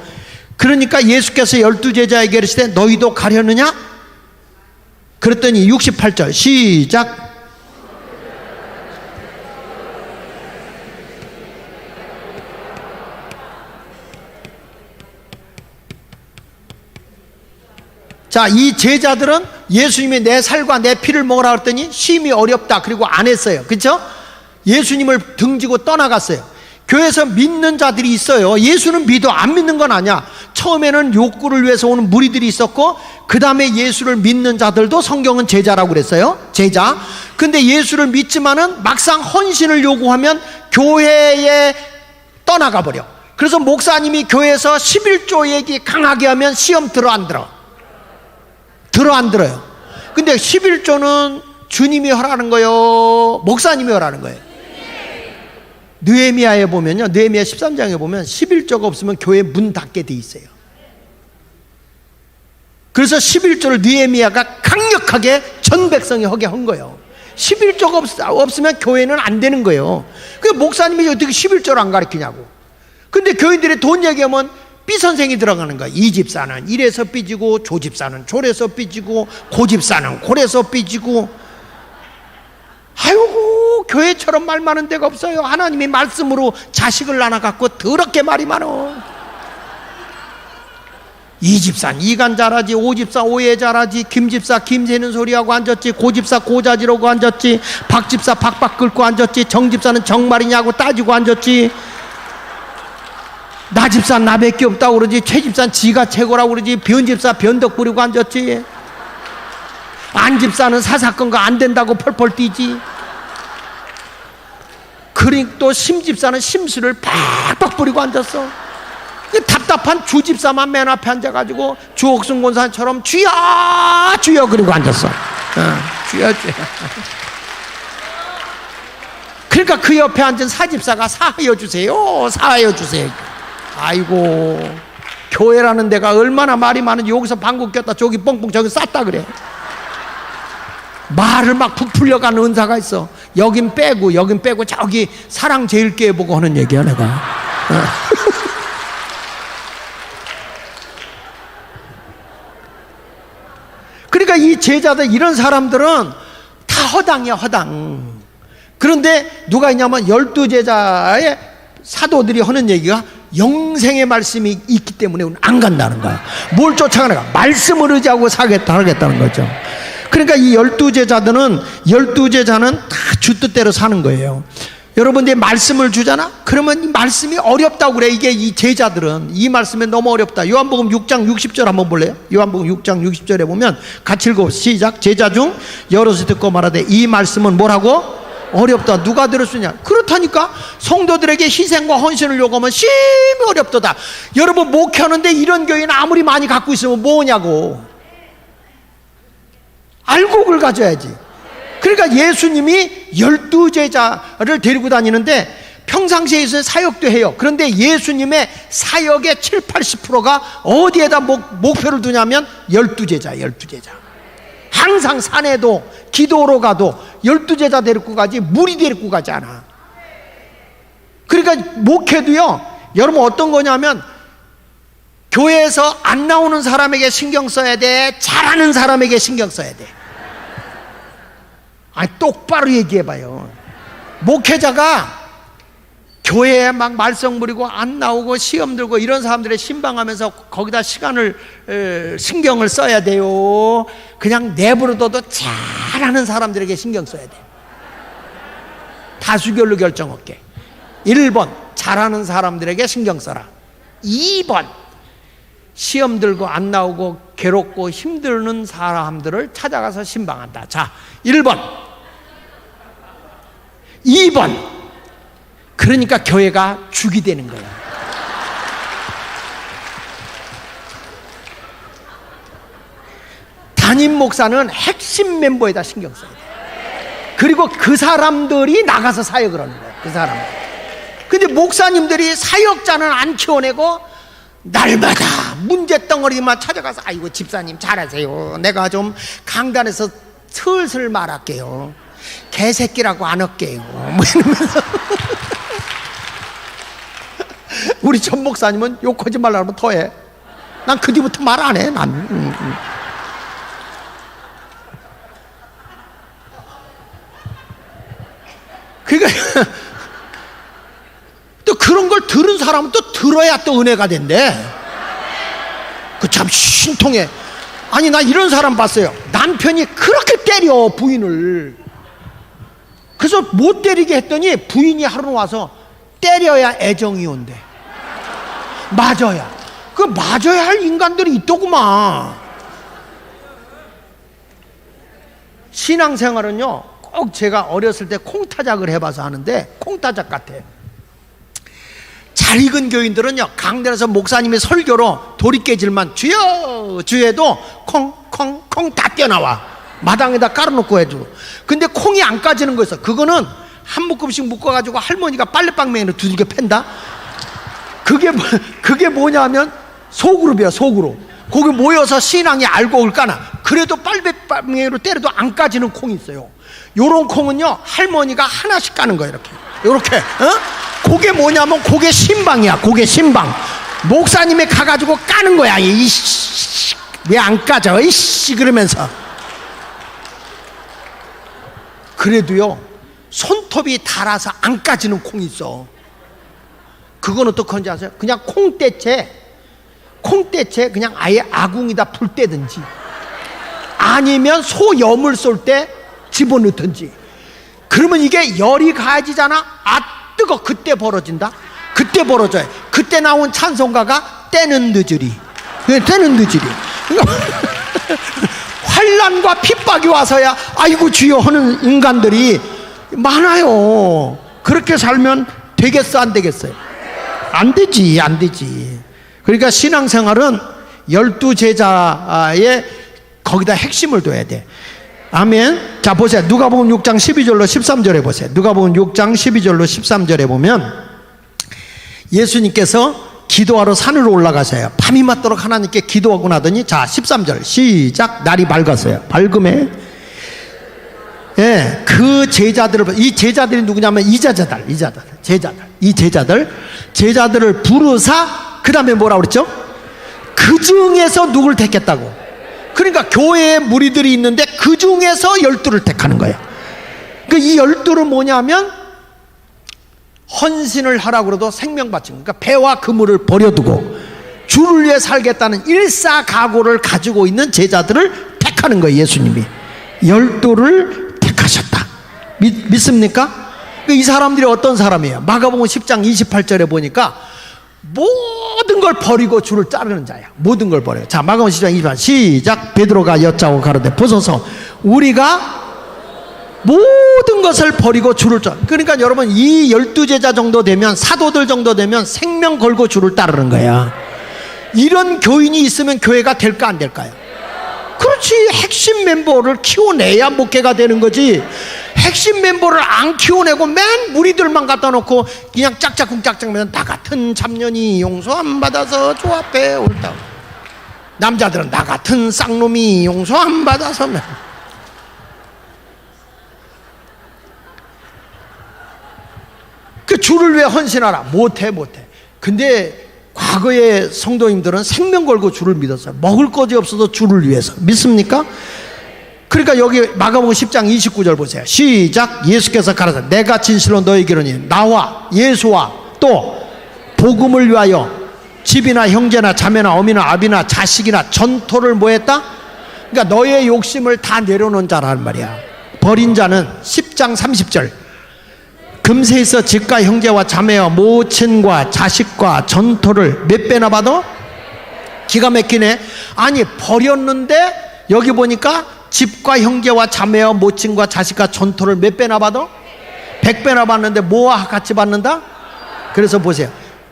그러니까 예수께서 12제자에게 이르시되 너희도 가려느냐? 그랬더니 68절 시작. 자, 이 제자들은 예수님이 내 살과 내 피를 먹으라 그랬더니 심히 어렵다. 그리고 안 했어요. 그렇죠? 예수님을 등지고 떠나갔어요. 교회에서 믿는 자들이 있어요. 예수는 믿어. 안 믿는 건 아니야. 처음에는 욕구를 위해서 오는 무리들이 있었고, 그 다음에 예수를 믿는 자들도 성경은 제자라고 그랬어요. 제자. 근데 예수를 믿지만은 막상 헌신을 요구하면 교회에 떠나가 버려. 그래서 목사님이 교회에서 11조 얘기 강하게 하면 시험 들어 안 들어? 안 들어요. 근데 11조는 주님이 하라는 거예요? 목사님이 하라는 거예요? 느헤미야에 보면요, 느헤미야 13장에 보면 11조가 없으면 교회 문 닫게 돼 있어요. 그래서 11조를 느헤미야가 강력하게 전 백성이 하게 한 거예요. 11조가 없으면 교회는 안 되는 거예요. 그 목사님이 어떻게 11조를 안 가르치냐고. 근데 교인들이 돈 얘기하면 B 선생이 들어가는 거야. 이 집사는 이래서 삐지고, 조 집사는 저래서 삐지고, 고 집사는 고래서 삐지고. 아이고, 교회처럼 말 많은 데가 없어요. 하나님이 말씀으로 자식을 낳아갖고 더럽게 말이 많어. 이 집사는 이간 잘하지, 오 집사 오해 잘하지, 김 집사 김 새는 소리하고 앉았지, 고 집사 고자지러고 앉았지, 박 집사 박박 긁고 앉았지, 정 집사는 정말이냐고 따지고 앉았지, 나 집사는 나밖에 없다고 그러지, 최 집사는 지가 최고라고 그러지, 변 집사 변덕 부리고 앉았지, 안 집사는 사사건거 안 된다고 펄펄 뛰지. 그리고 또 심 집사는 심술을 팍팍 부리고 앉았어. 답답한 주 집사만 맨 앞에 앉아가지고 주옥순 권사처럼 주여 주여 그리고 앉았어. 주여 주여. 그러니까 그 옆에 앉은 사 집사가 사하여 주세요, 사하여 주세요. 아이고, 교회라는 데가 얼마나 말이 많은지. 여기서 방구 꼈다 저기 뻥뻥 저기 쌌다 그래. 말을 막 부풀려가는 은사가 있어. 여긴 빼고 여긴 빼고 저기 사랑제일교회 보고 하는 얘기야 내가. 그러니까 이 제자들, 이런 사람들은 다 허당이야, 허당. 그런데 누가 있냐면 12제자의 사도들이 하는 얘기가 영생의 말씀이 있기 때문에 안 간다는 거야. 뭘 쫓아가는가? 말씀을 의지하고 하겠다는 거죠. 그러니까 이 12제자는 다 주 뜻대로 사는 거예요. 여러분들이 말씀을 주잖아? 그러면 이 말씀이 어렵다고 그래. 이게 이 제자들은 이 말씀이 너무 어렵다. 요한복음 6장 60절 한번 볼래요? 요한복음 6장 60절에 보면 같이 읽어. 시작. 제자 중 여럿이 듣고 말하되 이 말씀은 뭐라고? 어렵다. 누가 들을 수 있냐? 그렇다니까. 성도들에게 희생과 헌신을 요구하면 심히 어렵도다. 여러분, 목회하는데 이런 교회는 아무리 많이 갖고 있으면 뭐냐고. 알곡을 가져야지. 그러니까 예수님이 12제자를 데리고 다니는데 평상시에 있어서 사역도 해요. 그런데 예수님의 사역의 70~80%가 어디에다 목표를 두냐면 12제자, 12제자. 항상 산에도 기도로 가도 12제자 데리고 가지 무리 데리고 가지 않아. 그러니까 목회도요, 여러분 어떤 거냐면 교회에서 안 나오는 사람에게 신경 써야 돼, 잘하는 사람에게 신경 써야 돼. 아니, 똑바로 얘기해봐요. 목회자가 교회에 막 말썽 부리고 안 나오고 시험 들고 이런 사람들의 신방하면서 거기다 신경을 써야 돼요. 그냥 내버려둬도 잘하는 사람들에게 신경 써야 돼. 다수결로 결정 없게. 1번 잘하는 사람들에게 신경 써라. 2번 시험 들고 안 나오고 괴롭고 힘드는 사람들을 찾아가서 신방한다. 자, 1번 2번. 그러니까 교회가 죽이 되는 거예요. 담임 목사는 핵심 멤버에다 신경 써야 돼. 그리고 그 사람들이 나가서 사역을 하는 거예요. 그 사람들. 근데 목사님들이 사역자는 안 키워내고 날마다 문제덩어리만 찾아가서 아이고 집사님 잘하세요. 내가 좀 강단에서 슬슬 말할게요. 개새끼라고 안 할게요. 뭐 이러면서 우리 전 목사님은 욕하지 말라면 더해. 난 그 뒤부터 말 안 해. 난. 그러니까 또 그런 걸 들은 사람은 또 들어야 또 은혜가 된대. 그 참 신통해. 아니, 나 이런 사람 봤어요. 남편이 그렇게 때려 부인을. 그래서 못 때리게 했더니 부인이 하루 와서 때려야 애정이 온대. 맞아야. 그 맞아야 할 인간들이 있더구만. 신앙생활은요, 꼭 제가 어렸을 때 콩타작을 해봐서 하는데 콩타작 같아. 잘 익은 교인들은요, 강단에서 목사님이 설교로 도리깨질만 주여 주여도 콩콩콩 다 뛰어나와. 마당에다 깔아놓고 해주고. 근데 콩이 안 까지는 거 있어. 그거는 한 묶음씩 묶어가지고 할머니가 빨래방망이로 두들겨 팬다. 그게 뭐냐면 소그룹이야, 소그룹. 거기 모여서 신앙이 알곡을 까나. 그래도 빨래방망이로 때려도 안 까지는 콩이 있어요. 요런 콩은요 할머니가 하나씩 까는 거예요. 이렇게 그게 뭐냐면 그게 신방이야. 그게 신방. 목사님이 가가지고 까는 거야. 이씨 왜 안 까져 이씨 그러면서. 그래도요 손톱이 닳아서 안 까지는 콩이 있어. 그건 어떡한지 아세요? 그냥 콩대채 그냥 아예 아궁이다 불 때든지 아니면 소 염을 쏠 때 집어넣든지. 그러면 이게 열이 가해지잖아. 아 뜨거. 그때 벌어진다. 그때 벌어져요. 그때 나온 찬송가가 때는 늦으리. 때는 늦으리. 환난과 핍박이 와서야 아이고 주여 하는 인간들이 많아요. 그렇게 살면 되겠어 안 되겠어요? 안 되지. 그러니까 신앙생활은 12제자의 거기다 핵심을 둬야 돼. 아멘. 자 보세요. 누가복음 6장 12절로 13절에 보세요. 누가복음 6장 12절로 13절에 보면 예수님께서 기도하러 산으로 올라가세요. 밤이 맞도록 하나님께 기도하고 나더니 자 13절 시작. 날이 밝았어요. 밝음에 예, 그 제자들을, 이 제자들이 누구냐면 제자들을 부르사 그 다음에 뭐라 그랬죠? 그 중에서 누굴 택했다고. 그러니까 교회에 무리들이 있는데 그 중에서 12를 택하는 거예요. 그 이 12는 뭐냐면 헌신을 하라고 그래도 생명 바치고, 그러니까 배와 그물을 버려두고 주를 위해 살겠다는 일사각오를 가지고 있는 제자들을 택하는 거예요. 예수님이 12를 택하셨다. 믿습니까? 이 사람들이 어떤 사람이에요? 마가복음 10장 28절에 보니까 모든 걸 버리고 주를 따르는 자야. 모든 걸 버려요. 자 마가복음 10장 28절 시작. 베드로가 여짜고 가로되 보소서 우리가 모든 것을 버리고 주를 따르. 그러니까 여러분 이 12제자 정도 되면, 사도들 정도 되면 생명 걸고 주를 따르는 거야. 이런 교인이 있으면 교회가 될까 안 될까요? 그렇지. 핵심 멤버를 키워내야 목회가 되는 거지. 핵심 멤버를 안 키워내고 맨 무리들만 갖다 놓고 그냥 짝짝꿍짝짝면 나 같은 잡년이 용서 안 받아서 주 앞에 옳다. 남자들은 나 같은 쌍놈이 용서 안 받아서 그 주를 위해 헌신하라. 못해. 근데 과거의 성도님들은 생명 걸고 주를 믿었어요. 먹을 것이 없어도 주를 위해서. 믿습니까? 그러니까 여기 마가복음 10장 29절 보세요. 시작. 예수께서 가라사 내가 진실로 너희에게 이르노니 나와 예수와 또 복음을 위하여 집이나 형제나 자매나 어미나 아비나 자식이나 전토를 뭐 했다? 그러니까 너의 욕심을 다 내려놓은 자라는 말이야. 버린 자는 10장 30절 금세 있어 집과 형제와 자매와 모친과 자식과 전토를 몇 배나 받아? 기가 막히네. 아니 버렸는데 여기 보니까 집과 형제와 자매와 모친과 자식과 전토를 몇 배나 받아? 100배나 받는데 뭐와 같이 받는다? 그래서 보세요.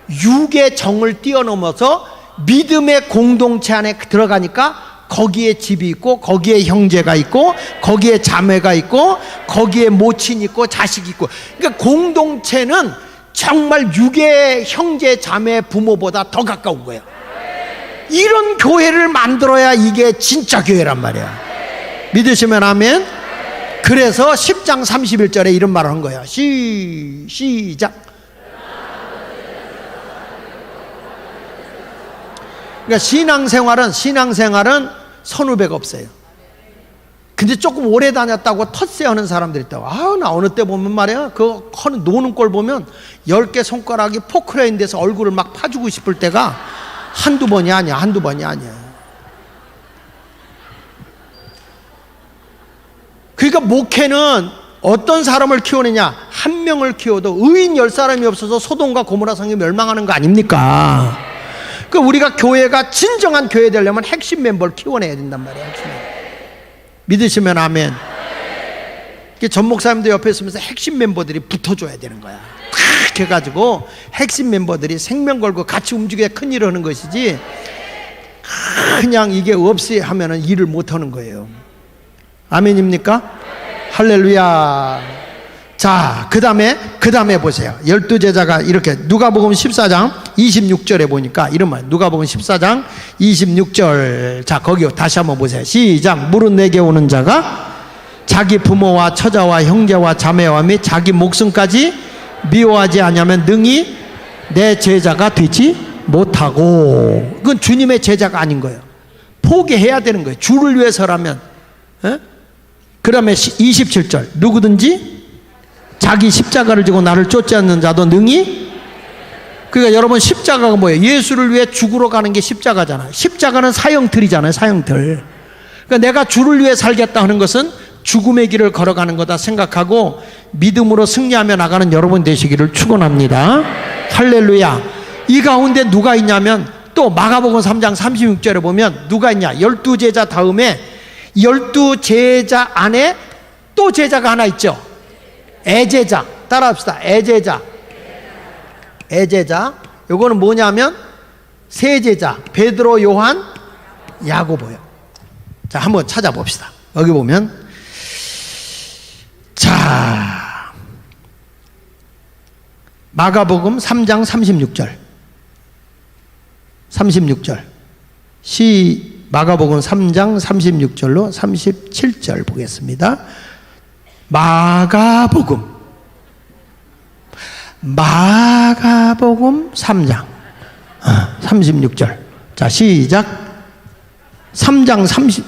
육의 정을 뛰어넘어서 믿음의 공동체 안에 들어가니까 거기에 집이 있고 거기에 형제가 있고 거기에 자매가 있고 거기에 모친이 있고 자식이 있고, 그러니까 공동체는 정말 육의 형제 자매 부모보다 더 가까운 거예요. 이런 교회를 만들어야 이게 진짜 교회란 말이야. 믿으시면 아멘. 그래서 10장 31절에 이런 말을 한 거야. 시작. 그러니까 신앙생활은 선후배가 없어요. 근데 조금 오래 다녔다고 텃세 하는 사람들이 있다고. 아우 나 어느 때 보면 말이야 그 노는 꼴 보면 10개 손가락이 포크레인 돼서 얼굴을 막 파주고 싶을 때가 한두 번이 아니야. 그러니까 목회는 어떤 사람을 키워내냐? 한 명을 키워도 의인 10사람이 없어서 소돔과 고모라 성이 멸망하는 거 아닙니까? 그 우리가 교회가 진정한 교회 되려면 핵심 멤버를 키워내야 된단 말이에요. 믿으시면 아멘. 전 목사님도 옆에 있으면서 핵심 멤버들이 붙어줘야 되는 거야. 그렇게 해가지고 핵심 멤버들이 생명 걸고 같이 움직여야 큰 일을 하는 것이지 그냥 이게 없이 하면은 일을 못 하는 거예요. 아멘입니까? 할렐루야. 자, 그 다음에 보세요. 12제자가 이렇게 누가복음 14장 26절에 보니까 이런 말. 누가복음 14장 26절. 자, 거기 다시 한번 보세요. 시작. 물은 내게 오는 자가 자기 부모와 처자와 형제와 자매와 및 자기 목숨까지 미워하지 않으면 능히 내 제자가 되지 못하고. 그건 주님의 제자가 아닌 거예요. 포기해야 되는 거예요. 주를 위해서라면. 그러면 27절, 누구든지 자기 십자가를 지고 나를 쫓지 않는 자도 능히. 그러니까 여러분, 십자가가 뭐예요? 예수를 위해 죽으러 가는 게 십자가잖아요. 십자가는 사형틀이잖아요. 사형틀. 그러니까 내가 주를 위해 살겠다 하는 것은 죽음의 길을 걸어가는 거다 생각하고 믿음으로 승리하며 나가는 여러분 되시기를 축원합니다. 할렐루야. 이 가운데 누가 있냐면, 또 마가복음 3장 36절에 보면 누가 있냐? 12제자 다음에 12제자 안에 또 제자가 하나 있죠. 애제자. 따라합시다. 애제자. 애제자. 요거는 뭐냐면 세 제자, 베드로, 요한, 야고보요. 자, 한번 찾아봅시다. 여기 보면, 자, 마가복음 3장 36절. 36절. 마가복음 3장 36절로 37절 보겠습니다. 마가복음 3장 36절. 자, 시작. 3장 30.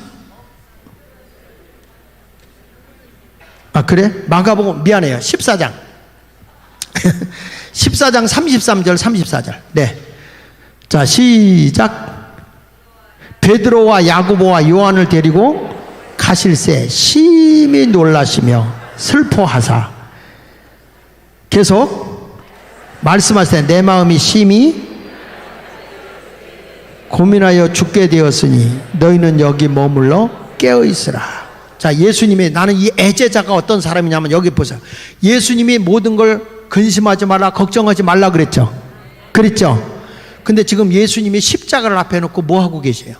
그래? 마가복음, 미안해요. 14장 14장 33절 34절. 네. 자, 시작. 베드로와 야고보와 요한을 데리고 가실새 심히 놀라시며 슬퍼하사. 계속 말씀하시되 내 마음이 심히 고민하여 죽게 되었으니 너희는 여기 머물러 깨어있으라. 자, 예수님이, 나는 이 애제자가 어떤 사람이냐면, 여기 보세요. 예수님이 모든 걸 근심하지 말라, 걱정하지 말라 그랬죠. 그랬죠. 근데 지금 예수님이 십자가를 앞에 놓고 뭐 하고 계세요?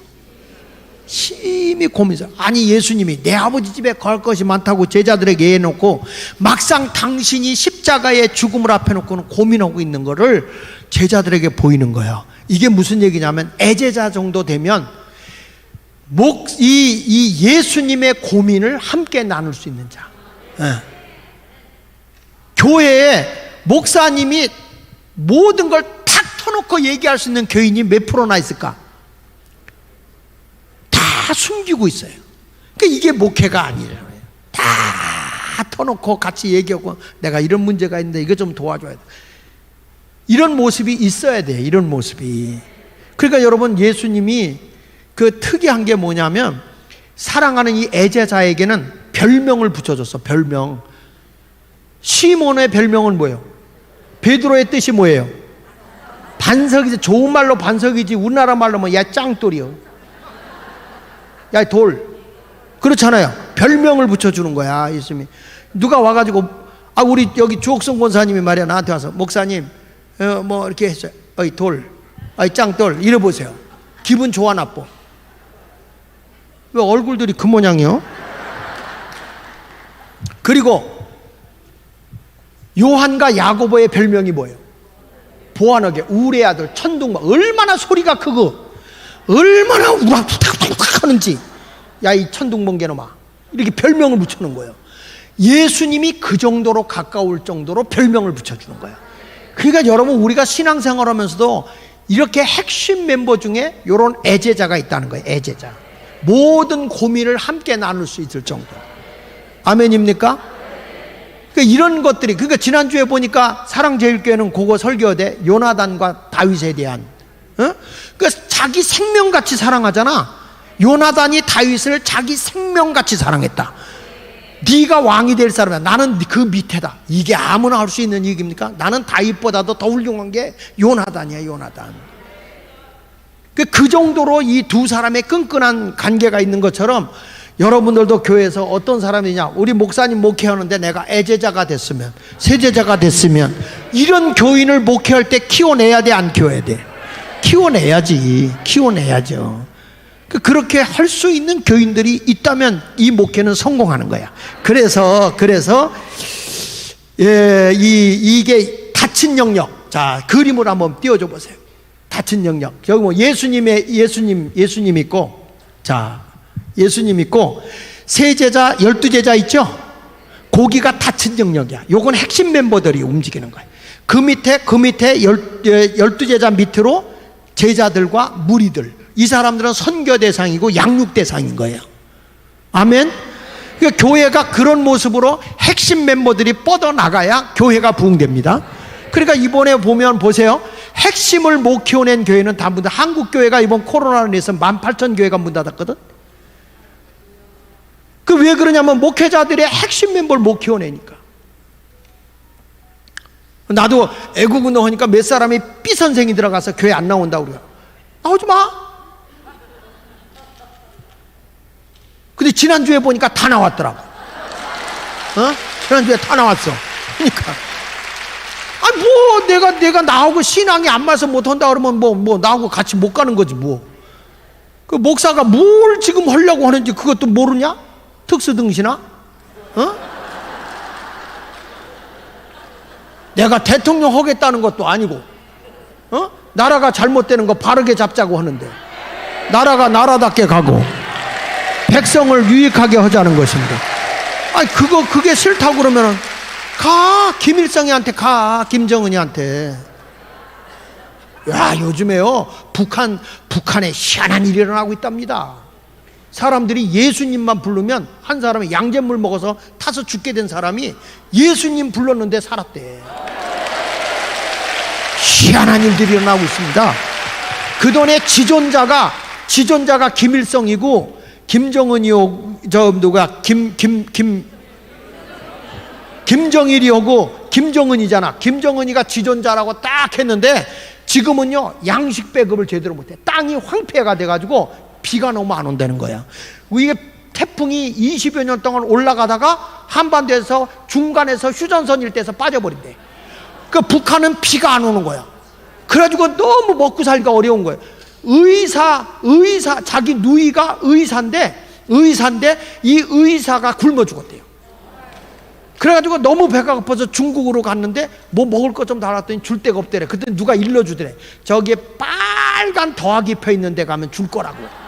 심히 고민해서. 아니, 예수님이 내 아버지 집에 갈 것이 많다고 제자들에게 해놓고 막상 당신이 십자가의 죽음을 앞에 놓고는 고민하고 있는 거를 제자들에게 보이는 거예요. 이게 무슨 얘기냐면, 애제자 정도 되면 이 예수님의 고민을 함께 나눌 수 있는 자. 교회에 목사님이 모든 걸 탁 터놓고 얘기할 수 있는 교인이 몇 프로나 있을까? 다 숨기고 있어요. 그러니까 이게 목회가 아니에요. 다 터놓고 같이 얘기하고, 내가 이런 문제가 있는데 이거 좀 도와줘야 돼. 이런 모습이 있어야 돼요. 이런 모습이. 그러니까 여러분, 예수님이 그 특이한 게 뭐냐면, 사랑하는 이 애제자에게는 별명을 붙여줬어. 별명. 시몬의 별명은 뭐예요? 베드로의 뜻이 뭐예요? 반석이지. 좋은 말로 반석이지, 우리나라 말로 뭐, 야 짱돌이요, 야 돌. 그렇잖아요. 별명을 붙여주는 거야. 예수님이. 누가 와가지고, 우리 여기 주옥성 권사님이 말이야, 나한테 와서, 목사님 뭐 이렇게 했어요. 어이 돌, 어이 짱돌, 이래보세요. 기분 좋아 나빠? 왜 얼굴들이 그 모양이요? 그리고 요한과 야고보의 별명이 뭐예요? 보아너게, 우레 아들, 천둥막. 얼마나 소리가 크고 얼마나 우락우락 하는지. 야, 이 천둥번개놈아, 이렇게 별명을 붙여놓은 거예요. 예수님이 그 정도로 가까울 정도로 별명을 붙여주는 거예요. 그러니까 여러분, 우리가 신앙생활 하면서도 이렇게 핵심 멤버 중에 이런 애제자가 있다는 거예요. 애제자. 모든 고민을 함께 나눌 수 있을 정도. 아멘입니까? 그러니까 이런 것들이, 그러니까 지난주에 보니까 사랑제일교회는 그거 설교대, 요나단과 다윗에 대한, 그러니까 자기 생명같이 사랑하잖아. 요나단이 다윗을 자기 생명같이 사랑했다. 네가 왕이 될 사람이야. 나는 그 밑에다. 이게 아무나 할 수 있는 얘기입니까? 나는 다윗보다도 더 훌륭한 게 요나단이야. 요나단. 그 정도로 이 두 사람의 끈끈한 관계가 있는 것처럼, 여러분들도 교회에서 어떤 사람이냐, 우리 목사님 목회하는데 내가 애제자가 됐으면, 세제자가 됐으면, 이런 교인을 목회할 때 키워내야 돼, 안 키워야 돼? 키워내야지. 키워내야죠. 그렇게 할 수 있는 교인들이 있다면 이 목회는 성공하는 거야. 그래서 이게 닫힌 영역. 자, 그림을 한번 띄워줘 보세요. 닫힌 영역. 여기 뭐 예수님 있고, 자, 예수님 있고, 세 제자, 12제자 있죠? 거기가 닫힌 영역이야. 요건 핵심 멤버들이 움직이는 거예요. 그 밑에 12제자 밑으로 제자들과 무리들, 이 사람들은 선교 대상이고 양육 대상인 거예요. 아멘. 그러니까 교회가 그런 모습으로 핵심 멤버들이 뻗어나가야 교회가 부흥됩니다. 그러니까 이번에 보면 보세요. 핵심을 못 키워낸 교회는 다 문 닫아. 한국교회가 이번 코로나로 인해서 18,000교회가 문 닫았거든. 그 왜 그러냐면 목회자들의 핵심 멤버를 못 키워내니까. 나도 애국 운동하니까 몇 사람이 B 선생이 들어가서 교회 안 나온다고 그래요. 나오지 마. 근데 지난주에 보니까 다 나왔더라고. 지난주에 다 나왔어. 그러니까 내가 나오고 신앙이 안 맞아서 못 한다 그러면 뭐 나하고 같이 못 가는 거지 뭐. 그 목사가 뭘 지금 하려고 하는지 그것도 모르냐? 특수등신아? 내가 대통령 하겠다는 것도 아니고, 나라가 잘못되는 거 바르게 잡자고 하는데, 나라가 나라답게 가고, 백성을 유익하게 하자는 것인데, 아니, 그게 싫다고 그러면은, 김일성이한테 김정은이한테. 야, 요즘에요, 북한에 희한한 일이 일어나고 있답니다. 사람들이 예수님만 부르면 한 사람이 양잿물 먹어서 타서 죽게 된 사람이 예수님 불렀는데 살았대. 희한한 일들이 일어나고 있습니다. 그동안에 지존자가 김일성이고 김정은이요, 김정일이오고 김정은이잖아. 김정은이가 지존자라고 딱 했는데 지금은요 양식 배급을 제대로 못해. 땅이 황폐가 돼가지고 비가 너무 안 온다는 거야. 이게 태풍이 20여 년 동안 올라가다가 한반도에서 중간에서 휴전선 일대에서 빠져버린대. 그 북한은 비가 안 오는 거야. 그래가지고 너무 먹고 살기가 어려운 거예요. 자기 누이가 의사인데 이 의사가 굶어 죽었대요. 그래가지고 너무 배가 고파서 중국으로 갔는데 뭐 먹을 것 좀 달았더니 줄 데가 없대래. 그때 누가 일러주더래. 저기에 빨간 더하기 표 있는 데 가면 줄 거라고.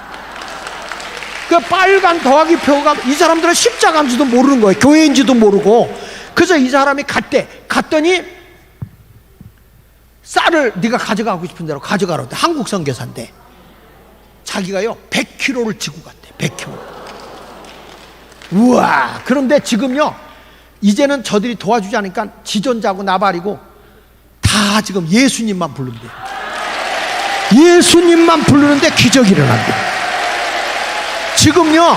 그 빨간 더하기 표가 이 사람들은 십자가인지도 모르는 거예요. 교회인지도 모르고. 그래서 이 사람이 갔더니 쌀을 네가 가져가고 싶은 대로 가져가라고. 한국 선교사인데 자기가요 100kg를 지고 갔대. 100kg. 우와. 그런데 지금요 이제는 저들이 도와주지 않으니까 지존자고 나발이고 다 지금 예수님만 부른대. 예수님만 부르는데 기적이 일어난대. 지금요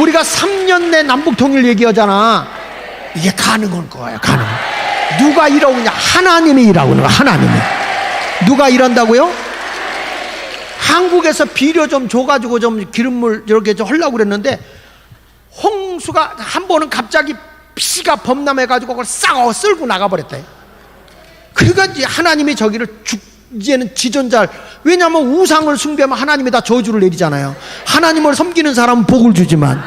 우리가 3년 내 남북통일 얘기하잖아. 이게 가능한 거예요. 누가 일하느냐? 하나님이 일하고 있는 거야. 하나님이. 누가 일한다고요? 한국에서 비료 좀 줘가지고 좀 기름물 이렇게 좀 하려고 그랬는데 홍수가 한 번은 갑자기 피가 범람해가지고 그걸 싹 쓸고 나가버렸대. 그러니까 이제 하나님이 저기를 이제는 지존자를, 왜냐하면 우상을 숭배하면 하나님이 다 저주를 내리잖아요. 하나님을 섬기는 사람은 복을 주지만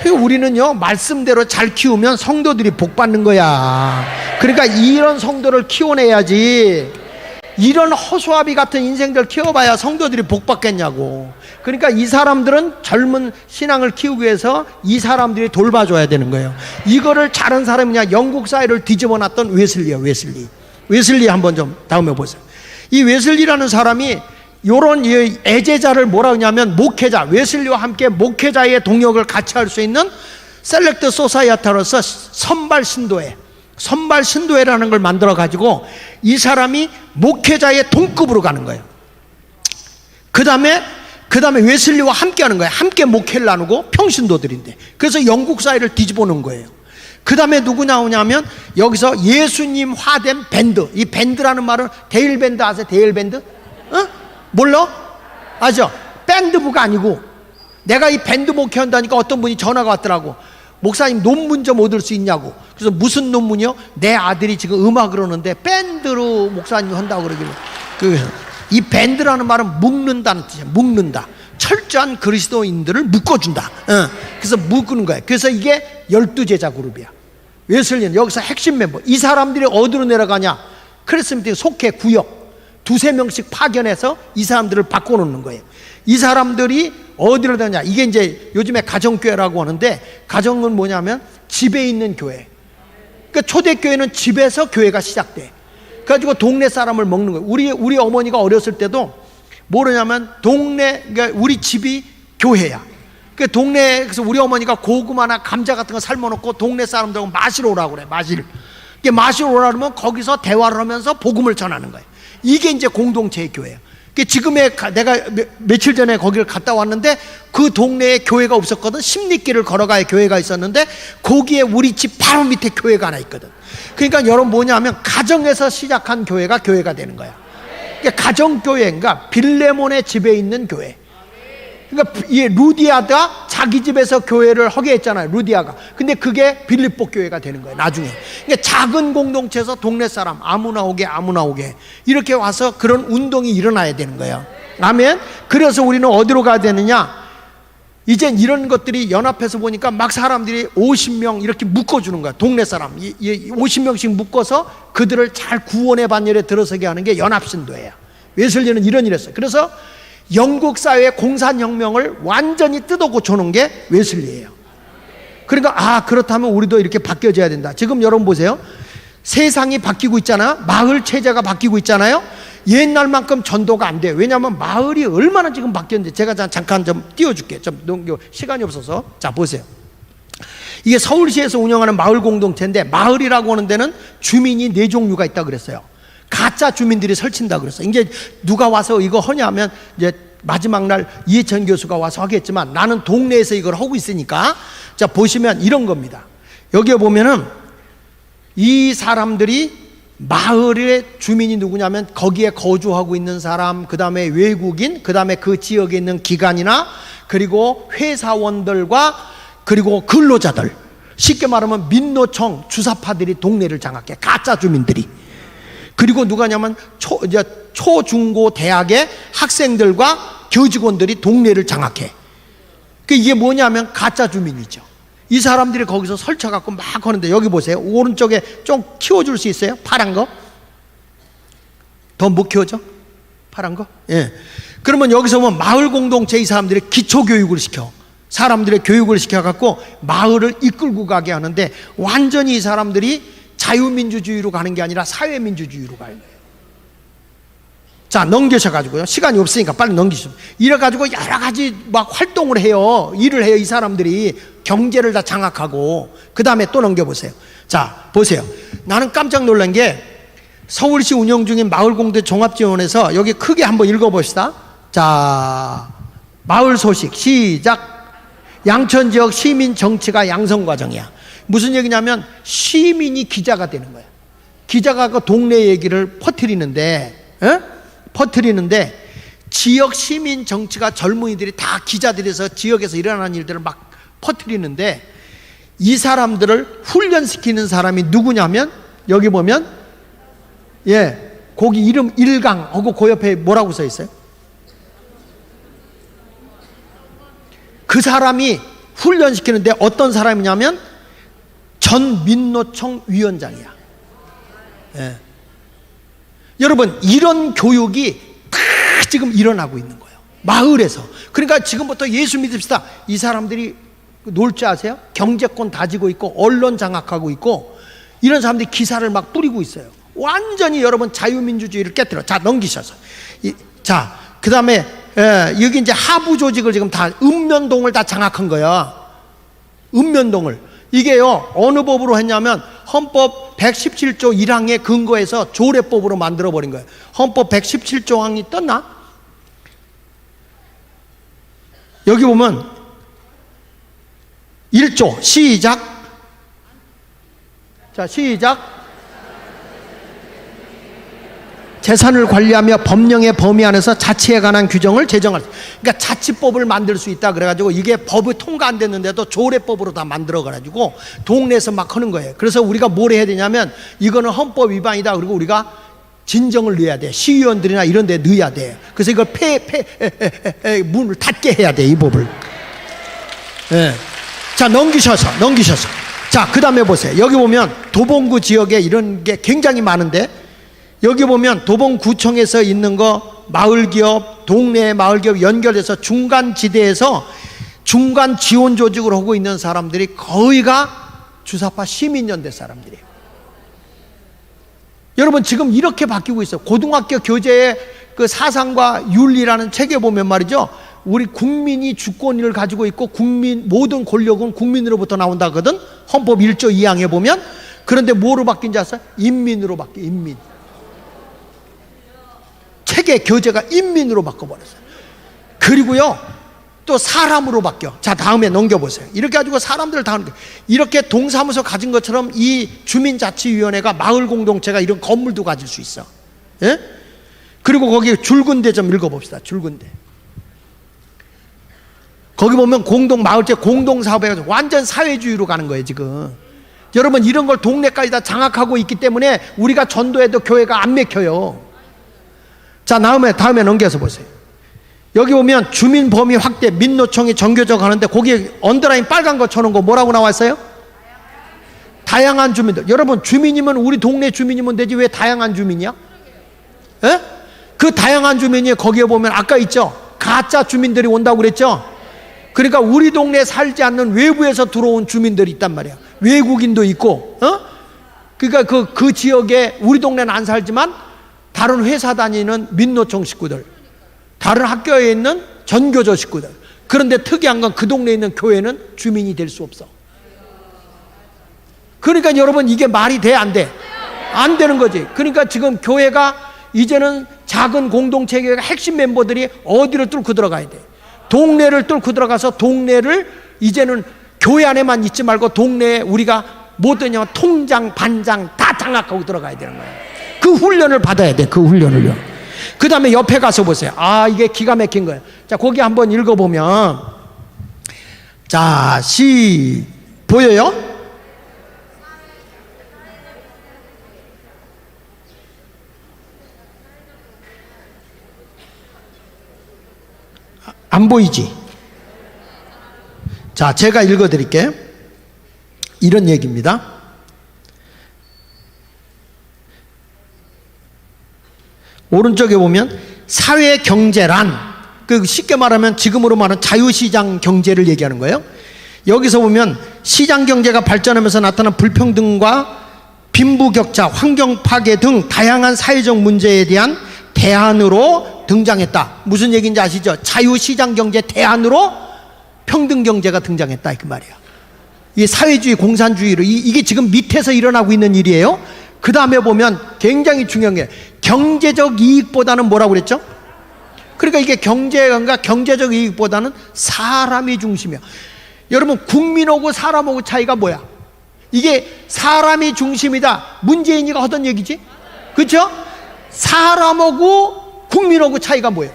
우리는요 말씀대로 잘 키우면 성도들이 복 받는 거야. 그러니까 이런 성도를 키워내야지. 이런 허수아비 같은 인생들 키워봐야 성도들이 복 받겠냐고. 그러니까 이 사람들은 젊은 신앙을 키우기 위해서 이 사람들이 돌봐줘야 되는 거예요. 이거를 잘한 사람이냐? 영국 사회를 뒤집어 놨던 웨슬리야. 웨슬리 한번 좀 다음에 보세요. 이 웨슬리라는 사람이 요런 애제자를 뭐라 하냐면 목회자, 웨슬리와 함께 목회자의 동역을 같이 할 수 있는 셀렉트 소사이어티로서 선발 신도회라는 걸 만들어 가지고 이 사람이 목회자의 동급으로 가는 거예요. 그 다음에 웨슬리와 함께 하는 거예요. 함께 목회를 나누고 평신도들인데, 그래서 영국 사회를 뒤집어 놓은 거예요. 그 다음에 누구 나오냐면 여기서 예수님 화된 밴드. 이 밴드라는 말은 데일 밴드 아세요? 데일 밴드? 몰라? 아죠? 밴드부가 아니고, 내가 이 밴드 목회한다니까 어떤 분이 전화가 왔더라고. 목사님 논문 좀 얻을 수 있냐고. 그래서 무슨 논문이요? 내 아들이 지금 음악을 하는데 밴드로 목사님 한다고 그러길래. 이 밴드라는 말은 묶는다는 뜻이야. 묶는다. 철저한 그리스도인들을 묶어준다. 그래서 묶는 거야. 그래서 이게 12제자 그룹이야. 웨슬리는 여기서 핵심 멤버. 이 사람들이 어디로 내려가냐? 크리스마스 속해 구역. 두세 명씩 파견해서 이 사람들을 바꿔놓는 거예요. 이 사람들이 어디로 다냐? 이게 이제 요즘에 가정교회라고 하는데, 가정은 뭐냐면 집에 있는 교회. 그러니까 초대교회는 집에서 교회가 시작돼. 그래가지고 동네 사람을 먹는 거예요. 우리 어머니가 어렸을 때도 뭐냐면 그러니까 우리 집이 교회야. 그 동네에서 우리 어머니가 고구마나 감자 같은 거 삶아놓고 동네 사람들하고 마시러 오라고 그래. 마시러 오라 그러면 거기서 대화를 하면서 복음을 전하는 거예요. 이게 이제 공동체의 교회예요. 내가 며칠 전에 거기를 갔다 왔는데 그 동네에 교회가 없었거든. 십리길을 걸어가야 교회가 있었는데 거기에 우리 집 바로 밑에 교회가 하나 있거든. 그러니까 여러분 뭐냐면 가정에서 시작한 교회가 되는 거야. 그러니까 가정교회인가 빌레몬의 집에 있는 교회. 그러니까 이 루디아가 자기 집에서 교회를 하게 했잖아요. 루디아가. 근데 그게 빌립보 교회가 되는 거예요. 나중에. 그러니까 작은 공동체에서 동네 사람 아무나 오게 이렇게 와서 그런 운동이 일어나야 되는 거예요. 아멘. 그래서 우리는 어디로 가야 되느냐? 이젠 이런 것들이 연합해서 보니까 막 사람들이 50명 이렇게 묶어주는 거야. 동네 사람 50명씩 묶어서 그들을 잘 구원의 반열에 들어서게 하는 게 연합신도예요. 웨슬리는 이런 일을 했어요. 그래서 영국 사회의 공산혁명을 완전히 뜯어 고쳐놓은 게 웨슬리예요. 그러니까 그렇다면 우리도 이렇게 바뀌어져야 된다. 지금 여러분 보세요. 세상이 바뀌고 있잖아요. 마을 체제가 바뀌고 있잖아요. 옛날만큼 전도가 안 돼요. 왜냐하면 마을이 얼마나 지금 바뀌었는지 제가 잠깐 좀 띄워줄게요. 시간이 없어서. 자, 보세요. 이게 서울시에서 운영하는 마을 공동체인데, 마을이라고 하는 데는 주민이 4종류가 있다고 그랬어요. 가짜 주민들이 설친다 그랬어요. 이제 누가 와서 이거 하냐면 이제 마지막 날 이해찬 교수가 와서 하겠지만 나는 동네에서 이걸 하고 있으니까, 자 보시면 이런 겁니다. 여기에 보면은 이 사람들이 마을의 주민이 누구냐면 거기에 거주하고 있는 사람, 그 다음에 외국인, 그 다음에 그 지역에 있는 기관이나 그리고 회사원들과 그리고 근로자들, 쉽게 말하면 민노총 주사파들이 동네를 장악해. 가짜 주민들이. 그리고 누가냐면 초중고 대학의 학생들과 교직원들이 동네를 장악해. 이게 뭐냐면 가짜 주민이죠. 이 사람들이 거기서 설쳐갖고 막 하는데, 여기 보세요. 오른쪽에 좀 키워줄 수 있어요? 파란 거? 더 못 키워져? 파란 거? 예. 그러면 여기서 보면 마을 공동체 이 사람들이 기초교육을 시켜. 사람들의 교육을 시켜갖고 마을을 이끌고 가게 하는데, 완전히 이 사람들이 자유민주주의로 가는 게 아니라 사회민주주의로 가요. 자, 넘기셔가지고요. 시간이 없으니까 빨리 넘기시죠. 이래가지고 여러 가지 막 활동을 해요. 일을 해요. 이 사람들이 경제를 다 장악하고. 그 다음에 또 넘겨보세요. 자, 보세요. 나는 깜짝 놀란 게 서울시 운영 중인 마을공동 종합지원에서 여기 크게 한번 읽어봅시다. 자, 마을 소식 시작. 양천지역 시민 정치가 양성 과정이야. 무슨 얘기냐면 시민이 기자가 되는 거야. 기자가 그 동네 얘기를 퍼뜨리는데 지역 시민 정치가 젊은이들이 다 기자들에서 지역에서 일어나는 일들을 막 퍼뜨리는데, 이 사람들을 훈련시키는 사람이 누구냐면 여기 보면 거기 이름 일강하고 그 옆에 뭐라고 써 있어요? 그 사람이 훈련시키는데 어떤 사람이냐면 전 민노총 위원장이야. 예. 여러분, 이런 교육이 다 지금 일어나고 있는 거예요. 마을에서. 그러니까 지금부터 예수 믿읍시다. 이 사람들이 놀 줄 아세요? 경제권 다지고 있고 언론 장악하고 있고 이런 사람들이 기사를 막 뿌리고 있어요. 완전히 여러분 자유민주주의를 깨뜨려. 자, 넘기셔서. 자, 그 다음에 여기 이제 하부 조직을 지금 다 읍면동을 다 장악한 거야. 읍면동을. 이게요, 어느 법으로 했냐면 헌법 117조 1항에 근거해서 조례법으로 만들어버린 거예요. 헌법 117조 항이 떴나? 여기 보면 1조 시작. 자, 시작. 재산을 관리하며 법령의 범위 안에서 자치에 관한 규정을 제정할. 그러니까 자치법을 만들 수 있다 그래가지고 이게 법이 통과 안 됐는데도 조례법으로 다 만들어가지고 동네에서 막 하는 거예요. 그래서 우리가 뭘 해야 되냐면 이거는 헌법 위반이다. 그리고 우리가 진정을 넣어야 돼. 시의원들이나 이런 데 넣어야 돼. 그래서 이걸 문을 닫게 해야 돼, 이 법을. 예. 자, 넘기셔서. 자, 그 다음에 보세요. 여기 보면 도봉구 지역에 이런 게 굉장히 많은데, 여기 보면 도봉구청에서 있는 거 마을기업, 동네 마을기업 연결해서 중간 지대에서 중간 지원 조직을 하고 있는 사람들이 거의가 주사파 시민연대 사람들이에요. 여러분 지금 이렇게 바뀌고 있어요. 고등학교 교재의 그 사상과 윤리라는 책에 보면 말이죠, 우리 국민이 주권을 가지고 있고 모든 권력은 국민으로부터 나온다거든. 헌법 1조 2항에 보면. 그런데 뭐로 바뀐지 아세요? 인민으로 바뀌어. 인민. 책의 교재가 인민으로 바꿔버렸어요. 그리고요 또 사람으로 바뀌어. 자, 다음에 넘겨보세요. 이렇게 가지고 사람들을 다 이렇게 동사무소 가진 것처럼 이 주민자치위원회가 마을 공동체가 이런 건물도 가질 수 있어. 예? 그리고 거기 줄근대 좀 읽어봅시다. 줄근대. 거기 보면 공동마을제 공동사업에 완전 사회주의로 가는 거예요 지금. 여러분 이런 걸 동네까지 다 장악하고 있기 때문에 우리가 전도해도 교회가 안 맥혀요. 자, 다음에 넘겨서 보세요. 여기 보면 주민 범위 확대, 민노총이 정교적 하는데 거기에 언더라인 빨간 거 쳐놓은 거 뭐라고 나왔어요? 다양한 주민들. 여러분 주민이면 우리 동네 주민이면 되지 왜 다양한 주민이야? 에? 그 다양한 주민이 거기에 보면 아까 있죠? 가짜 주민들이 온다고 그랬죠? 그러니까 우리 동네에 살지 않는 외부에서 들어온 주민들이 있단 말이야. 외국인도 있고, 그러니까 그 지역에 우리 동네는 안 살지만 다른 회사 다니는 민노총 식구들, 다른 학교에 있는 전교조 식구들. 그런데 특이한 건 그 동네에 있는 교회는 주민이 될 수 없어. 그러니까 여러분 이게 말이 돼, 안 돼? 안 되는 거지. 그러니까 지금 교회가 이제는 작은 공동체의 핵심 멤버들이 어디를 뚫고 들어가야 돼? 동네를 뚫고 들어가서 동네를 이제는 교회 안에만 있지 말고 동네에 우리가 뭐 되냐면 통장, 반장 다 장악하고 들어가야 되는 거예요. 그 훈련을 받아야 돼. 그 훈련을요. 그 다음에 옆에 가서 보세요. 아, 이게 기가 막힌 거예요. 자, 거기 한번 읽어보면, 자, 보여요? 안 보이지? 자, 제가 읽어드릴게요. 이런 얘기입니다. 오른쪽에 보면 사회경제란, 쉽게 말하면 지금으로 말하는 자유시장 경제를 얘기하는 거예요. 여기서 보면 시장경제가 발전하면서 나타난 불평등과 빈부격차, 환경파괴 등 다양한 사회적 문제에 대한 대안으로 등장했다. 무슨 얘기인지 아시죠? 자유시장경제 대안으로 평등경제가 등장했다, 그 말이에요. 이게 사회주의, 공산주의로 이게 지금 밑에서 일어나고 있는 일이에요. 그 다음에 보면 굉장히 중요한 게 경제적 이익보다는 뭐라고 그랬죠? 그러니까 이게 경제적 이익보다는 사람이 중심이야. 여러분 국민하고 사람하고 차이가 뭐야? 이게 사람이 중심이다. 문재인이가 하던 얘기지? 그렇죠? 사람하고 국민하고 차이가 뭐예요?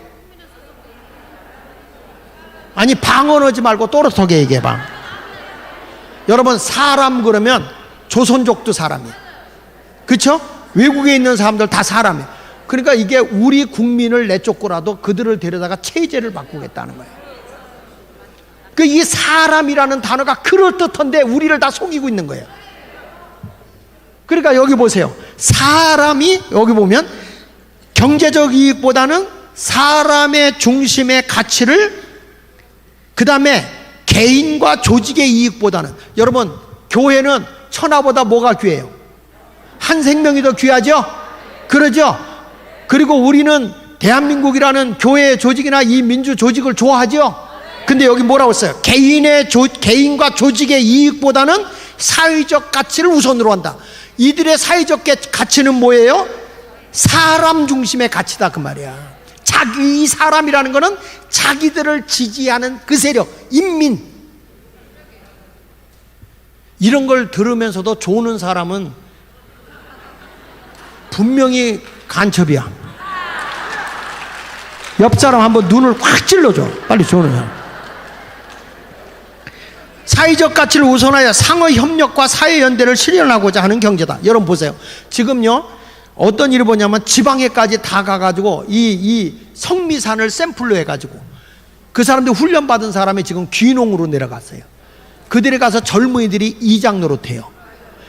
아니 방언하지 말고 또렷하게 얘기해봐. 여러분 사람 그러면 조선족도 사람이야. 그렇죠? 외국에 있는 사람들 다 사람이야. 그러니까 이게 우리 국민을 내쫓고라도 그들을 데려다가 체제를 바꾸겠다는 거예요. 이 사람이라는 단어가 그럴듯한데 우리를 다 속이고 있는 거예요. 그러니까 여기 보세요. 사람이 여기 보면 경제적 이익보다는 사람의 중심의 가치를, 그 다음에 개인과 조직의 이익보다는, 여러분 교회는 천하보다 뭐가 귀해요? 한 생명이 더 귀하죠? 그러죠? 그리고 우리는 대한민국이라는 교회 조직이나 이 민주 조직을 좋아하죠? 근데 여기 뭐라고 했어요? 개인과 조직의 이익보다는 사회적 가치를 우선으로 한다. 이들의 사회적 가치는 뭐예요? 사람 중심의 가치다, 그 말이야. 이 사람이라는 거는 자기들을 지지하는 그 세력, 인민. 이런 걸 들으면서도 조는 사람은 분명히 간첩이야. 옆 사람 한번 눈을 확 찔러줘. 빨리 조는 사람. 사회적 가치를 우선하여 상호 협력과 사회 연대를 실현하고자 하는 경제다. 여러분 보세요. 지금요 어떤 일을 보냐면 지방에까지 다 가가지고 이 성미산을 샘플로 해가지고 그 사람들 훈련받은 사람이 지금 귀농으로 내려갔어요. 그들에 가서 젊은이들이 이장 노릇해요.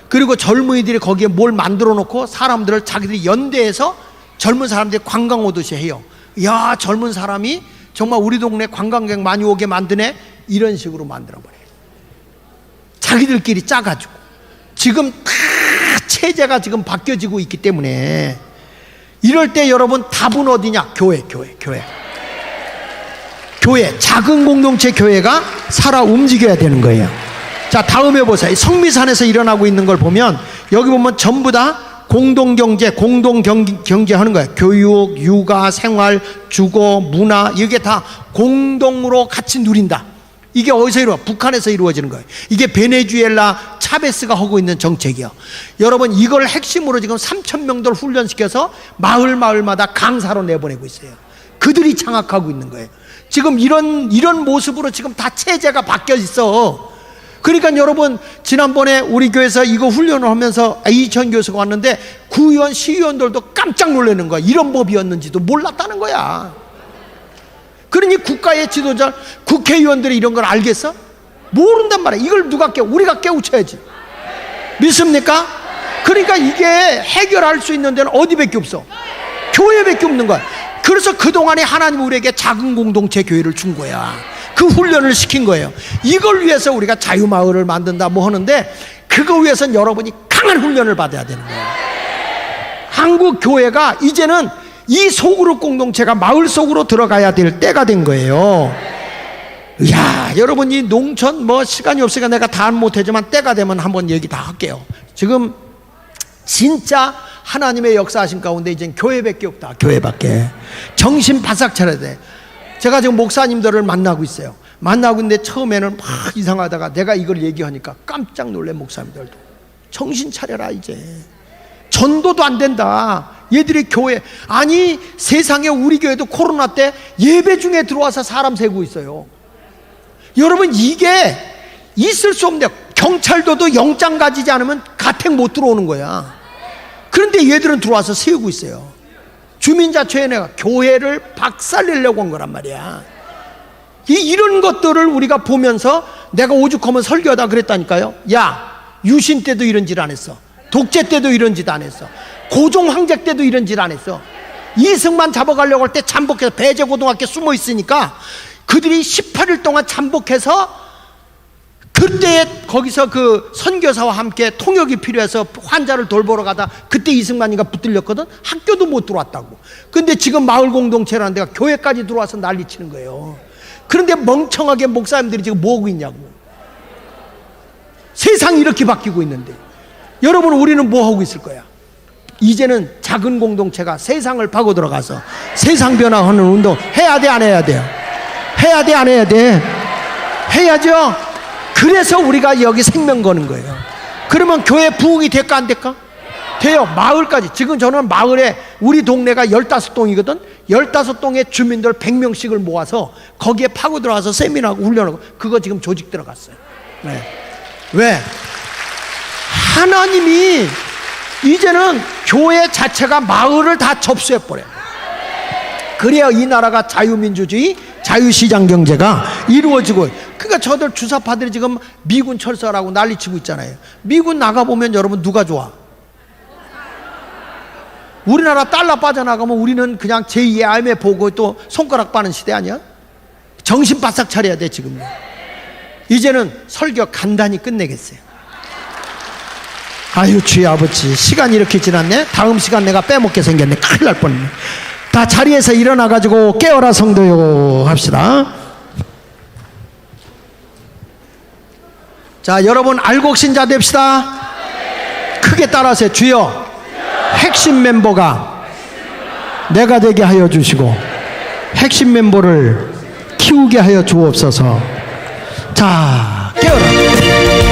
그리고 젊은이들이 거기에 뭘 만들어 놓고 사람들을 자기들이 연대해서 젊은 사람들이 관광 오듯이 해요. 야, 젊은 사람이 정말 우리 동네 관광객 많이 오게 만드네. 이런 식으로 만들어버려요. 자기들끼리 짜가지고. 지금 다 체제가 지금 바뀌어지고 있기 때문에 이럴 때 여러분 답은 어디냐? 교회. 작은 공동체 교회가 살아 움직여야 되는 거예요. 자, 다음에 보세요. 성미산에서 일어나고 있는 걸 보면 여기 보면 전부 다 공동경제 하는 거예요. 교육, 육아, 생활, 주거, 문화, 이게 다 공동으로 같이 누린다. 이게 어디서 이루어져? 북한에서 이루어지는 거예요. 이게 베네수엘라 차베스가 하고 있는 정책이요. 여러분, 이걸 핵심으로 지금 3,000명들 훈련시켜서 마을마다 강사로 내보내고 있어요. 그들이 장악하고 있는 거예요. 지금 이런 모습으로 지금 다 체제가 바뀌어 있어. 그러니까 여러분, 지난번에 우리 교회에서 이거 훈련을 하면서 이천 교수가 왔는데 구의원, 시의원들도 깜짝 놀라는 거야. 이런 법이었는지도 몰랐다는 거야. 그러니 국가의 지도자, 국회의원들이 이런 걸 알겠어? 모른단 말이야. 이걸 누가 깨워? 우리가 깨우쳐야지. 믿습니까? 그러니까 이게 해결할 수 있는 데는 어디밖에 없어? 교회밖에 없는 거야. 그래서 그동안에 하나님 우리에게 작은 공동체 교회를 준 거야. 그 훈련을 시킨 거예요. 이걸 위해서 우리가 자유마을을 만든다 뭐 하는데, 그거 위해서는 여러분이 강한 훈련을 받아야 되는 거예요. 한국 교회가 이제는 이 소그룹 공동체가 마을 속으로 들어가야 될 때가 된 거예요. 이야, 여러분, 이 농촌 뭐 시간이 없으니까 내가 다 못하지만 때가 되면 한번 얘기 다 할게요. 지금 진짜 하나님의 역사하신 가운데 이젠 교회밖에 없다. 교회밖에. 정신 바싹 차려야 돼. 제가 지금 목사님들을 만나고 있어요. 만나고 있는데 처음에는 막 이상하다가 내가 이걸 얘기하니까 깜짝 놀래. 목사님들도 정신 차려라. 이제 전도도 안 된다. 얘들이 교회, 아니 세상에 우리 교회도 코로나 때 예배 중에 들어와서 사람 세고 있어요. 여러분, 이게 있을 수 없는데, 경찰도도 영장 가지지 않으면 가택 못 들어오는 거야. 그런데 얘들은 들어와서 세우고 있어요. 주민자치회가 교회를 박살내려고 한 거란 말이야. 이런 것들을 우리가 보면서 내가 오죽하면 설교하다 그랬다니까요. 야, 유신 때도 이런 짓 안 했어. 독재 때도 이런 짓 안 했어. 고종 황제 때도 이런 짓 안 했어. 이승만 잡아가려고 할 때 잠복해서 배제고등학교에 숨어 있으니까 그들이 18일 동안 잠복해서, 그때 거기서 그 선교사와 함께 통역이 필요해서 환자를 돌보러 가다 그때 이승만이가 붙들렸거든. 학교도 못 들어왔다고. 근데 지금 마을 공동체라는 데가 교회까지 들어와서 난리치는 거예요. 그런데 멍청하게 목사님들이 지금 뭐 하고 있냐고. 세상이 이렇게 바뀌고 있는데 여러분, 우리는 뭐 하고 있을 거야? 이제는 작은 공동체가 세상을 파고 들어가서 세상 변화하는 운동 해야 돼, 안 해야 돼요? 해야 돼, 안 해야 돼? 해야죠. 그래서 우리가 여기 생명 거는 거예요. 그러면 교회 부흥이 될까 안 될까? 돼요. 마을까지. 지금 저는 마을에, 우리 동네가 15동이거든 15동의 주민들 100명씩을 모아서 거기에 파고 들어가서 세미나하고 훈련하고, 그거 지금 조직 들어갔어요. 네. 왜? 하나님이 이제는 교회 자체가 마을을 다 접수해버려요. 그래야 이 나라가 자유민주주의, 자유시장 경제가 이루어지고. 그러니까 저들 주사파들이 지금 미군 철수하라고 난리치고 있잖아요. 미군 나가보면 여러분 누가 좋아? 우리나라 달러 빠져나가면 우리는 그냥 제2의 IMF 보고 또 손가락 빠는 시대 아니야? 정신 바싹 차려야 돼. 지금 이제는 설교 간단히 끝내겠어요. 아유, 주의 아버지, 시간이 이렇게 지났네. 다음 시간 내가 빼먹게 생겼네. 큰일 날 뻔했네. 다 자리에서 일어나가지고 깨어라 성도요 합시다. 자, 여러분 알곡 신자 됩시다. 크게 따라하세요. 주여, 핵심 멤버가 내가 되게 하여 주시고 핵심 멤버를 키우게 하여 주옵소서. 자, 깨어라.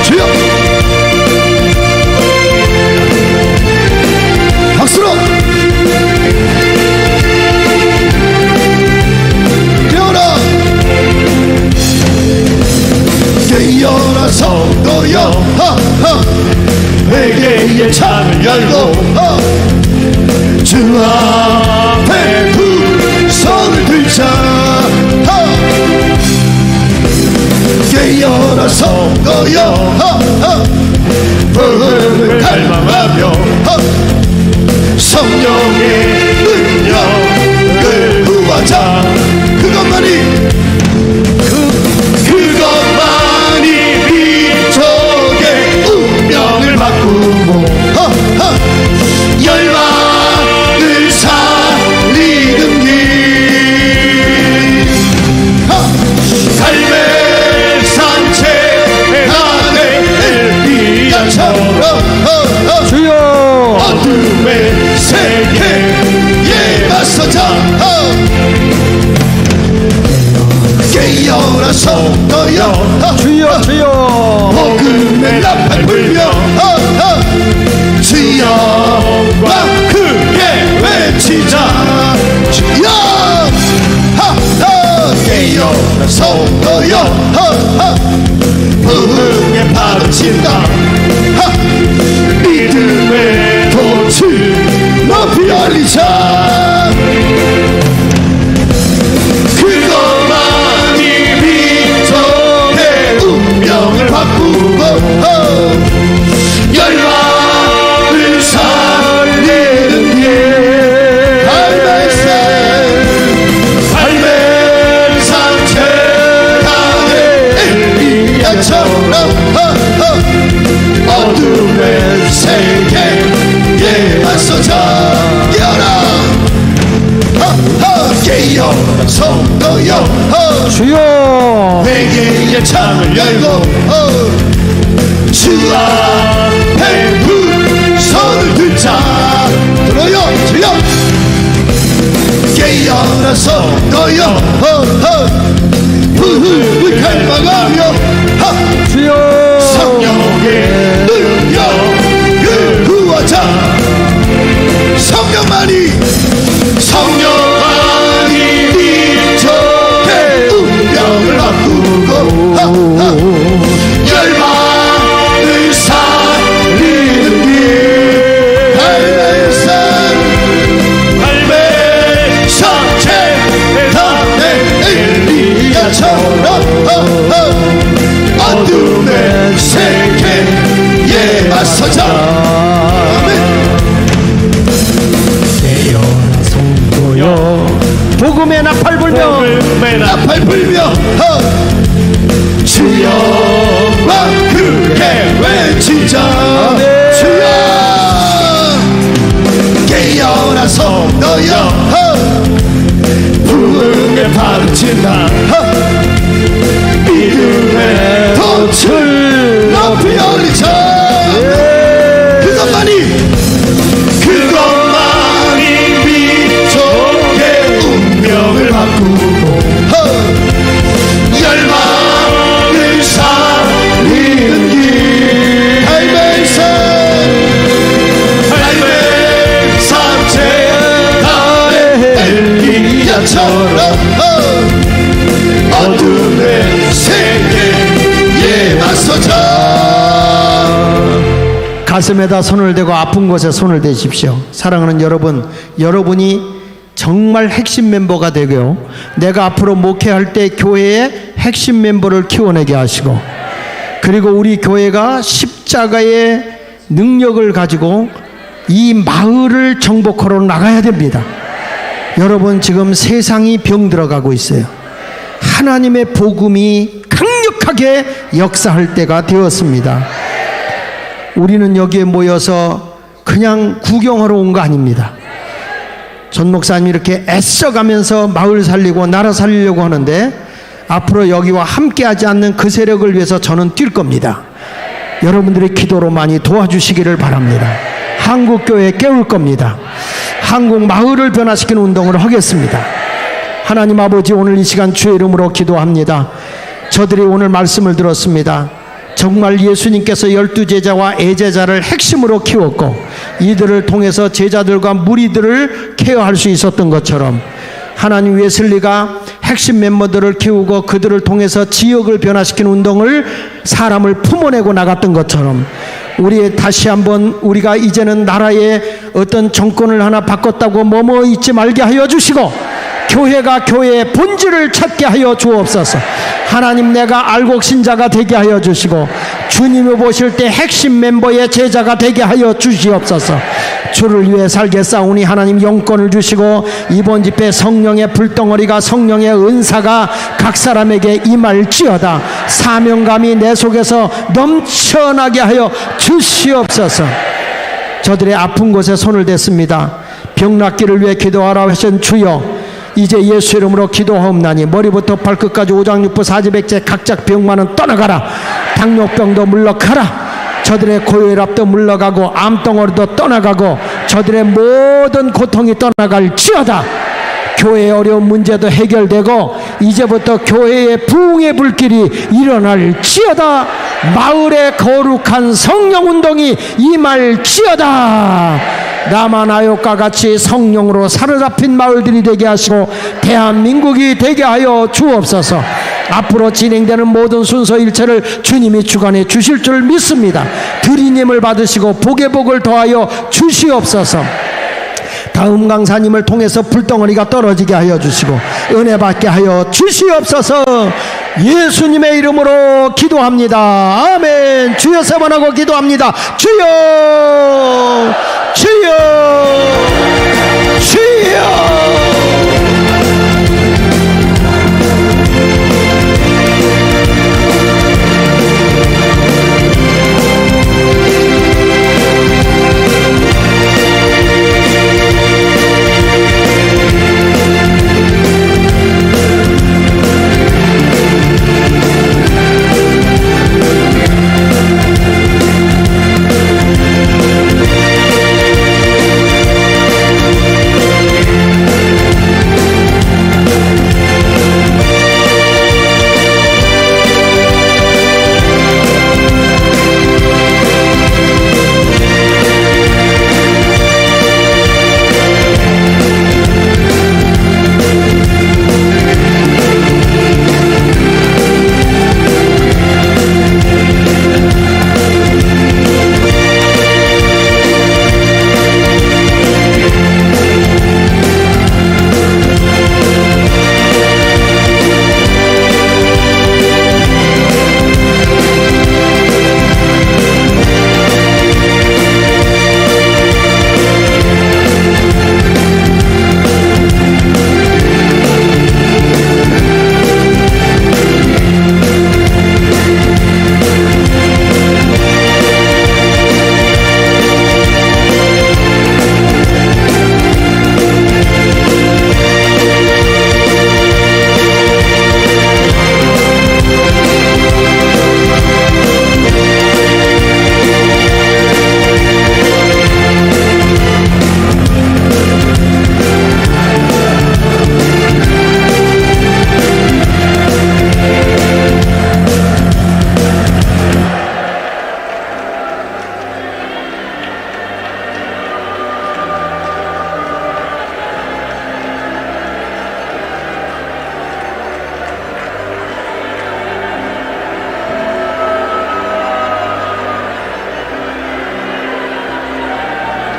주여, 박수로 깨어라. 깨어라 성도여, 회개의 창을 열고 주 앞에 두 손을 들자. 깨어나 성도여 복음을 갈망하며 성령의 능력을 구하자. 그것만이 민족의 운명을 바꾸고 열방을 살리는 길. 삶의 산책 안에 엘리야처럼 주여 어둠의 세계에 맞서자. 깨어나 성도여 주여 주여 복음의 나팔 불며 주여와 크게 외치자. 주여 깨어나 성도여 부흥에 파르친다. 믿음의 도출 높이 알리자. 그것만이 민족의 운명을 바꾸고 열방을 살리는 길. 삶의 산책하는 엘리야처럼 어둠의 세계에 맞서자. 깨어나 성도여 주여 회개의 창을 열고 주 앞에 두 손을 들자. 들어요 주여. 깨어나 성도여 부흥을 갈망하며 주여 성령의 능력을 구하자. 성령만이 민족의 운명을 바꾸고 열방을 살리는 길. 삶의 산책하는 엘리야처럼 어둠의 세계에 맞서자. 아멘. 복음의 나팔 불며 나팔 불며 주여와 크게 외치자. 주여 깨어나 성도여 부흥에 파르친다. 믿음의 덫을 높이 올리자. 그것만이 민족의 운명을 바꾸고 열방을 살리는 길. 삶의 산책하는 엘리야처럼 어둠의 세계에 맞서자. 가슴에다 손을 대고 아픈 곳에 손을 대십시오. 사랑하는 여러분, 여러분이 정말 핵심 멤버가 되고요, 내가 앞으로 목회할 때 교회의 핵심 멤버를 키워내게 하시고, 그리고 우리 교회가 십자가의 능력을 가지고 이 마을을 정복하러 나가야 됩니다. 여러분, 지금 세상이 병들어가고 있어요. 하나님의 복음이 강력하게 역사할 때가 되었습니다. 우리는 여기에 모여서 그냥 구경하러 온 거 아닙니다. 전 목사님이 이렇게 애써가면서 마을 살리고 나라 살리려고 하는데, 앞으로 여기와 함께하지 않는 그 세력을 위해서 저는 뛸 겁니다. 여러분들의 기도로 많이 도와주시기를 바랍니다. 한국교회 깨울 겁니다. 한국 마을을 변화시키는 운동을 하겠습니다. 하나님 아버지, 오늘 이 시간 주의 이름으로 기도합니다. 저들이 오늘 말씀을 들었습니다. 정말 예수님께서 12제자와 애제자를 핵심으로 키웠고, 이들을 통해서 제자들과 무리들을 케어할 수 있었던 것처럼, 하나님 웨슬리가 핵심 멤버들을 키우고 그들을 통해서 지역을 변화시키는 운동을, 사람을 품어내고 나갔던 것처럼, 우리 다시 한번 우리가 이제는 나라의 어떤 정권을 하나 바꿨다고 머무어 있지 말게 하여 주시고, 교회가 교회의 본질을 찾게 하여 주옵소서. 하나님, 내가 알곡 신자가 되게 하여 주시고 주님이 보실 때 핵심 멤버의 제자가 되게 하여 주시옵소서. 주를 위해 살겠사오니 하나님 영권을 주시고 이번 집회 성령의 불덩어리가, 성령의 은사가 각 사람에게 임할지어다. 사명감이 내 속에서 넘쳐나게 하여 주시옵소서. 저들의 아픈 곳에 손을 댔습니다. 병 낫기를 위해 기도하라 하신 주여, 이제 예수 이름으로 기도하옵나니 머리부터 발끝까지 오장육부 사지백제 각자 병만은 떠나가라. 당뇨병도 물러가라. 저들의 고혈압도 물러가고 암덩어리도 떠나가고 저들의 모든 고통이 떠나갈지어다. 교회의 어려운 문제도 해결되고 이제부터 교회의 부흥의 불길이 일어날지어다. 마을의 거룩한 성령운동이 임할지어다. 남아나요과 같이 성령으로 사로잡힌 마을들이 되게 하시고 대한민국이 되게 하여 주옵소서. 앞으로 진행되는 모든 순서 일체를 주님이 주관해 주실 줄 믿습니다. 드린 힘을 받으시고 복의 복을 더하여 주시옵소서. 다음 강사님을 통해서 불덩어리가 떨어지게 하여 주시고 은혜 받게 하여 주시옵소서. 예수님의 이름으로 기도합니다. 아멘. 주여 세 번 하고 기도합니다. 주여, 주여.